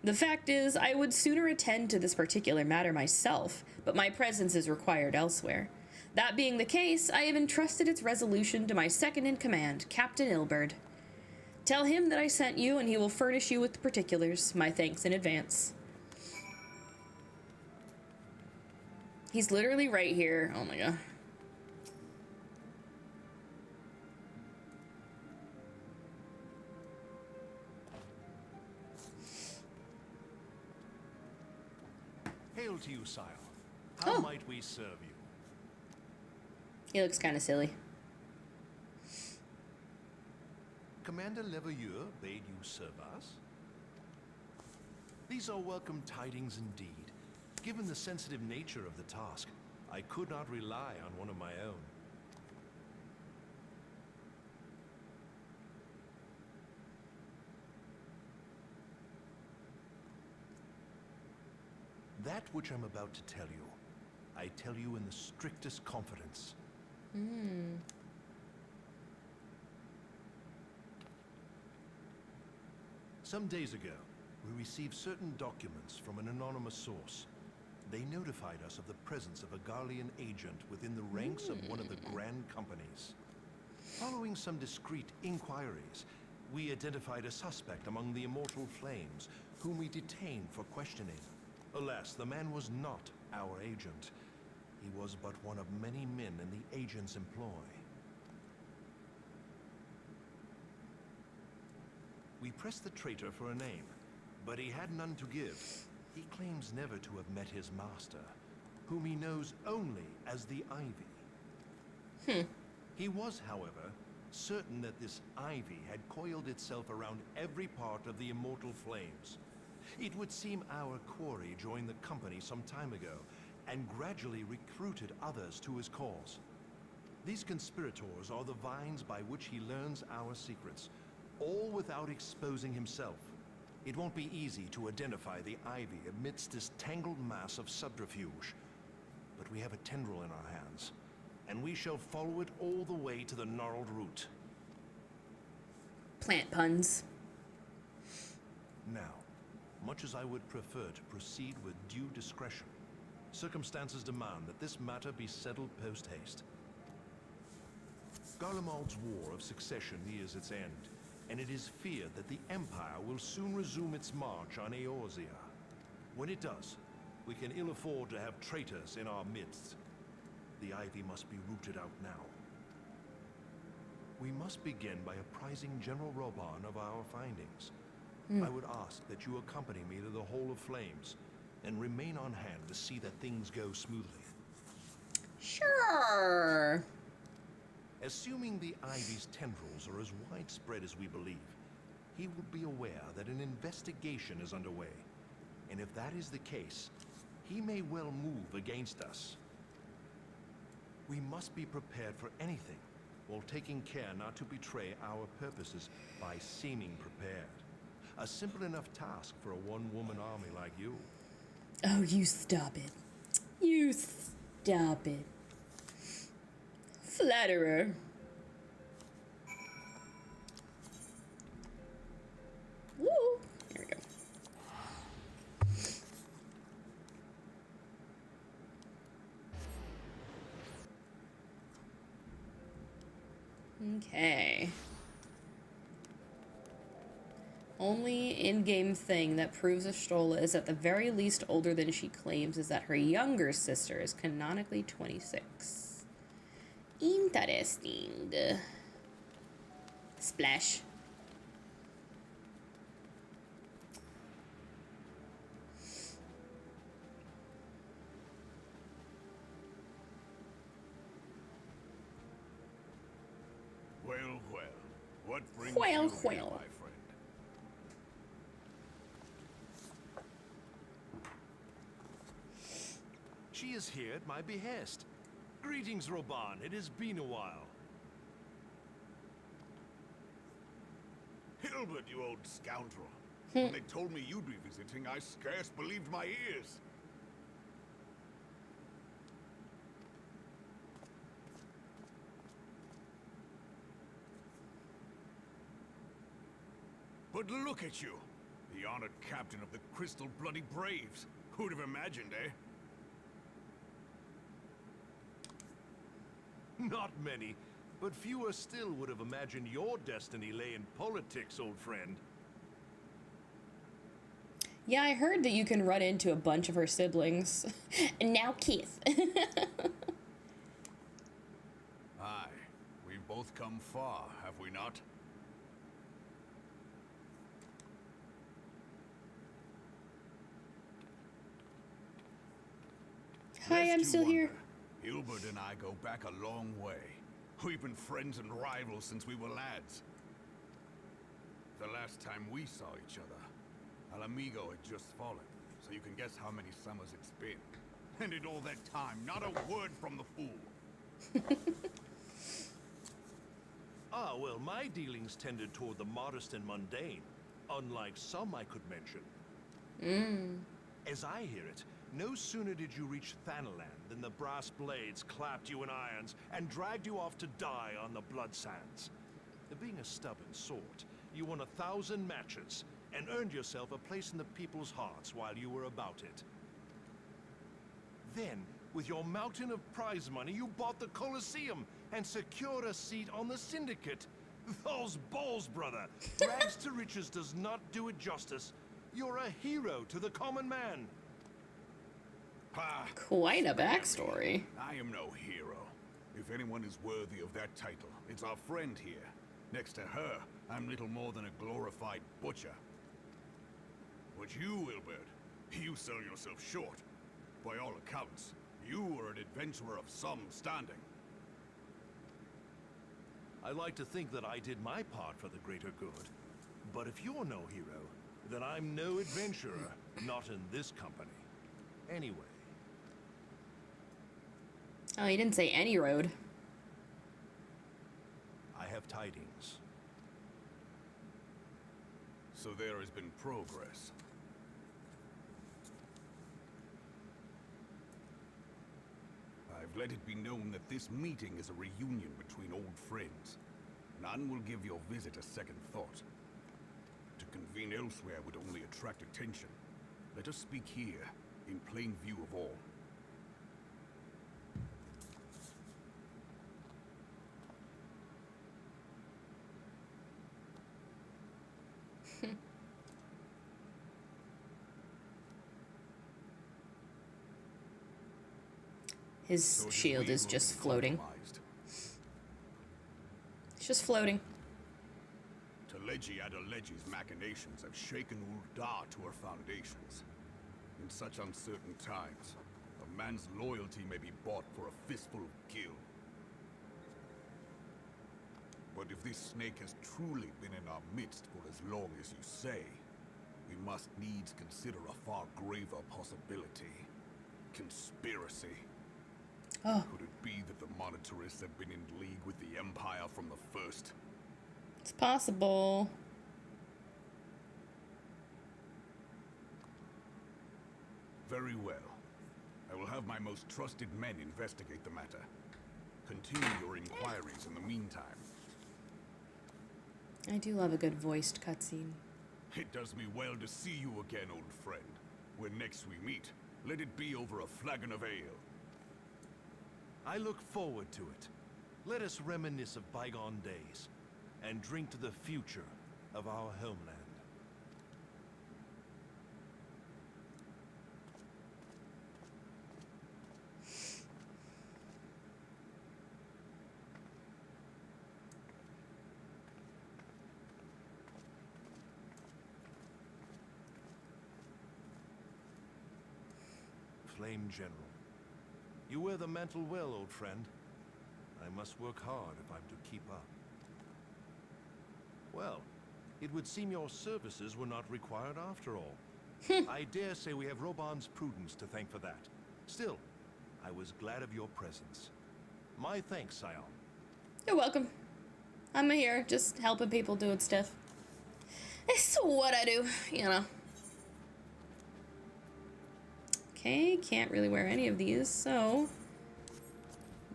The fact is, I would sooner attend to this particular matter myself, but my presence is required elsewhere. That being the case, I have entrusted its resolution to my second-in-command, Captain Ilberd. Tell him that I sent you, and he will furnish you with the particulars. My thanks in advance. He's literally right here. Oh my god. Hail to you, sire. How might we serve you? He looks kind of silly. Commander Leveilleur bade you serve us? These are welcome tidings indeed. Given the sensitive nature of the task, I could not rely on one of my own. That which I'm about to tell you, I tell you in the strictest confidence. Some days ago, we received certain documents from an anonymous source. They notified us of the presence of a Garlean agent within the ranks of one of the grand companies. Following some discreet inquiries, we identified a suspect among the Immortal Flames, whom we detained for questioning. Alas, the man was not our agent. He was but one of many men in the agent's employ. We pressed the traitor for a name, but he had none to give. He claims never to have met his master, whom he knows only as the Ivy. He was, however, certain that this Ivy had coiled itself around every part of the Immortal Flames. It would seem our quarry joined the company some time ago, and gradually recruited others to his cause. These conspirators are the vines by which he learns our secrets, all without exposing himself. It won't be easy to identify the Ivy amidst this tangled mass of subterfuge, but we have a tendril in our hands, and we shall follow it all the way to the gnarled root. Plant puns. Now, much as I would prefer to proceed with due discretion, circumstances demand that this matter be settled post-haste. Garlemald's War of Succession nears its end, and it is feared that the Empire will soon resume its march on Eorzea. When it does, we can ill afford to have traitors in our midst. The Ivy must be rooted out now. We must begin by apprising General Roban of our findings. I would ask that you accompany me to the Hall of Flames, and remain on hand to see that things go smoothly. Sure. Assuming the Ivy's tendrils are as widespread as we believe, he will be aware that an investigation is underway. And if that is the case, he may well move against us. We must be prepared for anything, while taking care not to betray our purposes by seeming prepared. A simple enough task for a one-woman army like you. Oh, you stop it. You stop it. Flatterer. Woo! Here we go. Okay. Only in-game thing that proves Astrola is at the very least older than she claims is that her younger sister is canonically 26. Interesting. Splash. What brings Well, you here, well. my friend? She is here at my behest. Greetings, Roban. It has been a while. Hilbert, you old scoundrel. When they told me you'd be visiting, I scarce believed my ears. But look at you, the honored captain of the Crystal Bloody Braves. Who'd have imagined, eh? Not many, but fewer still would have imagined your destiny lay in politics, old friend. Yeah, I heard that you can run into a bunch of her siblings. And now kiss. Aye, we've both come far, have we not? Hi, I'm Lest you still here. wonder, Hilbert and I go back a long way. We've been friends and rivals since we were lads. The last time we saw each other, Alamigo had just fallen, so you can guess how many summers it's been. And in all that time, not a word from the fool. Ah, well, my dealings tended toward the modest and mundane, unlike some I could mention. As I hear it, no sooner did you reach Thanaland than the brass blades clapped you in irons and dragged you off to die on the blood sands. Being a stubborn sort, you won 1,000 matches and earned yourself a place in the people's hearts while you were about it. Then, with your mountain of prize money, you bought the Colosseum and secured a seat on the Syndicate. Those balls, brother! Rags to riches does not do it justice. You're a hero to the common man. Ha! Quite a backstory. I am no hero. If anyone is worthy of that title, it's our friend here. Next to her, I'm little more than a glorified butcher. But you, Wilbert, you sell yourself short. By all accounts, you are an adventurer of some standing. I like to think that I did my part for the greater good. But if you're no hero, then I'm no adventurer, not in this company. Anyway. Oh, he didn't say any road. I have tidings. So there has been progress. I've let it be known that this meeting is a reunion between old friends. None will give your visit a second thought. To convene elsewhere would only attract attention. Let us speak here, in plain view of all. His shield is just floating. It's just floating. Teleji Adeleji's machinations have shaken Ul'dah to her foundations. In such uncertain times, a man's loyalty may be bought for a fistful of gil. But if this snake has truly been in our midst for as long as you say, we must needs consider a far graver possibility. Conspiracy. Oh. Could it be that the monetarists have been in league with the Empire from the first? It's possible. Very well. I will have my most trusted men investigate the matter. Continue your inquiries in the meantime. I do love a good voiced cutscene. It does me well to see you again, old friend. When next we meet, let it be over a flagon of ale. I look forward to it. Let us reminisce of bygone days and drink to the future of our homeland. Flame General. You wear the mantle well, old friend. I must work hard if I'm to keep up. Well, it would seem your services were not required after all. I dare say we have Roban's prudence to thank for that. Still, I was glad of your presence. My thanks, Scion. You're welcome. I'm here just helping people doing stuff. It's what I do, you know. Okay, can't really wear any of these, so...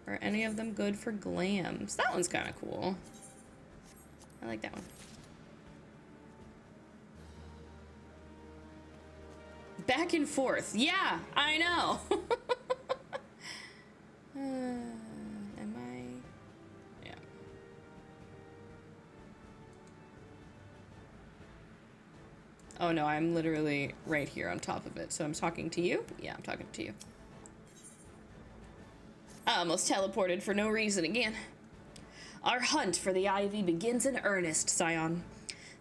Are any of them good for glams? That one's kind of cool. I like that one. Back and forth. Yeah, I know. Am I? Yeah. Oh no, I'm literally right here on top of it. So I'm talking to you? Yeah, I'm talking to you. I almost teleported for no reason again. Our hunt for the ivy begins in earnest, Scion.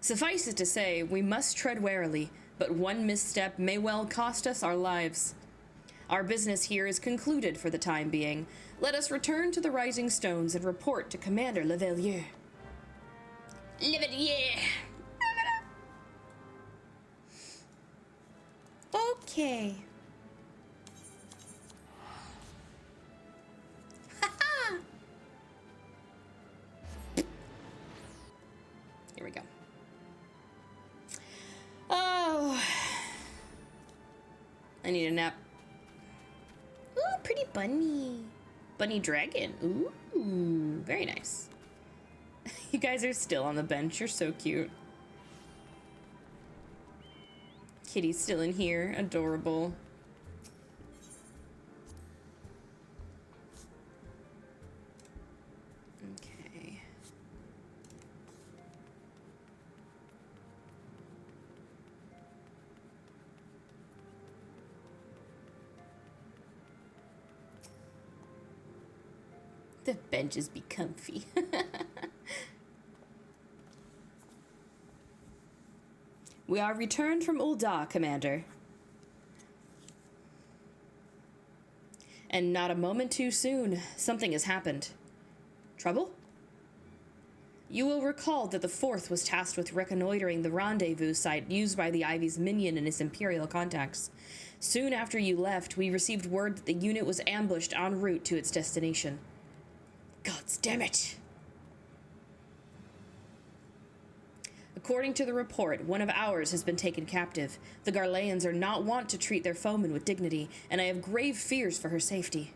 Suffice it to say, we must tread warily, but one misstep may well cost us our lives. Our business here is concluded for the time being. Let us return to the Rising Stones and report to Commander Levellier. Levellier! Okay. Here we go. Oh. I need a nap. Ooh, pretty bunny. Bunny dragon. Ooh, very nice. You guys are still on the bench. You're so cute. Kitty's still in here. Adorable. Okay. The benches be comfy. We are returned from Ul'dah, Commander. And not a moment too soon. Something has happened. Trouble? You will recall that the Fourth was tasked with reconnoitering the rendezvous site used by the Ivy's minion and his Imperial contacts. Soon after you left, we received word that the unit was ambushed en route to its destination. Gods damn it! According to the report, one of ours has been taken captive. The Garleans are not wont to treat their foemen with dignity, and I have grave fears for her safety.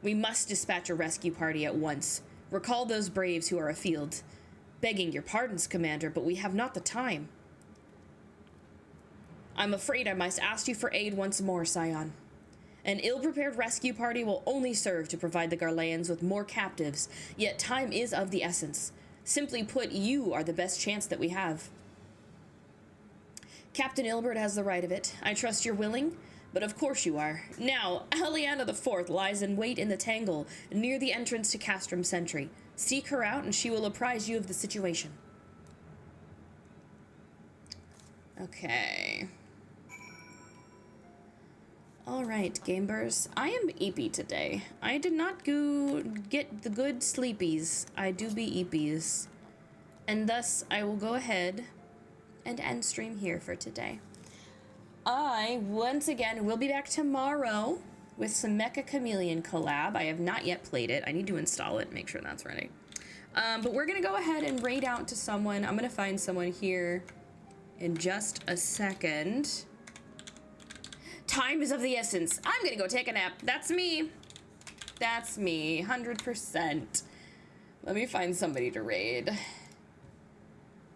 We must dispatch a rescue party at once. Recall those braves who are afield. Begging your pardons, Commander, but we have not the time. I'm afraid I must ask you for aid once more, Scion. An ill-prepared rescue party will only serve to provide the Garleans with more captives, yet time is of the essence. Simply put, you are the best chance that we have. Captain Ilbert has the right of it. I trust you're willing, but of course you are. Now, Aliana the Fourth lies in wait in the Tangle, near the entrance to Castrum Sentry. Seek her out, and she will apprise you of the situation. Okay. Alright, gamers. I am eepy today. I did not go get the good sleepies. I do be eepies. And thus, I will go ahead and end stream here for today. I, once again, will be back tomorrow with some Mecha Chameleon collab. I have not yet played it. I need to install it, make sure that's ready. But we're gonna go ahead and raid out to someone. I'm gonna find someone here in just a second. Time is of the essence. I'm gonna go take a nap. That's me. That's me, 100%. Let me find somebody to raid.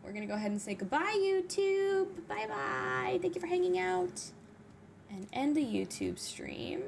We're gonna go ahead and say goodbye, YouTube. Bye-bye. Thank you for hanging out. And end the YouTube stream.